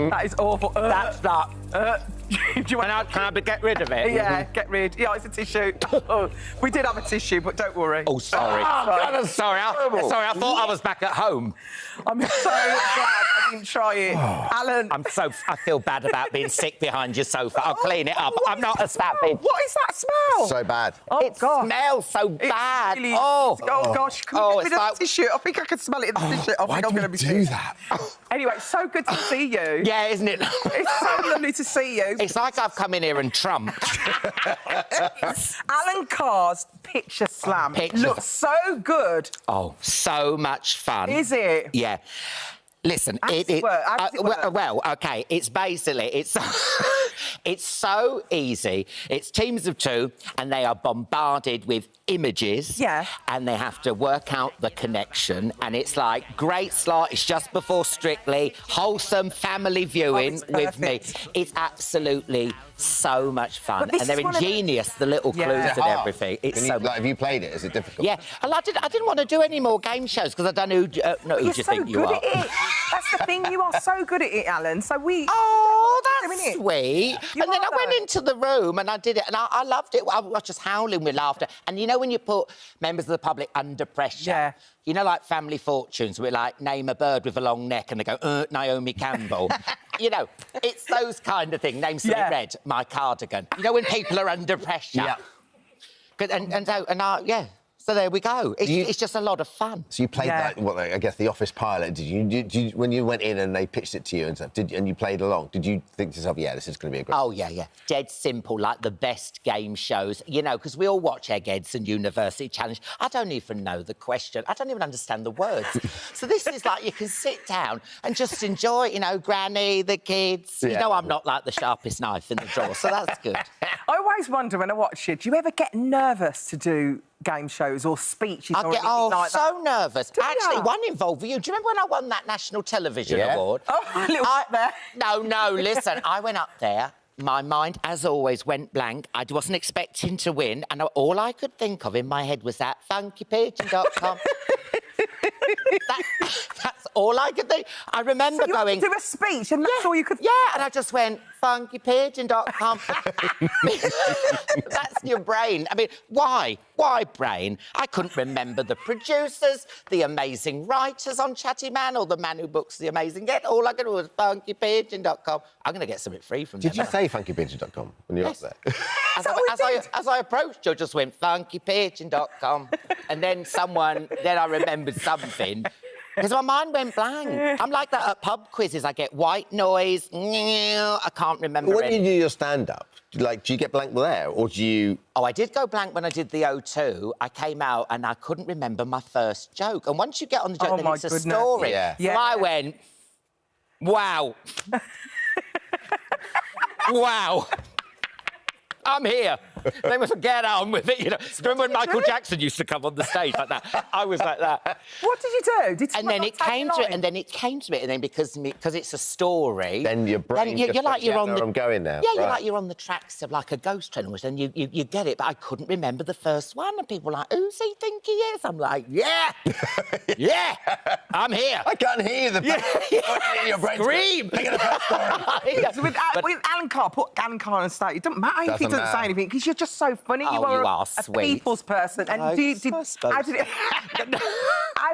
That is awful. That's not... Do you want can I get rid of it? Yeah, get rid. Yeah, it's a tissue. We did have a tissue, but don't worry. Oh, sorry. I'm sorry. I thought I was back at home. I'm so glad I didn't try it. Alan. I feel bad about being sick behind your sofa. I'll clean it up. I'm not a savage. What is that smell? So bad. It smells so bad. Really, oh, gosh. Can you get rid of the tissue? I think I can smell it in the tissue. I think I'm going to be do that? Anyway, it's so good to see you. Yeah, isn't it? It's so lovely to see you. It's like I've come in here and trumped. Alan Carr's Picture Slam looks so good. Oh, so much fun. Is it? Yeah. Listen, How does it work? well, OK, it's basically, It's so easy. It's teams of 2, and they are bombarded with images. Yeah. And they have to work out the connection. And it's like, great slot, it's just before Strictly, wholesome family viewing with me. It's absolutely so much fun. And they're ingenious, the little clues and everything. It's so like, have you played it? Is it difficult? Yeah. I didn't want to do any more game shows because I don't know who do you think you are. It. That's the thing, you are so good at it, Alan. So we... Oh, that's sweet. And then I went into the room and I did it, and I loved it. I was just howling with laughter. And you know when you put members of the public under pressure? Yeah. You know, like Family Fortunes, where like, name a bird with a long neck, and they go, Naomi Campbell. You know, it's those kind of things. Name something red, my cardigan. You know, when people are under pressure. Yeah. So there we go. It's just a lot of fun. So you played that, I guess, the Office pilot, did you? When you went in and they pitched it to you and stuff, and you played along, did you think to yourself, yeah, this is going to be a great... Oh, yeah. Dead simple, like the best game shows. You know, because we all watch Eggheads and University Challenge. I don't even know the question. I don't even understand the words. So this is like you can sit down and just enjoy, you know, Granny, the kids. Yeah. You know, I'm not like the sharpest knife in the drawer, so that's good. I always wonder when I watch it, do you ever get nervous to do game shows or speeches? I get so nervous. Actually, one involved you. Do you remember when I won that National Television Award? Oh, a little bit there. No, listen. I went up there. My mind, as always, went blank. I wasn't expecting to win, and all I could think of in my head was that funkypigeon.com. That's all I could think. I remember going... do a speech, and that's all you could... Yeah, and I just went, funkypigeon.com. That's your brain. I mean, why? Why brain? I couldn't remember the producers, the amazing writers on Chatty Man, or the man who books The Amazing Get. All I could do was funkypigeon.com. I'm going to get something free from them. Did you say funkypigeon.com when you were up there? As I approached you, I just went funkypigeon.com. And then I remembered something. Because my mind went blank. I'm like that at pub quizzes. I get white noise. I can't remember. But when you do your stand-up, like, do you get blank there, or do you... Oh, I did go blank when I did the O2. I came out and I couldn't remember my first joke. And once you get on the joke, then it's a story. Yeah. So I went, wow. Wow. I'm here. They must get on with it, you know. Remember when Michael Jackson used to come on the stage like that? I was like that. What did you do? And then it came to it, and then because it's a story... Then your brain you're on the... I'm going now. Yeah, you're like you're on the tracks of like a ghost train, and you get it, but I couldn't remember the first one, and people were like, who's he think he is? I'm like, yeah! Yeah! I'm here! I can't hear the... Your brain scream! So with Alan Carr, put Alan Carr on stage. It doesn't matter if he doesn't say anything, because you're just so funny. Oh, you are a sweet. People's person. And how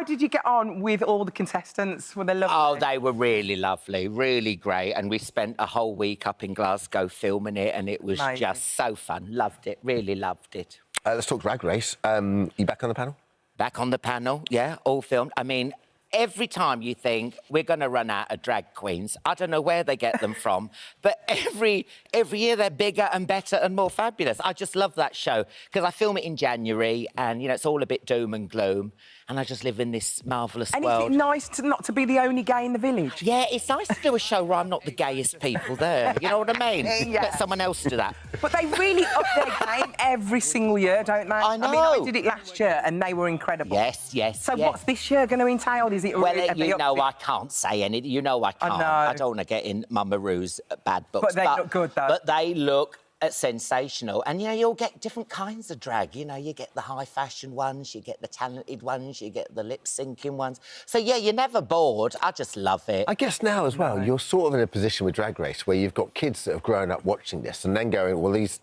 did you get on with all the contestants? Were they lovely? Oh, they were really lovely, really great. And we spent a whole week up in Glasgow filming it, and it was just so fun. Loved it, really loved it. Let's talk Drag Race. You back on the panel? Back on the panel, yeah, all filmed. I mean, every time you think we're going to run out of drag queens, I don't know where they get them from, but every year they're bigger and better and more fabulous. I just love that show because I film it in January and, you know, it's all a bit doom and gloom. And I just live in this marvellous world. And is it nice not to be the only gay in the village? Yeah, it's nice to do a show where I'm not the gayest people there. You know what I mean? Yeah. Let someone else do that. But they really up their game every single year, don't they? I know. I mean, I did it last year and they were incredible. Yes. So what's this year going to entail? Is it well, you know, I can't say anything. You know I can't. I don't want to get in Mama Rue's bad books. But they look good, though. But they look sensational. And, you know, you'll get different kinds of drag. You know, you get the high-fashion ones, you get the talented ones, you get the lip-syncing ones. So, yeah, you're never bored. I just love it. I guess now, as well, you're sort of in a position with Drag Race where you've got kids that have grown up watching this and then going, well, this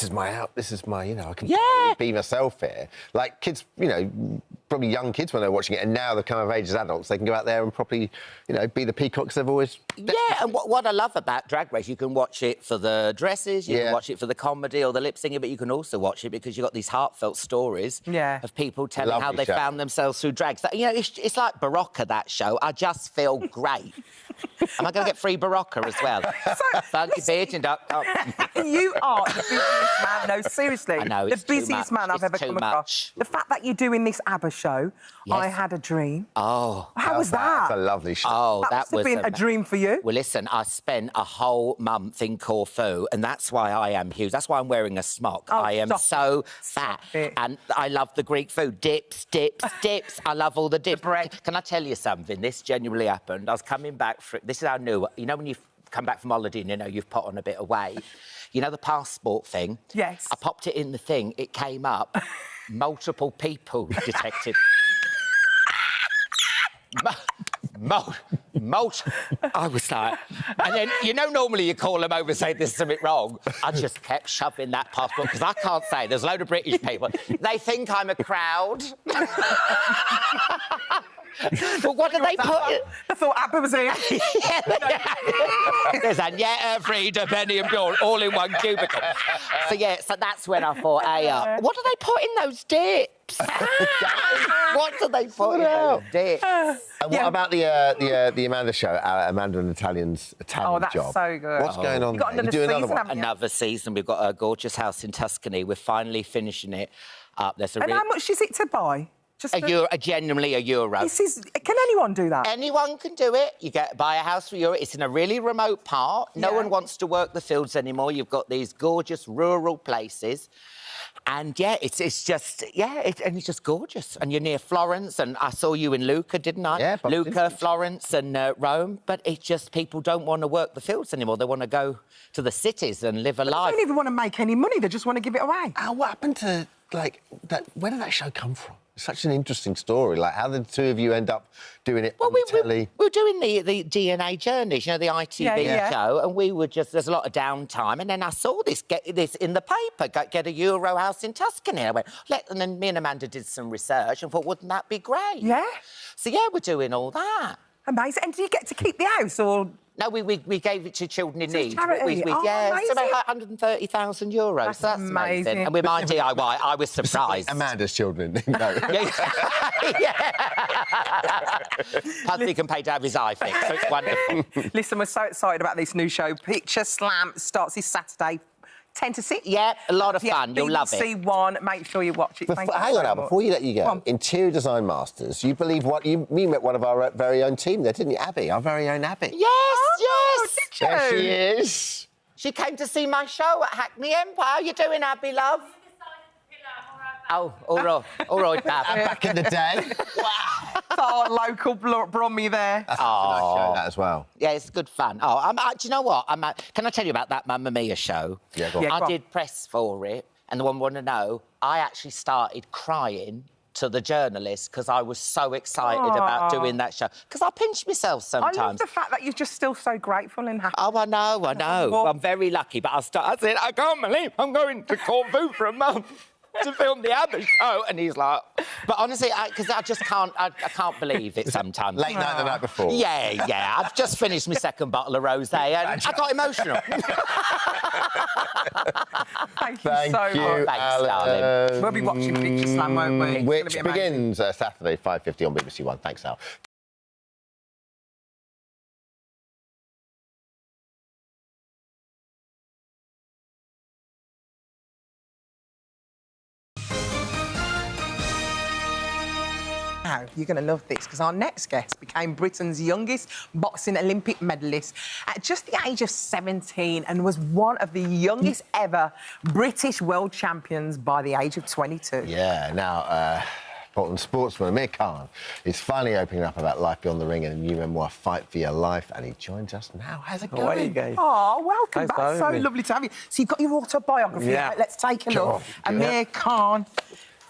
is my, you know, I can be myself here. Like, kids, you know, probably young kids when they're watching it, and now they're come of age as adults, they can go out there and probably, you know, be the peacocks they've always... Yeah, and what I love about Drag Race, you can watch it for the dresses, you can watch it for the comedy or the lip singing, but you can also watch it because you've got these heartfelt stories of people telling how they found themselves through drag. So, you know, it's like Barocca, that show. I just feel great. Am I going to get free Barocca as well? Funkypigeon.com. You are the busiest man. No, seriously. I know, the busiest man I've ever come across. The fact that you're doing this ABBA show, Yes. I had a dream. Oh. How was that? That's a lovely show. Oh, that must have been a dream for you. Well, listen, I spent a whole month in Corfu, and that's why I am huge. That's why I'm wearing a smock. Oh, I am so fat. And I love the Greek food. Dips, dips, dips. I love all the dips. Can I tell you something? This genuinely happened. I was coming back from... This is how I knew. You know when you come back from holiday and you know you've put on a bit of weight? You know the passport thing? Yes. I popped it in the thing. It came up. Multiple people detected. I was like... And then, you know, normally you call them over and say there's something wrong. I just kept shoving that passport, because I can't say, there's a load of British people. They think I'm a crowd. But what do they put... I thought ABBA was here. There's Agneta, Frida, Benny and Bjorn all in one cubicle. So, yeah, so that's when I thought, hey, what do they put in those dips? What do they put in those dips? And what about the Amanda show, Amanda and Italian's Italian that's job? so good. What's going on? You got there? another You do season, another one? haven't you? Another season. We've got a gorgeous house in Tuscany. We're finally finishing it up. There's a And how much is it to buy? Just genuinely a euro. Can anyone do that? Anyone can do it. You buy a house for euro. It's in a really remote part. No one wants to work the fields anymore. You've got these gorgeous rural places. And, yeah, it's just... Yeah, and it's just gorgeous. And you're near Florence, and I saw you in Lucca, didn't I? Yeah, Lucca, Florence and Rome. But it's just people don't want to work the fields anymore. They want to go to the cities and live a life. They don't even want to make any money. They just want to give it away. What happened to, like, that? Where did that show come from? It's such an interesting story. Like, how did the two of you end up doing it on telly? We were doing the DNA journeys, you know, the ITV show, and we were just... There's a lot of downtime, and then I saw this in the paper, get a Euro house in Tuscany. I went, and then me and Amanda did some research and thought, wouldn't that be great? Yeah. So, yeah, we're doing all that. Amazing. And do you get to keep the house, or...? No, we gave it to children in need. Charity. It's about 130,000 euros. That's That's amazing. And with my DIY, I was surprised. Amanda's children. No. Plus, he can pay to have his eye fixed, so it's wonderful. Listen, we're so excited about this new show. Picture Slam starts this Saturday, 10 to 6. Yeah, a lot of fun. You'll love it. BBC One. Make sure you watch it. Hang on now, before you let you go, Interior Design Masters, you believe what... You met one of our very own team there, didn't you? Abby, our very own Abby. Yes, yes! Did you? There she is. She came to see my show at Hackney Empire. How you doing, Abby, love? Oh, all right, Bab. Back in the day. Wow. Our local Brommy there. That's a nice show, that as well. Yeah, it's good fun. Oh, do you know what? Can I tell you about that Mamma Mia show? Yeah, go on. I did press for it, and the one wanted to know, I actually started crying to the journalist because I was so excited about doing that show. Because I pinch myself sometimes. I love the fact that you're just still so grateful and happy. Oh, I know. Well, I'm very lucky, but I said, I can't believe I'm going to Corfu for a month to film the ABBA show. And he's like... But honestly, because I just can't... I can't believe it sometimes. Late night the night before. Yeah. I've just finished my second bottle of rosé and I got emotional. Thank you so much. Thanks, darling. We'll be watching Picture Slam, won't we? Which begins Saturday, 5:50 on BBC One. Thanks, Al. Now, you're going to love this, because our next guest became Britain's youngest boxing Olympic medalist at just the age of 17 and was one of the youngest ever British world champions by the age of 22. Yeah, now, Bolton sportsman Amir Khan is finally opening up about life beyond the ring in a new memoir, Fight for Your Life, and he joins us now. How's it going? Away, guys. Oh, welcome Thanks back. So lovely to have you. So you've got your autobiography. Yeah. Let's take a look. Amir Khan,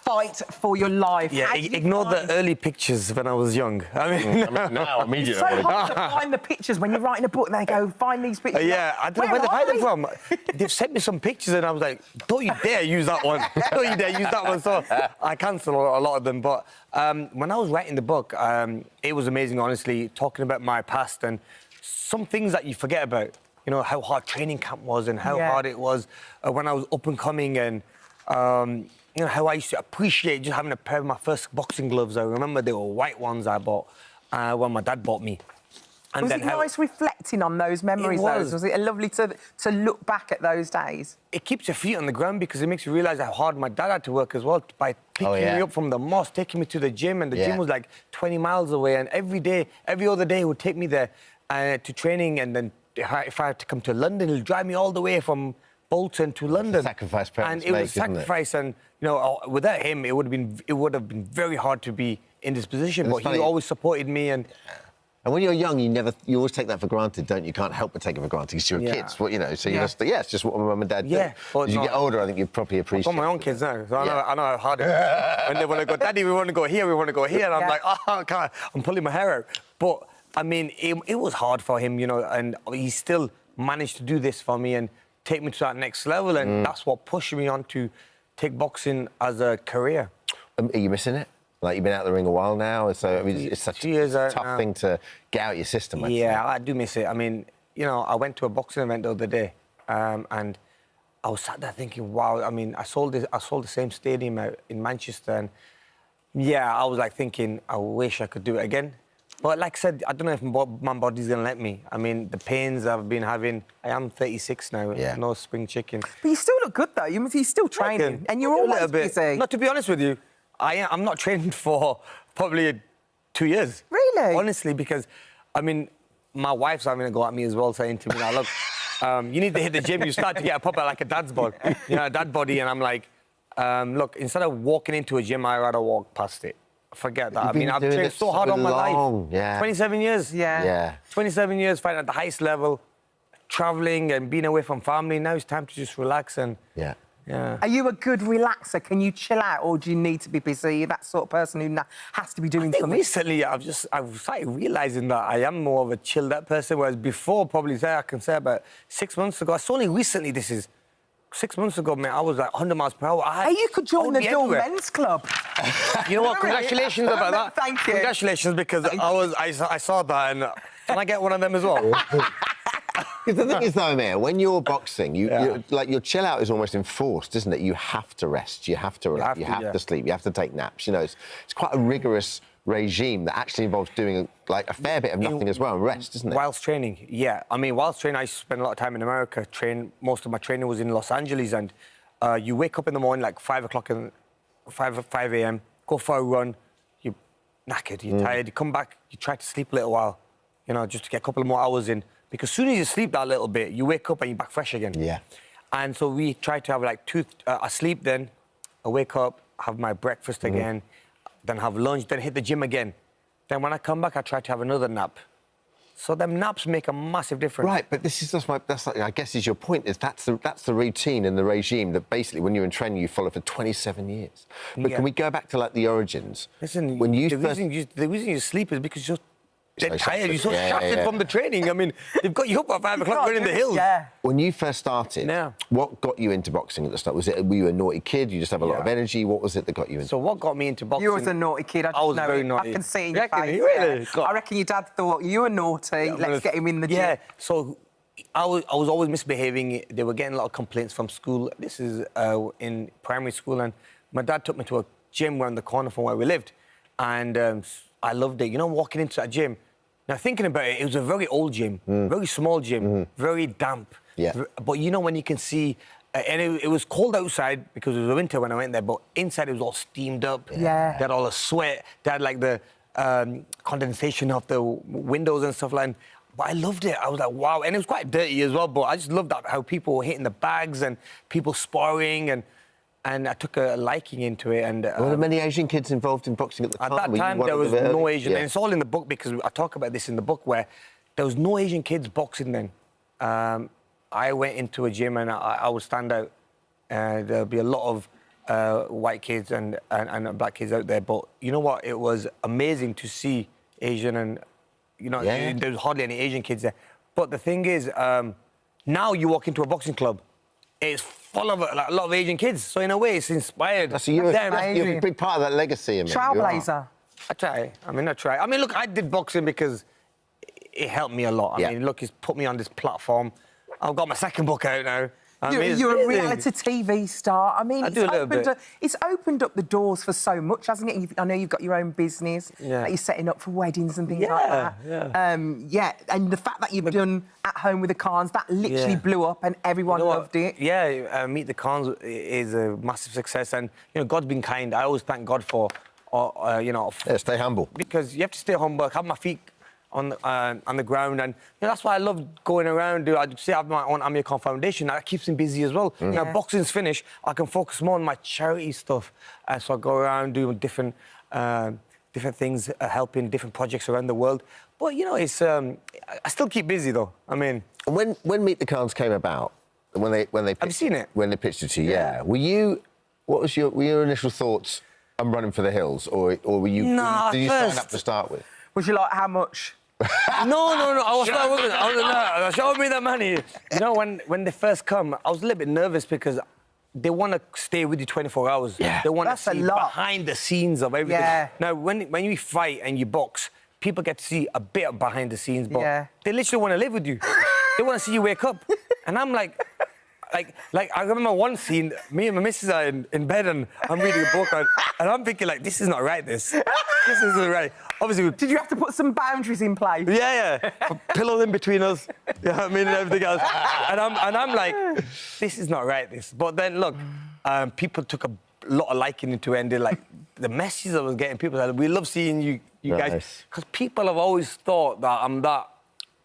Fight for Your Life. Yeah, ignore the early pictures when I was young. I mean, now immediately. It's so hard to find the pictures when you're writing a book. They go, find these pictures. Yeah, I don't know where they find them from. They've sent me some pictures and I was like, don't you dare use that one. Don't you dare use that one. So I cancelled a lot of them. But when I was writing the book, it was amazing, honestly, talking about my past and some things that you forget about. You know, how hard training camp was and how hard it was when I was up and coming and... you know, how I used to appreciate just having a pair of my first boxing gloves. I remember they were white ones I bought when my dad bought me. And was then it nice reflecting on those memories, Was it lovely to look back at those days? It keeps your feet on the ground because it makes you realise how hard my dad had to work as well by picking me up from the mosque, taking me to the gym, and the gym was like 20 miles away, and every other day he would take me there to training, and then if I had to come to London, he'll drive me all the way from Bolton to London. Sacrifice parents and it make, was sacrifice, and you know, without him, it would have been very hard to be in this position. But he always supported me, and when you're young, you always take that for granted, don't you? You can't help but take it for granted because you're kids, you know. So you just, it's just what my mum and dad do. As you get older, I think you probably appreciate. I've got my own kids now, so I know how hard it is. And they want to go, Daddy, we want to go here, we want to go here, and I'm like, oh, I can't. I'm pulling my hair out. But I mean, it was hard for him, you know, and he still managed to do this for me and take me to that next level, and that's what pushed me on to take boxing as a career. Are you missing it? Like, you've been out of the ring a while now, so I mean, it's such a tough thing to get out your system. I do miss it. I mean, you know, I went to a boxing event the other day, and I was sat there thinking, wow. I mean, I sold the same stadium out in Manchester, and I was like thinking, I wish I could do it again. But like I said, I don't know if my body's gonna let me. I mean, the pains I've been having. I am 36 now. No spring chicken. But you still look good though. You're still training, and you're always busy. Not to be honest with you. I'm not training for probably 2 years. Really? Honestly, because, I mean, my wife's having a go at me as well, saying to me, now, look, you need to hit the gym. You start to get a proper, like a dad's body, you know, a dad body. And I'm like, look, instead of walking into a gym, I'd rather walk past it. Forget that. I mean, I've trained so hard on my life. 27 years. 27 years fighting at the highest level, travelling and being away from family. Now it's time to just relax and... Are you a good relaxer? Can you chill out, or do you need to be busy? You're that sort of person who has to be doing something. Recently, I've started realising that I am more of a chilled out person, whereas before, probably I can say about 6 months ago, it's only recently this is, 6 months ago, man, I was like 100 miles per hour. Hey, you could join the Dual Men's Club. You know what? Congratulations about that. Thank you. Congratulations, because I saw that, and can I get one of them as well? Because the thing is, though, Amir, when you're boxing, like your chill out is almost enforced, isn't it? You have to rest, you have to relax, you have to sleep, you have to take naps. You know, it's quite a rigorous regime that actually involves doing like a fair bit of nothing as well and rest, isn't it? Whilst training, I mean, whilst training, I spent a lot of time in America. Most of my training was in Los Angeles, and you wake up in the morning like 5 a.m., go for a run, you're knackered, you're tired, you come back, you try to sleep a little while, you know, just to get a couple of more hours in. Because as soon as you sleep that little bit, you wake up and you're back fresh again. And so we try to have like I sleep then, I wake up, have my breakfast again, then have lunch, then hit the gym again. Then when I come back, I try to have another nap. So them naps make a massive difference. Right, but this is just I guess is your point, is that's the routine and the regime that basically when you're in training you follow for 27 years. But can we go back to like the origins? Listen, when you the reason you sleep is because you're dead tired, you're so shattered from the training. I mean, they've got you up at 5 o'clock running the hills. When you first started, what got you into boxing at the start? Were you a naughty kid? You just have a lot of energy? What was it that got you into? So what got me into boxing? You was a naughty kid. I was very naughty. I can see in your face. Really? I reckon your dad thought you were naughty. Let's get him in the gym. So I was always misbehaving. They were getting a lot of complaints from school. This is in primary school, and my dad took me to a gym around the corner from where we lived, and I loved it. You know, walking into that gym. Now, thinking about it, it was a very old gym, very small gym, very damp. But you know when you can see... and it was cold outside because it was winter when I went there, but inside it was all steamed up. They had all the sweat. They had, like, the condensation of the windows and stuff like that. But I loved it. I was like, wow. And it was quite dirty as well, but I just loved that, how people were hitting the bags and people sparring, and I took a liking into it. And were there many Asian kids involved in boxing at the time? At that time, there was no Asian. And it's all in the book, because I talk about this in the book, where there was no Asian kids boxing then. I went into a gym and I would stand out. There'll be a lot of white kids and black kids out there. But you know what? It was amazing to see Asian and, you know, there was hardly any Asian kids there. But the thing is, now you walk into a boxing club, it's full of a lot of Asian kids. So in a way, it's inspired. So you're a big part of that legacy, I mean. Trailblazer. I try. I mean, look, I did boxing because it helped me a lot. I mean, look, it's put me on this platform. I've got my second book out now. You're a reality TV star. I mean, it's opened up the doors for so much, hasn't it? I know you've got your own business that you're setting up for weddings and things like that. And the fact that you've done At Home with the Khans, that literally blew up and everyone loved it. Yeah, Meet the Khans is a massive success, and God's been kind. I always thank God for, stay humble. Because you have to stay humble, have my feet on the ground, and that's why I love going around. I say I have my own Amir Khan Foundation. That keeps me busy as well. Now boxing's finished, I can focus more on my charity stuff. So I go around doing different things, helping different projects around the world. But it's I still keep busy though. I mean, when Meet the Khans came about, when they pitched, have you seen it? When they pitched it to you, were your initial thoughts? I'm running for the hills, or were you? Nah, did you sign up to start with? Was you like, how much? No. I was show me the money. When they first come, I was a little bit nervous because they want to stay with you 24 hours. Yeah. They want to see behind the scenes of everything. Yeah. Now, when you fight and you box, people get to see a bit of behind the scenes, but they literally want to live with you. They want to see you wake up. And I'm like, I remember one scene, me and my missus are in bed and I'm reading a book and I'm thinking, this is not right, this isn't right. Obviously, did you have to put some boundaries in place? Yeah. Pillows in between us, and everything else. And I'm like, this is not right, this. But then, look, people took a lot of liking into it, and they're like, the messages I was getting, people said, we love seeing you guys. Because people have always thought that I'm that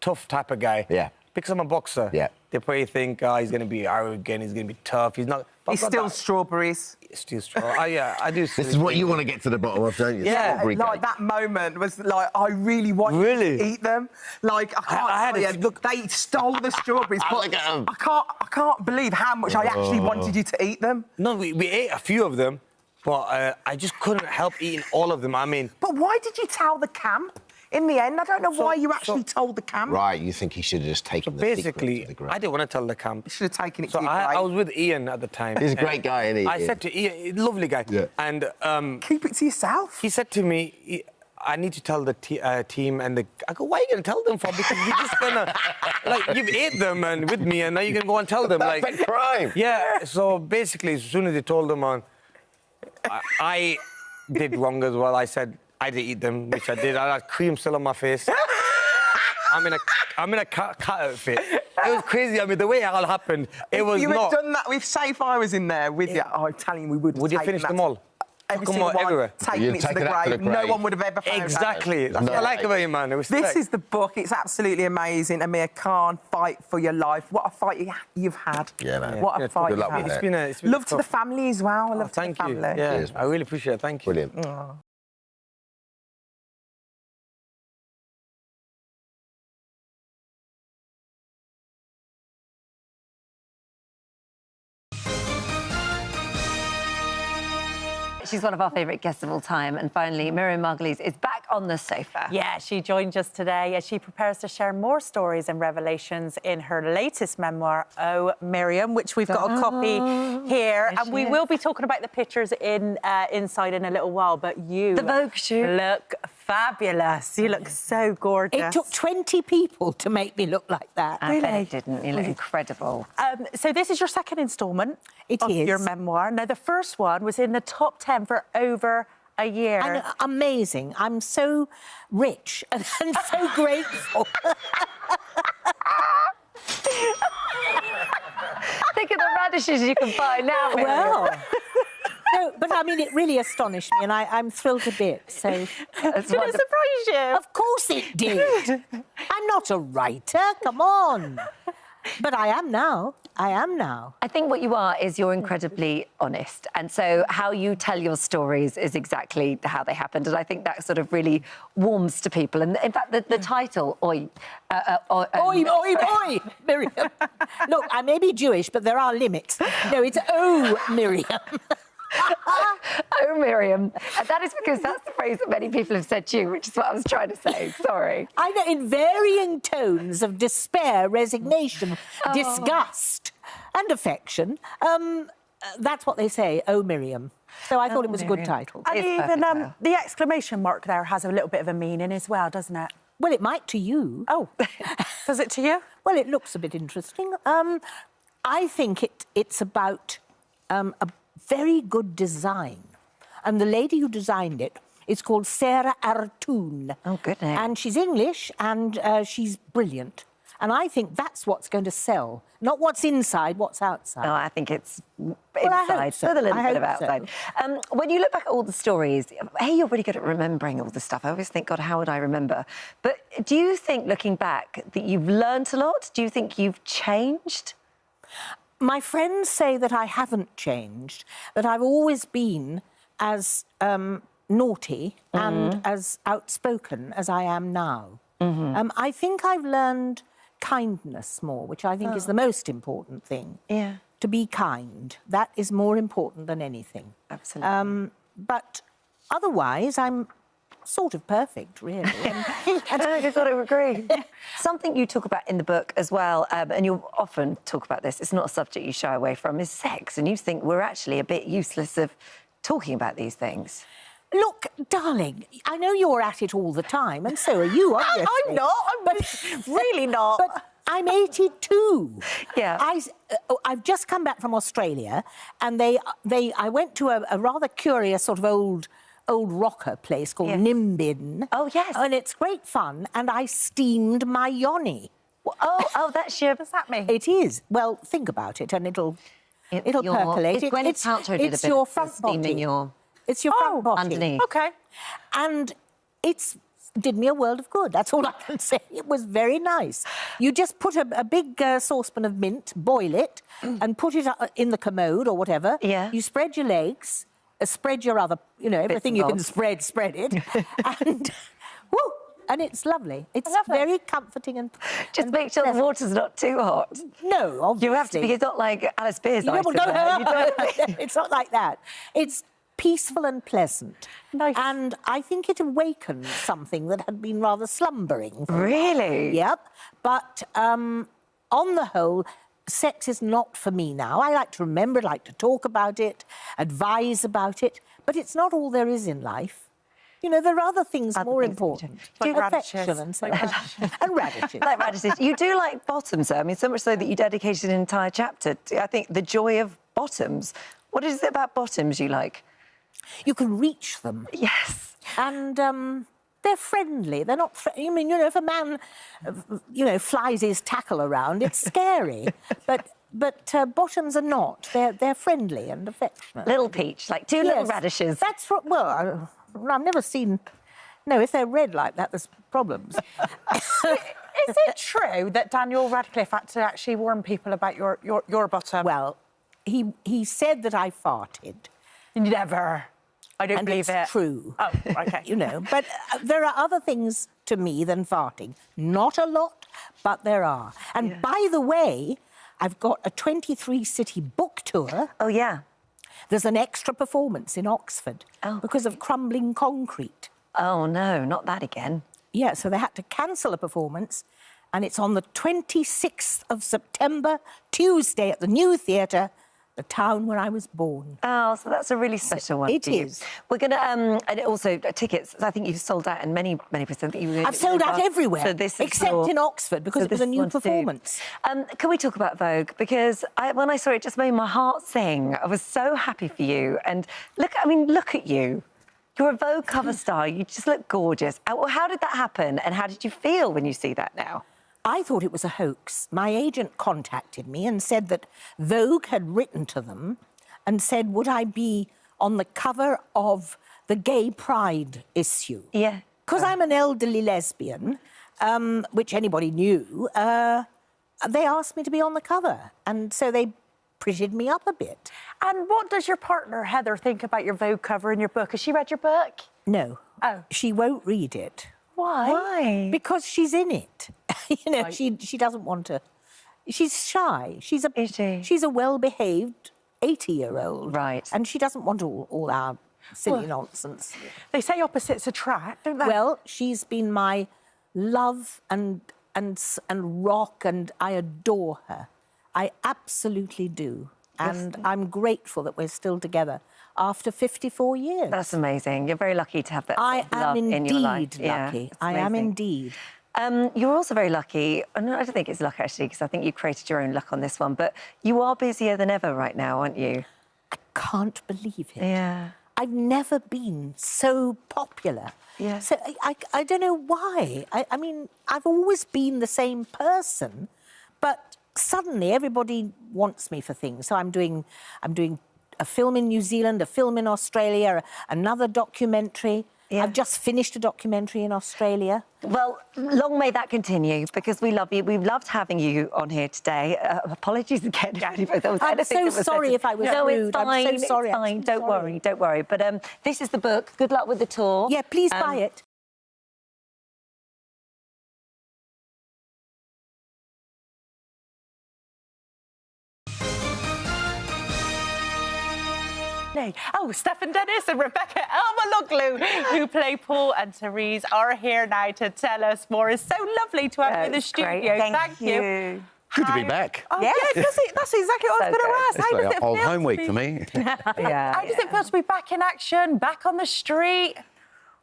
tough type of guy. Yeah. Because I'm a boxer. Yeah. They probably think, he's going to be arrogant, he's going to be tough. He's not. He's still strawberries. Still strawberries. I do. This is what you want to get to the bottom of, don't you? Yeah. That moment was like, I really wanted to eat them. I can't. Look, they stole the strawberries, but I can't believe how much I actually wanted you to eat them. No, we ate a few of them, but I just couldn't help eating all of them. I mean. But why did you tell the camp? In the end, I don't know why you actually told the camp. Right, you think he should have just taken the basically, to the grave. I didn't want to tell the camp. You should have taken it to the I was with Ian at the time. He's a great guy, isn't he? I said to Ian, lovely guy. Yeah. And keep it to yourself. He said to me, I need to tell the team and I go, why are you going to tell them for? Because you're just going to, you've ate them and with me and now you're going to go and tell them. Perfect crime. Yeah, so basically, as soon as they told them I did wrong as well. I said, I didn't eat them, which I did. I had cream still on my face. I'm in a cat outfit. It was crazy. I mean, the way it all happened, it was you not... You had done that with Safe. I was in there with you. Oh, I'm telling you, we would. Would you finish them all? Every single one, everywhere. Taking it to the grave. No one would have ever found Exactly. That's what I like about you, man. This is the book. It's absolutely amazing. Amir Khan, Fight for Your Life. What a fight you've had. Yeah, man. What a fight you've had. It's been love to the family as well. Love to the family. Yeah, cheers, I really appreciate it. Thank you. Brilliant. Oh. She's one of our favourite guests of all time. And finally, Miriam Margolyes is back on the sofa. Yeah, she joined us today as she prepares to share more stories and revelations in her latest memoir, Oh, Miriam, which we've got a copy here. And we will be talking about the pictures inside in a little while, but you... The Vogue shoot. Look fabulous. You look so gorgeous. It took 20 people to make me look like that. I bet it didn't. You look incredible. So this is your second instalment of your memoir. Now, the first one was in the top 10 for over a year. And amazing. I'm so rich and so grateful. Think of the radishes you can buy now. Well... No, but I mean, it really astonished me, and I'm thrilled a bit. So, did it surprise you? Of course it did. I'm not a writer. Come on. But I am now. I am now. I think what you are is you're incredibly honest. And so how you tell your stories is exactly how they happened. And I think that sort of really warms to people. And in fact, the title, Oi... Oi, oi, oi, Miriam. Look, I may be Jewish, but there are limits. No, it's Oh, Miriam. Oh, Miriam. And that is because that's the phrase that many people have said to you, which is what I was trying to say. Sorry. I know, in varying tones of despair, resignation, disgust and affection. That's what they say, Oh, Miriam. So I thought it was a good title. And even the exclamation mark there has a little bit of a meaning as well, doesn't it? Well, it might to you. Oh, does it to you? Well, it looks a bit interesting. I think it's about a very good design. And the lady who designed it is called Sarah Artoon. Oh, good name. And she's English, and she's brilliant. And I think that's what's going to sell. Not what's inside, what's outside. No, I think it's I hope inside, so. with a little I bit hope of outside. so. When you look back at all the stories, hey, you're really good at remembering all the stuff. I always think, God, how would I remember? But do you think, looking back, that you've learnt a lot? Do you think you've changed? My friends say that I haven't changed, that I've always been as naughty and as outspoken as I am now. I think I've learned kindness more, which I think is the most important thing. Yeah. To be kind. That is more important than anything. Absolutely. But otherwise, I'm sort of perfect, really. I've got to agree. Something you talk about in the book as well, and you'll often talk about this, it's not a subject you shy away from, is sex. And you think we're actually a bit useless of talking about these things. Look, darling, I know you're at it all the time, and so are you, obviously. I'm not. I'm really not. But I'm 82. Yeah. I've just come back from Australia, and I went to a rather curious sort of old rocker place called Nimbin. Oh, yes. And it's great fun, and I steamed my yoni. Oh, that's your... What does that mean? It is. Well, think about it, and it'll percolate. It's Gwyneth Paltrow did a bit your of front steaming body. your... It's your front body. Underneath. OK. And it's did me a world of good. That's all I can say. It was very nice. You just put a big saucepan of mint, boil it, and put it in the commode or whatever. Yeah. You spread your legs, spread your other, everything you can spread it, and woo! And it's lovely. It's very comforting and just make sure the water's not too hot. No, obviously. You have to be. It's not like Alice Spears. It's not like that. It's peaceful and pleasant. Nice. And I think it awakens something that had been rather slumbering. Really? Yep. But on the whole, sex is not for me now. I like to remember it, I like to talk about it, advise about it, but it's not all there is in life. There are other things more important. Like affection and so on. And radishes. Like radishes. You do like bottoms, though. I mean, so much so that you dedicated an entire chapter to, I think, the joy of bottoms. What is it about bottoms you like? You can reach them. Yes. And they're friendly. They're not... if a man, flies his tackle around, it's scary. But bottoms are not. They're friendly and affectionate. Little peach, like two little radishes. That's what... Well, I've never seen... No, if they're red like that, there's problems. Is it true that Daniel Radcliffe had to actually warn people about your bottom? Well, he said that I farted. Never. I don't believe it. It's true. Oh, OK. But there are other things to me than farting. Not a lot, but there are. And by the way, I've got a 23-city book tour. Oh, yeah. There's an extra performance in Oxford because of crumbling concrete. Oh, no, not that again. Yeah, so they had to cancel a performance, and it's on the 26th of September, Tuesday, at the New Theatre, the town where I was born. Oh, so that's a really special one. It is. We're going to, and also tickets, I think you've sold out in many places. I've sold out everywhere, so this except in Oxford, because it was a new performance. Can we talk about Vogue? Because when I saw it, it just made my heart sing. I was so happy for you. And look at you. You're a Vogue cover star. You just look gorgeous. How did that happen? And how did you feel when you see that now? I thought it was a hoax. My agent contacted me and said that Vogue had written to them and said, would I be on the cover of the Gay Pride issue? Yeah. Because I'm an elderly lesbian, which anybody knew, they asked me to be on the cover. And so they prettied me up a bit. And what does your partner, Heather, think about your Vogue cover in your book? Has she read your book? No. Oh. She won't read it. Why? Because she's in it. She doesn't want to. She's shy. She's a well-behaved 80-year-old. Right. And she doesn't want all our silly nonsense. They say opposites attract, don't they? Well, she's been my love and rock, and I adore her. I absolutely do. And I'm grateful that we're still together after 54 years. That's amazing. You're very lucky to have that I love am in your life. indeed lucky. I am indeed. You're also very lucky. No, I don't think it's luck, actually, because I think you created your own luck on this one. But you are busier than ever right now, aren't you? I can't believe it. Yeah. I've never been so popular. Yeah. So I don't know why. I mean, I've always been the same person, but suddenly everybody wants me for things. So I'm doing a film in New Zealand, a film in Australia, another documentary. Yeah. I've just finished a documentary in Australia. Well, long may that continue, because we love you. We've loved having you on here today. Apologies again. I'm so sorry if I was no, rude. It's fine. I'm so sorry. It's fine. Don't worry. Don't worry. But this is the book. Good luck with the tour. Yeah, please buy it. Oh, Stefan Dennis and Rebecca Elmaloglu, who play Paul and Therese, are here now to tell us more. It's so lovely to have you in the studio. Thank you. Good to be back. Oh, yeah, that's exactly what I was going to ask. It's How like does a it whole feel home to week be... for me. Yeah. How does it feel to be back in action, back on the street?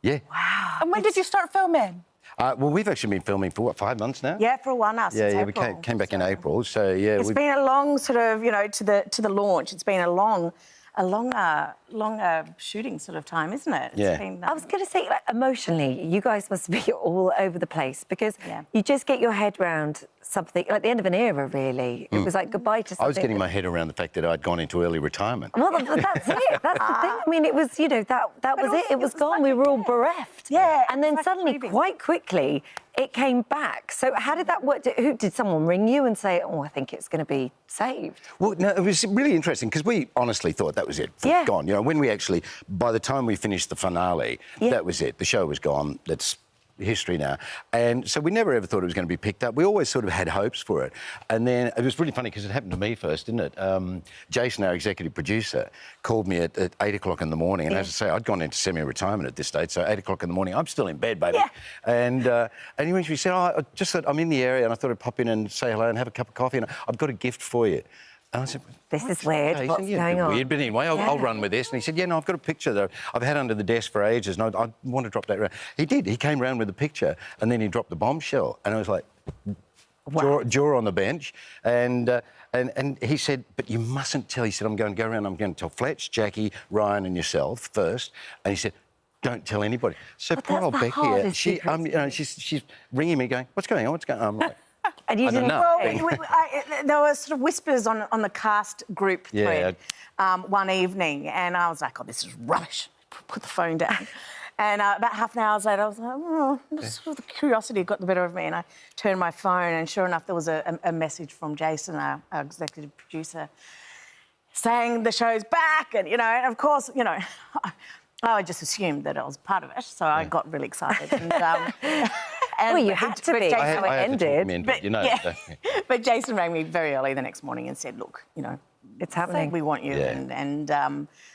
Yeah. Wow. And when did you start filming? Well, we've actually been filming for, what, 5 months now? Yeah, for a while now, since Yeah, April. we came back in April, so yeah. It's been a long sort of, you know, to the launch. It's been a long shooting sort of time, isn't it? Yeah. It's been, I was going to say, like, emotionally, you guys must be all over the place, because you just get your head round something, like the end of an era, really. It was like goodbye to something. I was getting my head around the fact that I'd gone into early retirement. Well, that's it. That's the thing. I mean, it was, you know, that was it. It was gone. We were all bereft. Yeah. And then suddenly, quite quickly, it came back. So how did that work? Did someone ring you and say, oh, I think it's going to be saved? Well, no, it was really interesting, because we honestly thought that was it. Yeah. Gone. You know, when we actually, by the time we finished the finale, that was it. The show was gone. That's history now. And so we never ever thought it was going to be picked up. We always sort of had hopes for it. And then it was really funny, because it happened to me first, didn't it? Jason, our executive producer, called me at 8 o'clock in the morning. And as I say, I'd gone into semi-retirement at this stage, so 8 o'clock in the morning, I'm still in bed, baby. Yeah. And he went to me and said, oh, I just thought I'm in the area and I thought I'd pop in and say hello and have a cup of coffee, and I've got a gift for you. And I said, this is weird. Okay. What's going on? Weird, but anyway, I'll run with this. And he said, yeah, no, I've got a picture that I've had under the desk for ages, and I want to drop that around. He did. He came round with the picture, and then he dropped the bombshell. And I was like, jaw on the bench. And he said, but you mustn't tell. He said, I'm going to go around, I'm going to tell Fletch, Jackie, Ryan and yourself first. And he said, don't tell anybody. So poor old Becky, you know, she's ringing me going, what's going on? What's going on? I'm like, and you didn't know. Well, there were sort of whispers on the cast group thread one evening, and I was like, oh, this is rubbish. Put the phone down. And about half an hour later, I was like, oh, sort of the curiosity got the better of me, and I turned my phone, and sure enough, there was a message from Jason, our executive producer, saying the show's back, and, you know, and of course, you know, I just assumed that I was part of it, so I got really excited. And, well, you had to be. I had to talk him in, but, you know. Yeah. But Jason rang me very early the next morning and said, look, you know, it's happening. We want you. Yeah. And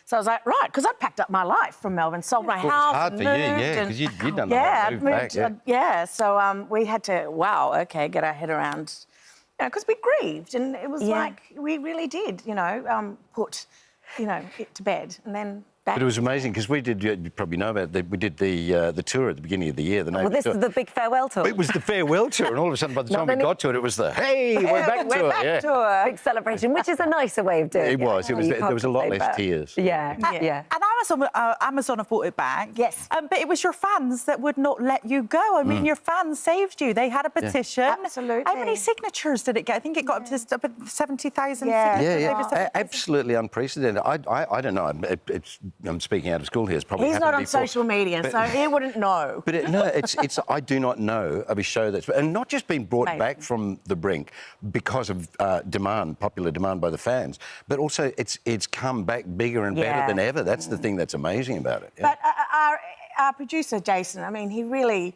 so I was like, right, because I'd packed up my life from Melbourne, sold my house. It was hard for you, yeah, because you'd done the whole move back. Yeah, so we had to, get our head around, you know, because we grieved, and it was like, we really did, you know, put, you know, it to bed, and then... But it was amazing, because we did, you probably know about it, we did the tour at the beginning of the year. Well, this is the big farewell tour. It was the farewell tour, and all of a sudden, by the time we got to it, it was the, hey, we're back tour. Big celebration, which is a nicer way of doing it. It was. There was a lot less tears. Yeah. And Amazon have brought it back. Yes. But it was your fans that would not let you go. I mean, your fans saved you. They had a petition. Absolutely. How many signatures did it get? I think it got up to 70,000 signatures. Yeah. Absolutely unprecedented. I don't know. I'm speaking out of school here. It's probably he's not on social media, so he wouldn't know. But it's I do not know of a show that's and not just been brought back from the brink because of popular demand by the fans, but also it's come back bigger and better than ever. That's the thing that's amazing about it. Yeah. But our producer Jason, I mean, he really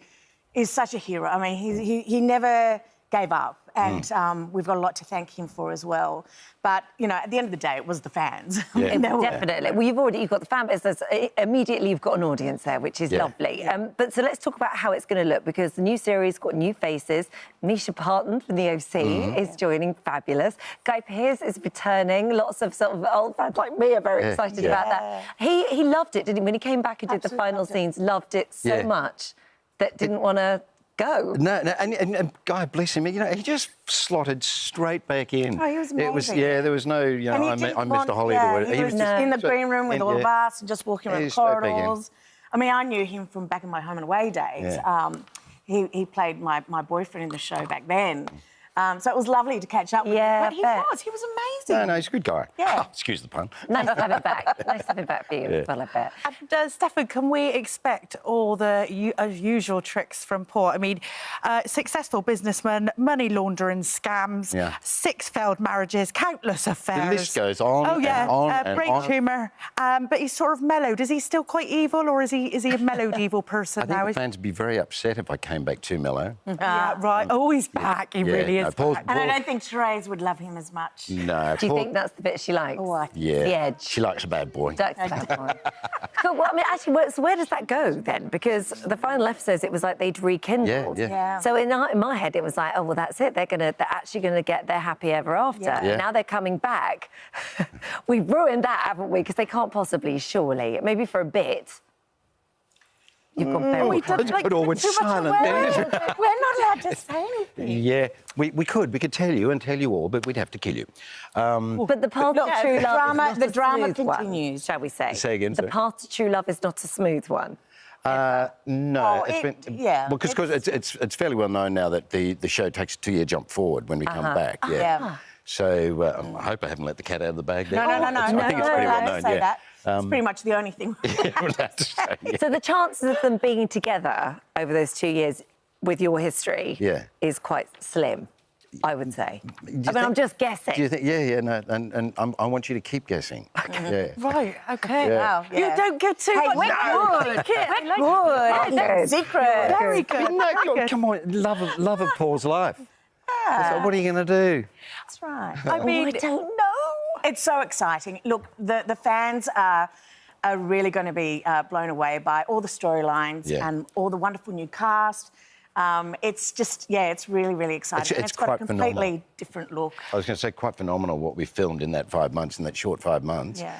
is such a hero. I mean, he never gave up. And we've got a lot to thank him for as well. But, you know, at the end of the day, it was the fans. Yeah. Definitely. Well, you've got the fan business. Immediately, you've got an audience there, which is lovely. But so let's talk about how it's going to look, because the new series got new faces. Misha Parton from the OC is joining. Fabulous. Guy Pearce is returning. Lots of sort of old fans like me are very excited about that. He loved it, didn't he? When he came back and did the final scenes, loved it so much that didn't want to go. No, and God bless him, you know, he just slotted straight back in. Oh, he was amazing. It was, there was no, you know, I Mr. Hollywood. He was just in the green room with all of us and just walking around the corridors. I mean, I knew him from back in my home and away days. Yeah. He played my boyfriend in the show back then. So it was lovely to catch up with him. But he was amazing. No, he's a good guy. Yeah. Excuse the pun. Nice to have it back. Nice to have it back for you as well, I bet. And, Stefan, can we expect all the usual tricks from Paul? I mean, successful businessman, money laundering scams, 6 failed marriages, countless affairs. The list goes on and on and great on. humour, but he's sort of mellowed. Is he still quite evil, or is he a mellowed evil person now? I think the fans would be very upset if I came back too mellow. Yeah, right. Oh, he's back. He really is back. And I don't think Therese would love him as much. No. Do you think that's the bit she likes? Oh, I Yeah. The edge. She likes a bad boy. That's a bad boy. Cool. Well, I mean, actually, where does that go then? Because the final episodes, it was like they'd rekindled. Yeah. So in my head, it was like, oh, well, that's it. They're actually going to get their happy ever after. Yeah. And now they're coming back. We've ruined that, haven't we? Because they can't possibly, surely, maybe for a bit. You've got very It all went silent. We're not allowed to say anything. Yeah, we could tell you and tell you all, but we'd have to kill you. But the path to true love the drama continues, shall we say? Say again, The sorry. path to true love is not a smooth one. No, yeah. because it's fairly well known now that the show takes a 2-year jump forward when we come back. Yeah. So I hope I haven't let the cat out of the bag there. No. I think it's pretty well known. Say that. It's pretty much the only thing. So the chances of them being together over those 2 years with your history is quite slim, I would say. I mean, I'm just guessing. Do you think? Yeah, no, and I want you to keep guessing. Yeah. Right, OK. Yeah. Wow, You don't give too much. We're good. Secret. Very good. No, come on, love of Paul's life. So what are you going to do? That's right. I mean, I don't know. It's so exciting. Look, the fans are really going to be blown away by all the storylines and all the wonderful new cast. It's just, it's really, really exciting. It's got a quite completely phenomenal. different look. I was going to say, quite phenomenal what we filmed in that 5 months, in that short 5 months. Yeah.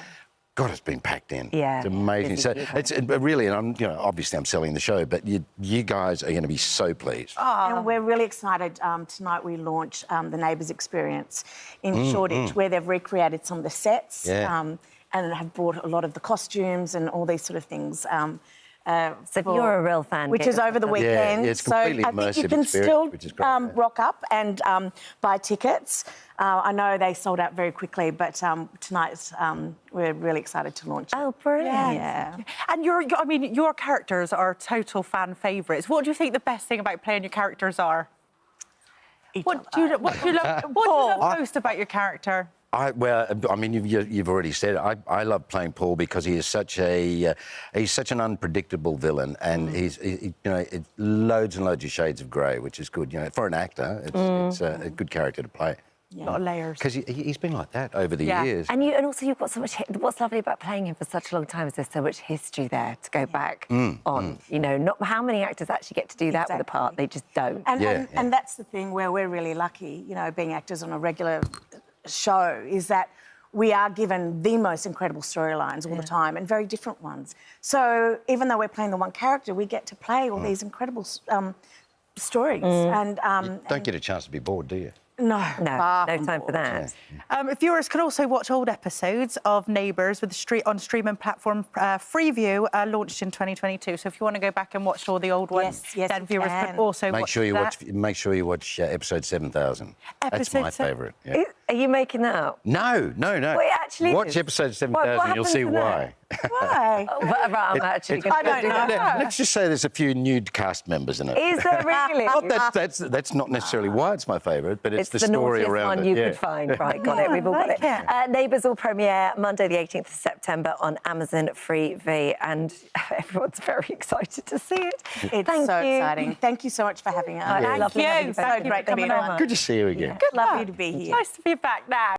God, it's been packed in. Yeah. It's amazing. So it's really, and I'm, obviously I'm selling the show, but you guys are going to be so pleased. And we're really excited. Tonight we launch the Neighbours Experience in Shoreditch, where they've recreated some of the sets and have brought a lot of the costumes and all these sort of things. So if you're a real fan... Which is over the weekend. Yeah, it's completely so I think you immersive can still which is great. rock up and buy tickets. I know they sold out very quickly, but tonight we're really excited to launch it. Oh, brilliant. Yeah. And your characters are total fan favourites. What do you think the best thing about playing your characters are? What do you love most about your character? You've already said it. I love playing Paul because he is such an unpredictable villain, and he's loads and loads of shades of grey, which is good. For an actor, it's a good character to play. A lot of layers. Because he's been like that over the years. And also you've got so much... What's lovely about playing him for such a long time is there's so much history there to go back on. Not how many actors actually get to do that with a part. They just don't. And that's the thing where we're really lucky, being actors on a regular show, is that we are given the most incredible storylines all the time, and very different ones. So even though we're playing the one character, we get to play all these incredible stories. And you don't get a chance to be bored, do you? No time for that. Viewers can also watch old episodes of Neighbours on streaming platform Freeview, launched in 2022. So if you want to go back and watch all the old ones, then viewers can also make watch sure you that. Make sure you watch episode 7000. That's my favourite. Yeah. Are you making that up? No. Wait, actually, watch episode 7000. You'll see why. Why? I'm actually going I don't know. Let's just say there's a few nude cast members in it. Is there really? That's not necessarily why it's my favourite, but it's the story around one it. you could find. Right, got it. We've all got it. Neighbours will premiere Monday the 18th of September on Amazon Freeview, and everyone's very excited to see it. It's so exciting. Thank you so much for having us. Thank you. So great to be on. Good to see you again. Good, lovely to be here. Nice to be back now.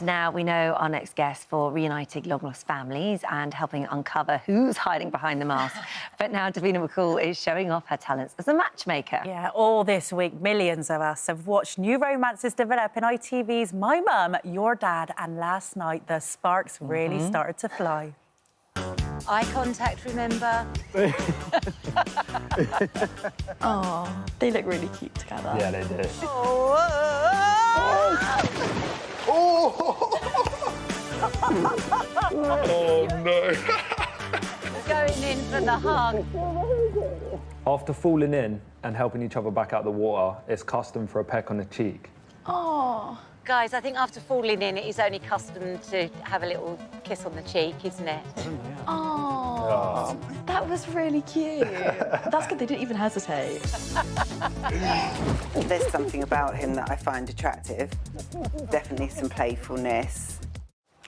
Now, we know our next guest for reuniting long-lost families and helping uncover who's hiding behind the mask. But now Davina McCall is showing off her talents as a matchmaker. Yeah, all this week, millions of us have watched new romances develop in ITV's My Mum, Your Dad, and last night the sparks really started to fly. Eye contact, remember? Oh, they look really cute together. Yeah, they do. Oh no. Going in for the hug. After falling in and helping each other back out the water, it's custom for a peck on the cheek. Oh. Guys, I think after falling in, it's only custom to have a little kiss on the cheek, isn't it? Oh. That was really cute. That's good, they didn't even hesitate. There's something about him that I find attractive. Definitely some playfulness.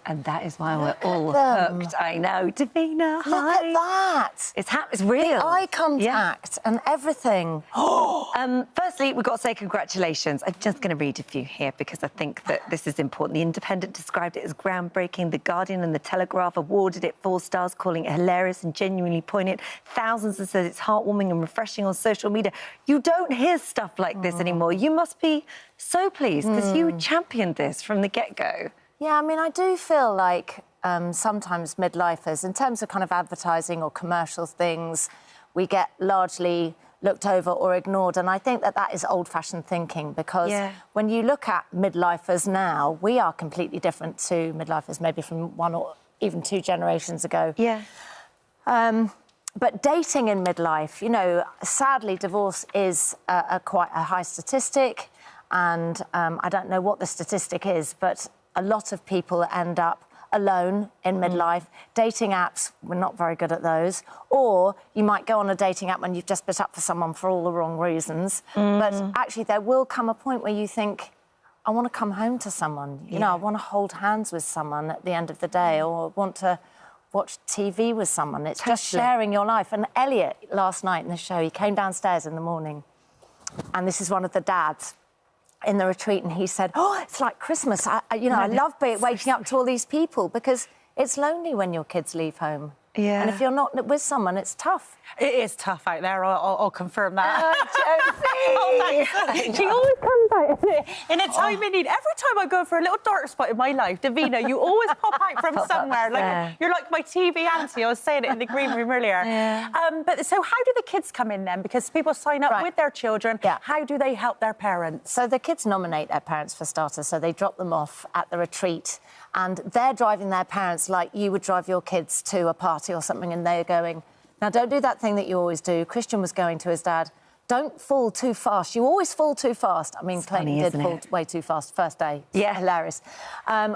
And that is why we're all hooked. I know. Davina, hi. Look at that. It's real. The eye contact and everything. Firstly, we've got to say congratulations. I'm just going to read a few here because I think that this is important. The Independent described it as groundbreaking. The Guardian and the Telegraph awarded it 4 stars, calling it hilarious and genuinely poignant. Thousands have said it's heartwarming and refreshing on social media. You don't hear stuff like this anymore. You must be so pleased because you championed this from the get-go. Yeah, I mean, I do feel like sometimes midlifers, in terms of kind of advertising or commercial things, we get largely looked over or ignored. And I think that that is old-fashioned thinking because when you look at midlifers now, we are completely different to midlifers maybe from 1 or even 2 generations ago. Yeah. But dating in midlife, you know, sadly, divorce is quite a high statistic. And I don't know what the statistic is, but a lot of people end up alone in midlife. Dating apps, we're not very good at those. Or you might go on a dating app when you've just split up for someone for all the wrong reasons. But actually, there will come a point where you think, I want to come home to someone. You know, I want to hold hands with someone at the end of the day, or I want to watch TV with someone. It's just sharing your life. And Elliot, last night in the show, he came downstairs in the morning, and this is one of the dads in the retreat, and he said, oh, it's like Christmas. I love waking up to all these people because it's lonely when your kids leave home. Yeah. And if you're not with someone, it's tough. It is tough out there, I'll confirm that. Josie! She always comes out in a time in need. Every time I go for a little dark spot in my life, Davina, you always pop out from somewhere. Like you're like my TV auntie. I was saying it in the green room earlier. But so how do the kids come in then? Because people sign up with their children. How do they help their parents? So the kids nominate their parents for starters. So they drop them off at the retreat, and they're driving their parents like you would drive your kids to a party or something, and they're going, now, don't do that thing that you always do. Christian was going to his dad. Don't fall too fast. You always fall too fast. I mean, Clayton did fall way too fast first day. Yeah. Hilarious.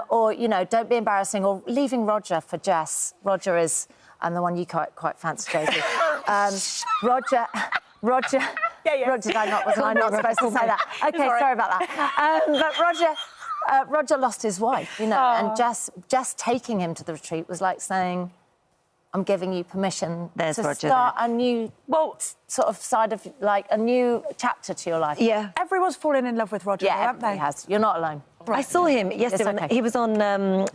Or, you know, don't be embarrassing. Or leaving Roger for Jess. Roger is, and the one you quite fancy, Josie. Roger... Roger, did I not? Was I not supposed to say that? OK, sorry about that. But Roger lost his wife, you know, and Jess taking him to the retreat was like saying, I'm giving you permission to start a new, sort of side of, like, a new chapter to your life. Yeah. Everyone's fallen in love with Roger, haven't they? Everybody has. You're not alone. I saw him yesterday. He was on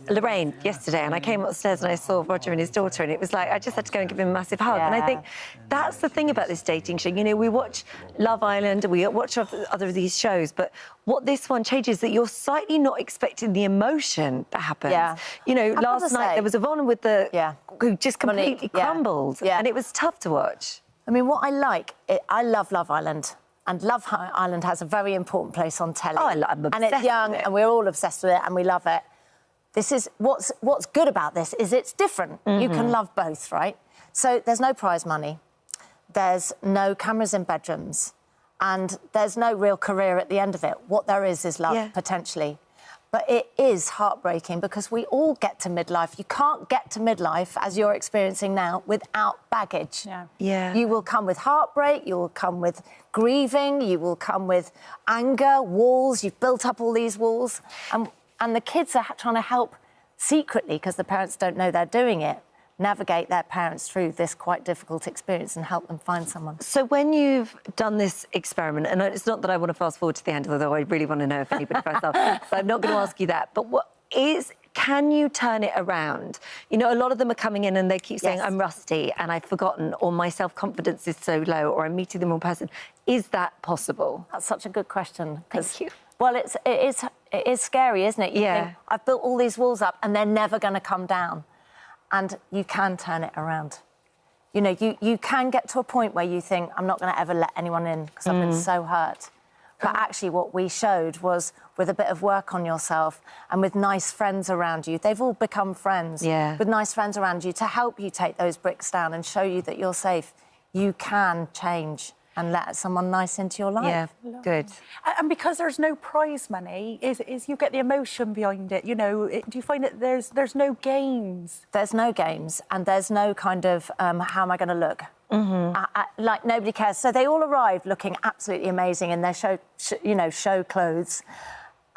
Lorraine yesterday, and I came upstairs and I saw Roger and his daughter, and it was like I just had to go and give him a massive hug. And I think that's the thing about this dating show. You know, we watch Love Island, we watch other of these shows, but what this one changes is that you're slightly not expecting the emotion that happens. Yeah. You know, last night there was a Yvonne with the who just completely crumbled, and it was tough to watch. I mean, what I like, I love Love Island. And Love Island has a very important place on telly. Oh, I'm obsessed. And it's young, and we're all obsessed with it, and we love it. This is what's good about this is it's different. You can love both, right? So there's no prize money, there's no cameras in bedrooms, and there's no real career at the end of it. What there is love, potentially. But it is heartbreaking because we all get to midlife. You can't get to midlife, as you're experiencing now, without baggage. Yeah. You will come with heartbreak, you will come with grieving, you will come with anger, walls. You've built up all these walls. And the kids are trying to help secretly, because the parents don't know they're doing it, navigate their parents through this quite difficult experience and help them find someone. So when you've done this experiment, and it's not that I want to fast forward to the end, although I really want to know if anybody finds out, so I'm not going to ask you that, but Can you turn it around? You know, a lot of them are coming in and they keep saying, I'm rusty and I've forgotten, or my self-confidence is so low, or I'm meeting the wrong person. Is that possible? That's such a good question. Thank you. Well, it is scary, isn't it? You think, I've built all these walls up and they're never going to come down. And you can turn it around. You know, you can get to a point where you think, I'm not going to ever let anyone in because I've been so hurt. But actually what we showed was, with a bit of work on yourself and with nice friends around you, they've all become friends. Yeah. With nice friends around you to help you take those bricks down and show you that you're safe, you can change and let someone nice into your life. Yeah, good. And because there's no prize money, is you get the emotion behind it, you know, do you find that there's no games? There's no games and there's no kind of, how am I going to look? Like, nobody cares. So they all arrived looking absolutely amazing in their show clothes.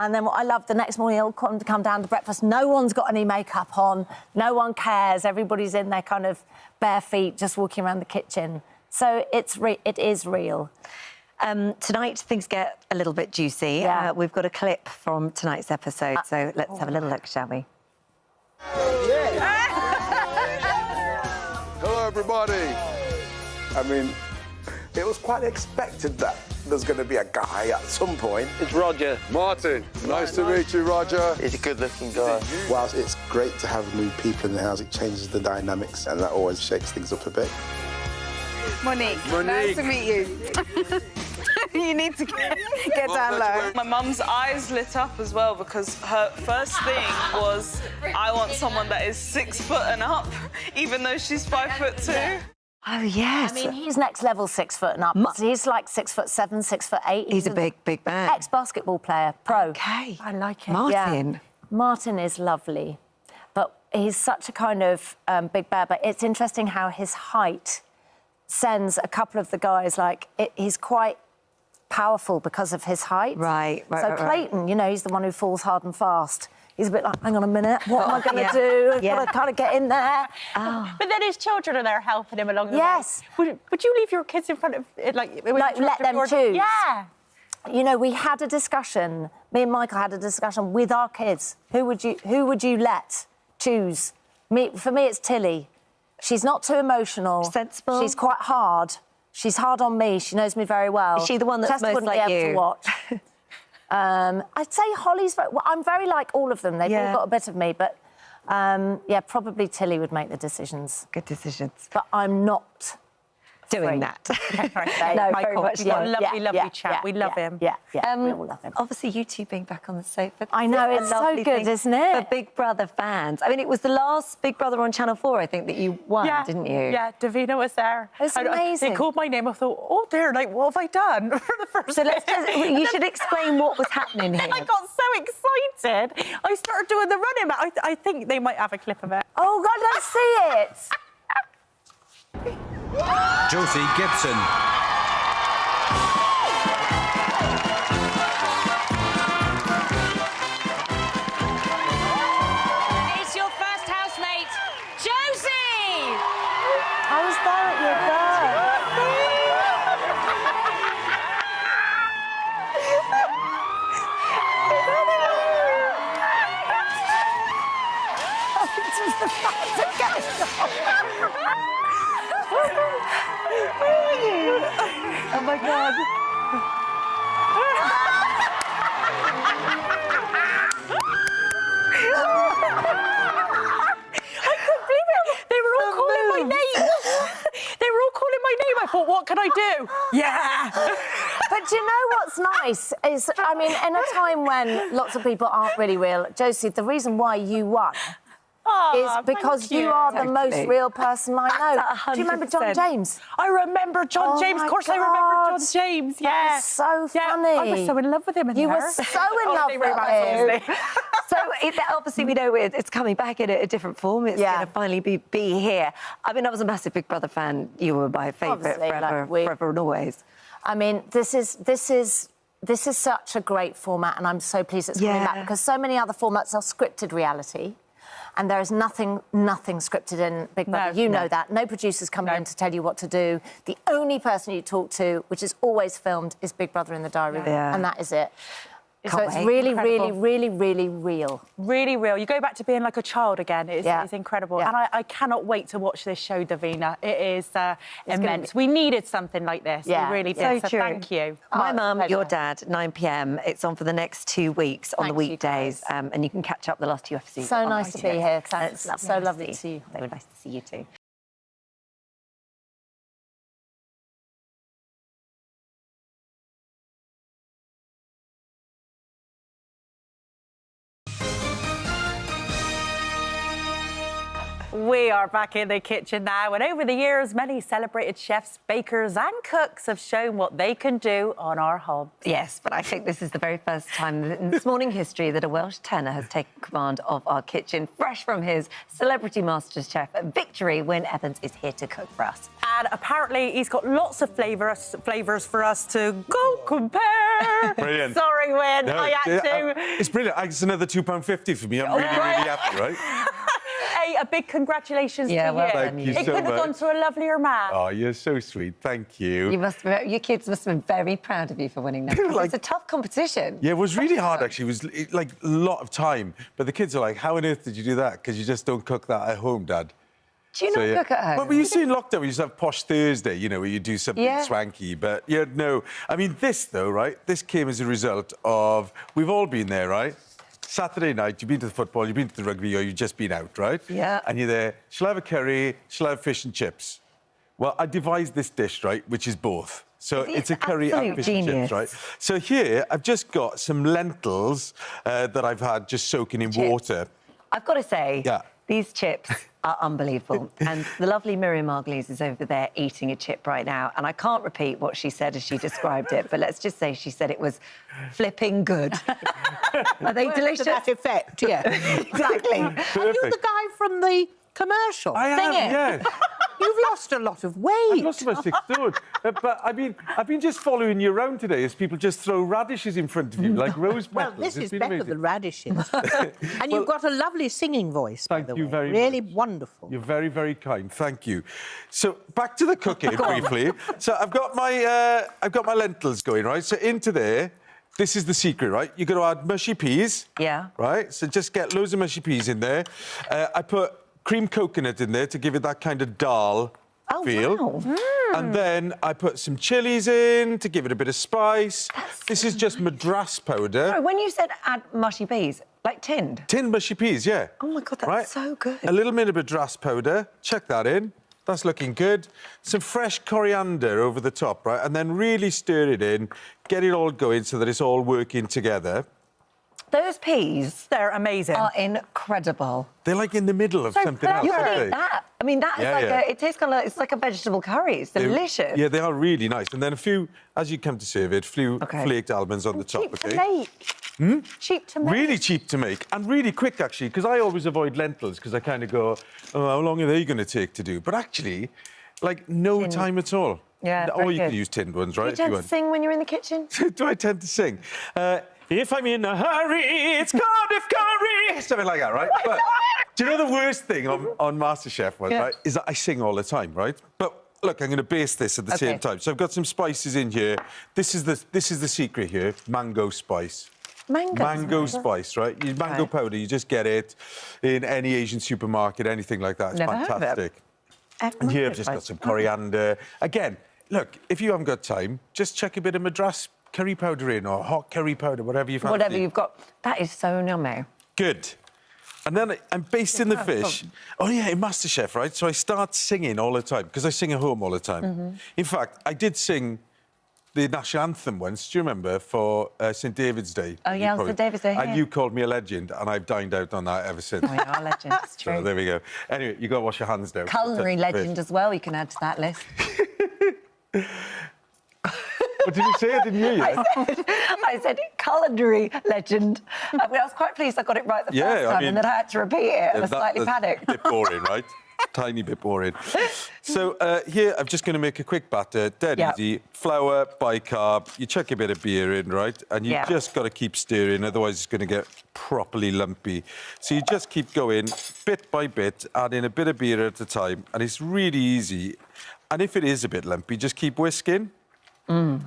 And then what I love, the next morning, they'll come down to breakfast. No one's got any makeup on. No one cares. Everybody's in their kind of bare feet, just walking around the kitchen. So it is real. Tonight, things get a little bit juicy. Yeah. We've got a clip from tonight's episode, so let's have a little look, shall we? Hello, everybody. I mean, it was quite expected that there's going to be a guy at some point. It's Roger. Martin, nice to meet you, Roger. He's a good-looking guy. Whilst it's great to have new people in the house, it changes the dynamics, and that always shakes things up a bit. Monique, nice to meet you. You need to get down low. My mum's eyes lit up as well because her first thing was, I want someone that is 6 foot and up, even though she's 5'2". Oh, yes. I mean, he's next level 6 foot and up. He's like 6'7", 6'8". He's a big man. Ex-basketball player, pro. Okay. I like him. Martin. Yeah. Martin is lovely, but he's such a kind of big bear. But it's interesting how his height sends a couple of the guys, like, he's quite powerful because of his height. Right. So Clayton, you know, he's the one who falls hard and fast. He's a bit like, hang on a minute, what am I going to do? I've got to kind of get in there. But then his children are there helping him along the Yes. way. Would you leave your kids in front of, like let them choose? Yeah. You know, we had a discussion, me and Michael had a discussion with our kids. Who would you let choose? For me, it's Tilly. She's not too emotional. Sensible. She's quite hard. She's hard on me. She knows me very well. Is she the one that's Chester most wouldn't like be able you? to watch. I'd say Holly's... I'm very like all of them. They've all got a bit of me, but, yeah, probably Tilly would make the decisions. Good decisions. But I'm not doing that. No, Michael, very much he's got a not. lovely chat. We love him. Yeah, we all love him. Obviously, you two being back on the sofa. I know, it's so good, isn't it? For Big Brother fans. I mean, it was the last Big Brother on Channel 4, I think, that you won, didn't you? Yeah, Davina was there. It's amazing. They called my name. I thought, oh, dear, like, what have I done for the first So you should explain what was happening here. I got so excited. I started doing the running back. I think they might have a clip of it. Oh, God, let's see it. Josie Gibson. It's your first housemate, Josie! I was there at your birth. Oh, my God. I couldn't believe it. They were all calling my name. They were all calling my name. I thought, what can I do? Yeah. But do you know what's nice is, I mean, in a time when lots of people aren't really real, Josie, the reason why you won is because you are the most real person I know. Do you remember John James? I remember John James. Of course, I remember John James. Yeah. That was so funny. I was so in love with him. You were so in love with him. So obviously we know it's coming back in a different form. It's going to finally be here. I mean, I was a massive Big Brother fan. You were my favourite forever and always. I mean, this is such a great format, and I'm so pleased it's coming back because so many other formats are scripted reality. And there is nothing scripted in Big Brother. You know that. No producers coming in to tell you what to do. The only person you talk to, which is always filmed, is Big Brother in the diary room. And that is it. So it's really, really real. Really real. You go back to being like a child again. It's incredible. And I cannot wait to watch this show, Davina. It is immense. We needed something like this. We really did. So thank you. My mum, your dad, 9 p.m. It's on for the next 2 weeks on the weekdays. And you can catch up the last 2 episodes. So nice to be here. Thanks. So lovely to see you. They were nice to see you too. We are back in the kitchen now, and over the years, many celebrated chefs, bakers and cooks have shown what they can do on our hobs. Yes, but I think this is the very first time in this morning history that a Welsh tenor has taken command of our kitchen, fresh from his Celebrity MasterChef victory when Evans is here to cook for us. And apparently he's got lots of flavours for us to go compare. Brilliant. Sorry, Wyn, No, I had to. It's brilliant. It's another £2.50 for me. I'm really happy, right? Hey, a big congratulations to you. Thank you so It couldn't have gone to a lovelier man. Oh, you're so sweet. Thank you. Your kids must have been very proud of you for winning that. It's a tough competition. Yeah, it was really hard, actually. It was like a lot of time. But the kids are like, how on earth did you do that? Because you just don't cook that at home, Dad. Do you not cook at home? Well, we used to in lockdown, we used to have Posh Thursday, you know, where you do something swanky. But, yeah, no. I mean, this, though, right, this came as a result of... We've all been there, right? Saturday night, you've been to the football, you've been to the rugby, or you've just been out, right? Yeah. And you're there, shall I have a curry, shall I have fish and chips? Well, I devised this dish, right, which is both. So it's a curry and fish and chips, right? So here, I've just got some lentils that I've had just soaking in water. I've got to say, these chips are unbelievable. And the lovely Miriam Margulies is over there eating a chip right now. And I can't repeat what she said as she described it, but let's just say she said it was flipping good. Are they delicious? To that effect, yeah. Exactly. Are you the guy from the commercial? I am, yes. You've lost a lot of weight. I've lost about 6 stone. But I've been just following you around today as people just throw radishes in front of you, like rose petals. Well, this is better than radishes. And you've got a lovely singing voice, by the way. Thank you very much. Really wonderful. You're very, very kind. Thank you. So back to the cooking briefly. So I've got my lentils going, right? So into there. This is the secret, right? You've got to add mushy peas. Yeah. Right? So just get loads of mushy peas in there. I put cream coconut in there to give it that kind of dal feel. Wow. And then I put some chilies in to give it a bit of spice. This is just madras powder. Sorry, when you said add mushy peas, like tinned? Tinned mushy peas, yeah. Oh, my God, that's so good. A little bit of madras powder. Chuck that in. That's looking good. Some fresh coriander over the top, right? And then really stir it in, get it all going so that it's all working together. Those peas... They're amazing. ...are incredible. They're like in the middle of something else, You aren't can they? eat that. I mean, that is like it tastes kind of... It's like a vegetable curry. It's delicious. Yeah, they are really nice. And then a few, as you come to serve it, flaked almonds on the top, Cheap to make. Cheap to make. Really cheap to make and really quick, actually, because I always avoid lentils because I kind of go, oh, how long are they going to take to do? But actually, like, no time at all. Yeah, or you can use tinned ones, right? Do you tend to sing when you're in the kitchen? Do I tend to sing? If I'm in a hurry, it's Cardiff curry! Something like that, right? But do you know the worst thing on MasterChef was, right, is that I sing all the time, right? But look, I'm going to base this at the same time. So I've got some spices in here. This is the secret here, mango spice. Mango spice, right? Mango powder, you just get it in any Asian supermarket, anything like that. It's fantastic. And here I've just got some coriander. Again, look, if you haven't got time, just chuck a bit of madras curry powder in or hot curry powder, whatever you fancy. Whatever you've got. That is so yummy. Good. And then I'm basting the fish. Oh, yeah, in MasterChef, right? So I start singing all the time, because I sing at home all the time. In fact, I did sing the national anthem once, do you remember, for St David's Day? Oh, yeah, on St David's Day, And you called me a legend, and I've dined out on that ever since. Oh, you are a legend, it's true. So there we go. Anyway, you got to wash your hands now. Culinary legend as well, you can add to that list. What did you say? I didn't hear you. I said culinary legend. I was quite pleased I got it right the first time, and then I had to repeat it, and I slightly panicked. A bit boring, right? Tiny bit boring. So here, I'm just going to make a quick batter, dead easy. Flour, bicarb, you chuck a bit of beer in, right? And you just got to keep stirring, otherwise it's going to get properly lumpy. So you just keep going, bit by bit, adding a bit of beer at a time, and it's really easy. And if it is a bit lumpy, just keep whisking.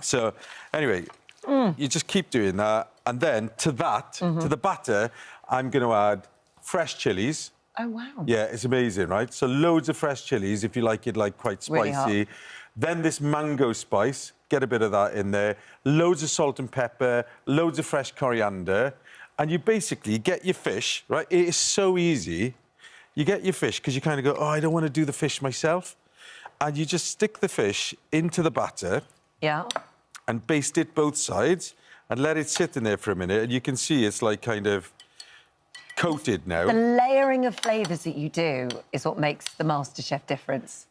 So, anyway, you just keep doing that, And then to that, to the batter, I'm going to add fresh chilies. Oh, wow. Yeah, it's amazing, right? So loads of fresh chilies, if you like it, like, quite spicy. Really Then this mango spice, get a bit of that in there. Loads of salt and pepper, loads of fresh coriander. And you basically get your fish, right? It is so easy. You get your fish, because you kind of go, oh, I don't want to do the fish myself. And you just stick the fish into the batter. Yeah. And baste it both sides and let it sit in there for a minute. And you can see it's, like, kind of coated now. The layering of flavours that you do is what makes the MasterChef difference.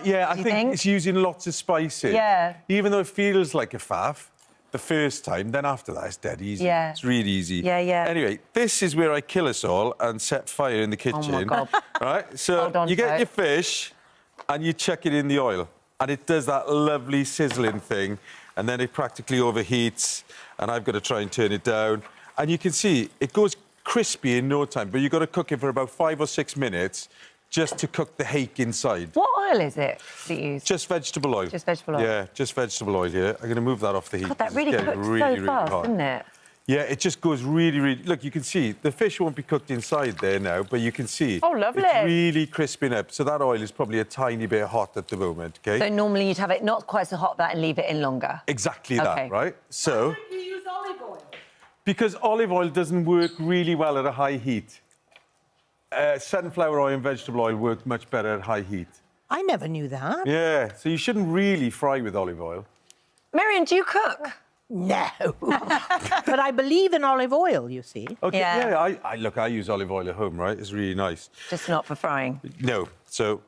Yeah, I think it's using lots of spices. Yeah. Even though it feels like a faff the first time, then after that it's dead easy. Yeah. It's really easy. Yeah, yeah. Anyway, this is where I kill us all and set fire in the kitchen. Oh, my God. Right? So Hold on you get to it. your fish and you chuck it in the oil. And it does that lovely sizzling thing. And then it practically overheats. And I've got to try and turn it down. And you can see it goes crispy in no time, but you've got to cook it for about 5 or 6 minutes just to cook the hake inside. What oil is it that you use? Just vegetable oil. Just vegetable oil? Yeah, just vegetable oil here. I'm going to move that off the heat. God, that 'cause really it's cooks getting really so fast, hot. doesn't it? Yeah, it just goes really, really... Look, you can see the fish won't be cooked inside there now, but you can see... Oh, lovely. It's really crisping up. So that oil is probably a tiny bit hot at the moment, OK? So normally you'd have it not quite so hot that and leave it in longer? Exactly Okay. that, right? So... Why don't you use olive oil? Because olive oil doesn't work really well at a high heat. Sunflower oil and vegetable oil work much better at high heat. I never knew that. Yeah, so you shouldn't really fry with olive oil. Miriam, do you cook? No. But I believe in olive oil, you see. OK, yeah, I use olive oil at home, right? It's really nice. Just not for frying? No. So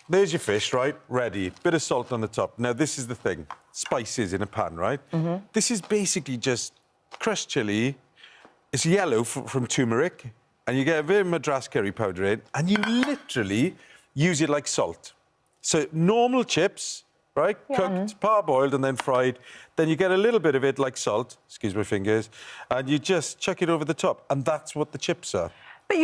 there's your fish, right? Ready. Bit of salt on the top. Now, this is the thing. Spices in a pan, right? This is basically just crushed chilli. It's yellow from turmeric. And you get a bit of Madras curry powder in. And you literally use it like salt. So normal chips, right? Yeah. Cooked, parboiled and then fried. Then you get a little bit of it like salt, excuse my fingers, and you just chuck it over the top. And that's what the chips are. But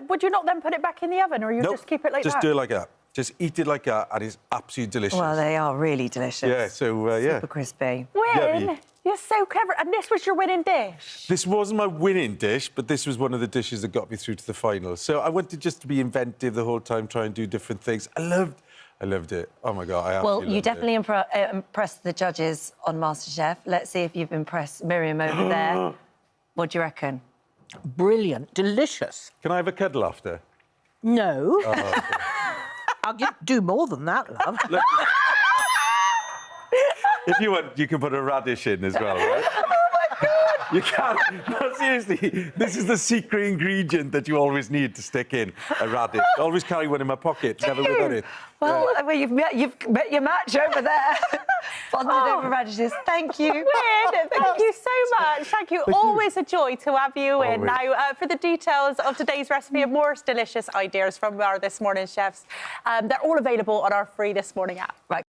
would you not then put it back in the oven, or you just keep it like that? Just do it like that. Just eat it like that, and it's absolutely delicious. Well, they are really delicious. Yeah, so, yeah. Super crispy. Win! Yummy. You're so clever. And this was your winning dish? This wasn't my winning dish, but this was one of the dishes that got me through to the final. So I wanted just to be inventive the whole time, try and do different things. I loved it. Oh, my God, I absolutely Well, you loved definitely impressed the judges on MasterChef. Let's see if you've impressed Miriam over there. What do you reckon? Brilliant. Delicious. Can I have a cuddle after? No. Oh, okay. I'll do more than that, love. Look, if you want, you can put a radish in as well, right? Oh, my God! You can. No, seriously, this is the secret ingredient that you always need to stick in, a radish. I always carry one in my pocket, never without it. Well, you've met your match over there. Bonded over radishes. Thank you. Win! Thank you so much. Thank you. Always a joy to have you in. Now, for the details of today's recipe and more delicious ideas from our This Morning chefs, they're all available on our free This Morning app. Right.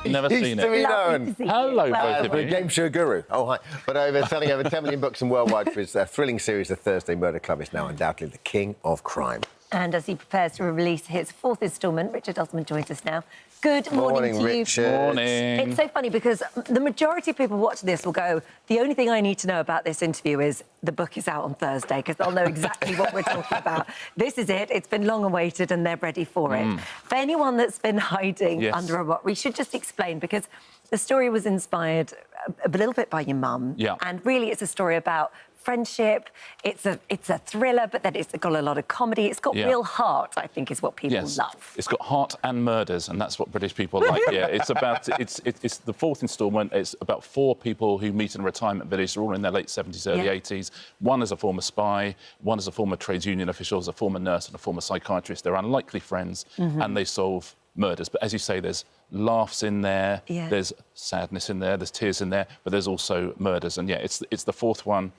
Never seen it. Hello, both of you. Game show guru. Oh, hi. But selling over 10 million books and worldwide for his thrilling series, The Thursday Murder Club, is now undoubtedly the king of crime. And as he prepares to release his fourth instalment, Richard Osman joins us now. Good morning to you. Richard. Morning. It's so funny because the majority of people watching this will go, the only thing I need to know about this interview is the book is out on Thursday, because they'll know exactly what we're talking about. This is it. It's been long awaited and they're ready for it. For anyone that's been hiding under a rock, we should just explain, because the story was inspired a little bit by your mum. Yeah. And really it's a story about friendship. It's a thriller, but then it's got a lot of comedy. It's got real heart, I think, is what people love. It's got heart and murders, and that's what British people like. Yeah, it's about it's the fourth instalment. It's about 4 people who meet in a retirement village. They're all in their late 70s, early 80s. One is a former spy, one is a former trades union official, a former nurse, and a former psychiatrist. They're unlikely friends, and they solve murders. But as you say, there's laughs in there, there's sadness in there, there's tears in there, but there's also murders. And yeah, it's the fourth one.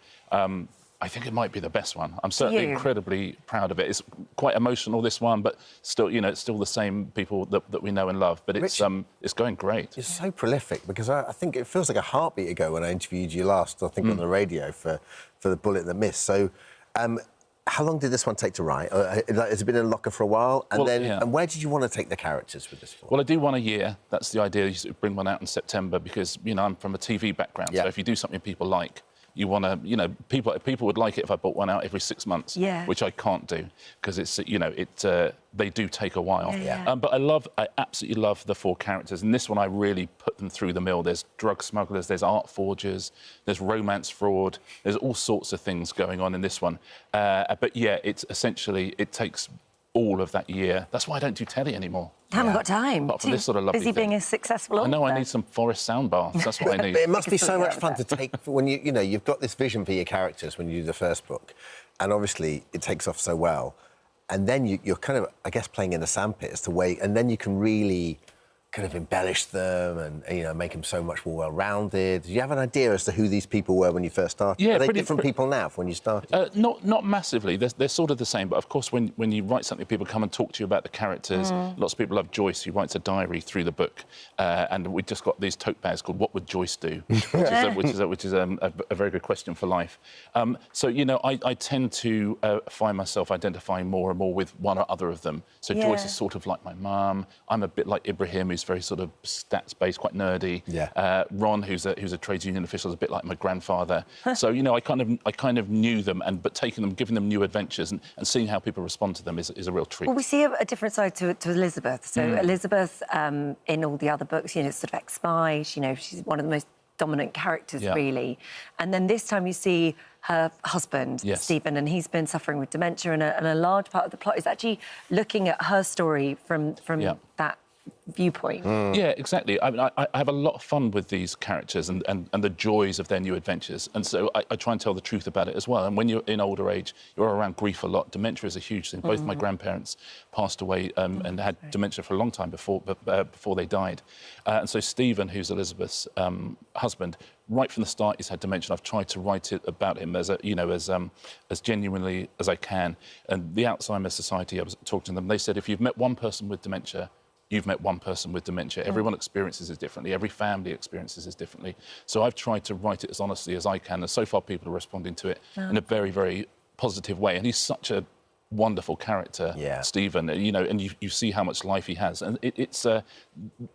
I think it might be the best one. I'm certainly incredibly proud of it. It's quite emotional, this one, but still, you know, it's still the same people that we know and love. But it's going great. You're so prolific, because I think it feels like a heartbeat ago when I interviewed you last, I think, on the radio for The Bullet That Missed. So how long did this one take to write? Has it been in a locker for a while? And and where did you want to take the characters with this one? Well, I do one a year. That's the idea. You sort of bring one out in September because, you know, I'm from a TV background. So if you do something people like, you want to, you know, people would like it if I brought one out every 6 months, which I can't do because it's, you know, they do take a while. But I absolutely love the 4 characters. And this one, I really put them through the mill. There's drug smugglers, there's art forgers, there's romance fraud, there's all sorts of things going on in this one. But yeah, it's essentially, it takes all of that year. That's why I don't do telly anymore. I haven't got time. Apart from this sort of lovely busy thing. being a successful author. I know I need some forest sound baths. That's what I need. But it must be so much fun to take when you know you've got this vision for your characters when you do the first book, and obviously it takes off so well, and then you're kind of, I guess, playing in a sandpit as to where, and then you can really kind of embellish them and, you know, make them so much more well-rounded. Do you have an idea as to who these people were when you first started? Yeah, are they different people now from when you started? Not massively. They're sort of the same, but of course, when you write something, people come and talk to you about the characters. Lots of people love Joyce, who writes a diary through the book, and we just got these tote bags called "What Would Joyce Do," which is a very good question for life. So you know, I tend to find myself identifying more and more with one or other of them. So Joyce is sort of like my mum. I'm a bit like Ibrahim, who's very sort of stats-based, quite nerdy. Ron, who's a trades union official, is a bit like my grandfather. So you know, I kind of knew them, but taking them, giving them new adventures, and seeing how people respond to them is a real treat. Well, we see a different side to Elizabeth. So Elizabeth, in all the other books, you know, sort of ex-spy. You know, she's one of the most dominant characters, really. And then this time you see her husband, Stephen, and he's been suffering with dementia, and a large part of the plot is actually looking at her story from that viewpoint. Yeah, exactly. I mean, I have a lot of fun with these characters and the joys of their new adventures, and so I try and tell the truth about it as well. And when you're in older age, you're around grief a lot. Dementia is a huge thing. Both my grandparents passed away and had dementia for a long time before they died. And so Stephen, who's Elizabeth's husband, right from the start, he's had dementia. I've tried to write it about him as genuinely as I can. And the Alzheimer's Society, I was talking to them. They said if you've met one person with dementia, you've met one person with dementia. Everyone experiences it differently. Every family experiences it differently. So I've tried to write it as honestly as I can, and so far people are responding to it in a very, very positive way. And he's such a wonderful character, Stephen. You know, and you see how much life he has, and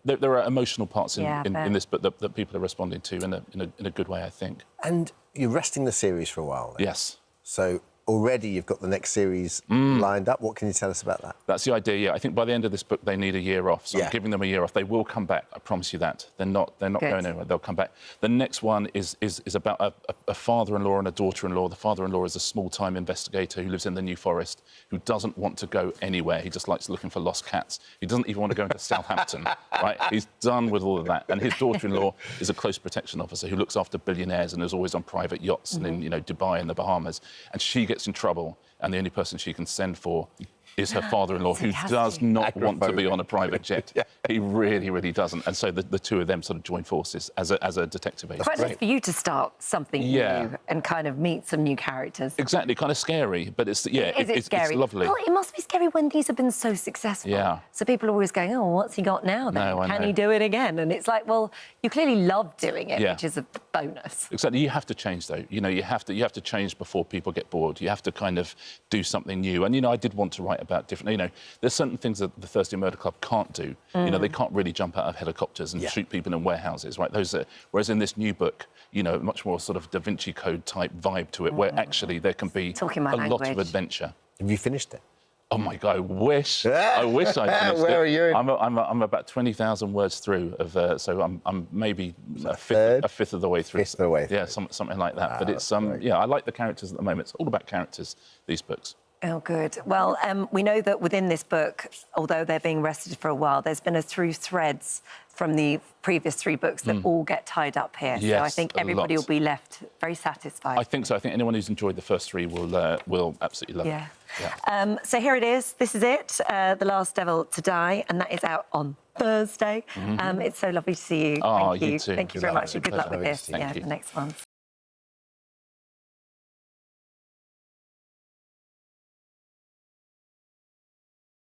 there are emotional parts in this book that people are responding to in a good way, I think. And you're resting the series for a while. Then. Yes. So already you've got the next series lined up. What can you tell us about that? That's the idea, yeah. I think by the end of this book, they need a year off, so I'm giving them a year off. They will come back, I promise you that. They're not going anywhere, they'll come back. The next one is about a father-in-law and a daughter-in-law. The father-in-law is a small-time investigator who lives in the New Forest, who doesn't want to go anywhere. He just likes looking for lost cats. He doesn't even want to go into Southampton, right? He's done with all of that. And his daughter-in-law is a close protection officer who looks after billionaires and is always on private yachts and in, you know, Dubai and the Bahamas. And she gets in trouble, and the only person she can send for is her father-in-law, who does not want to be on a private jet. He really, really doesn't. And so the two of them sort of join forces as a detective agency. Quite nice for you to start something new and kind of meet some new characters. Exactly, kind of scary, but it's scary? It's lovely. Well, it must be scary when these have been so successful. Yeah. So people are always going, oh, what's he got now then? Can he do it again? And it's like, well, you clearly love doing it, which is a bonus. Exactly. You have to change, though. You know, you have to change before people get bored. You have to kind of do something new. And, you know, I did want to write about different... You know, there's certain things that the Thursday Murder Club can't do. You know, they can't really jump out of helicopters and shoot people in warehouses, right? Whereas in this new book, you know, much more sort of Da Vinci Code type vibe to it, where actually there can be a lot of adventure. Have you finished it? Oh my God, I wish I finished it. Where are you? I'm about 20,000 words through so I'm maybe a fifth of the way through. Fifth of the way through. Yeah, something like that. But it's I like the characters at the moment. It's all about characters, these books. Oh, good. Well, we know that within this book, although they're being rested for a while, there's been through threads from the previous 3 books that all get tied up here. Yes, so I think everybody will be left very satisfied. I think so. I think anyone who's enjoyed the first 3 will absolutely love it. Yeah. So here it is. This is it, The Last Devil to Die, and that is out on Thursday. It's so lovely to see you. Oh, Thank you. you too. Thank you very much, and good luck with this. Thank you. The next one.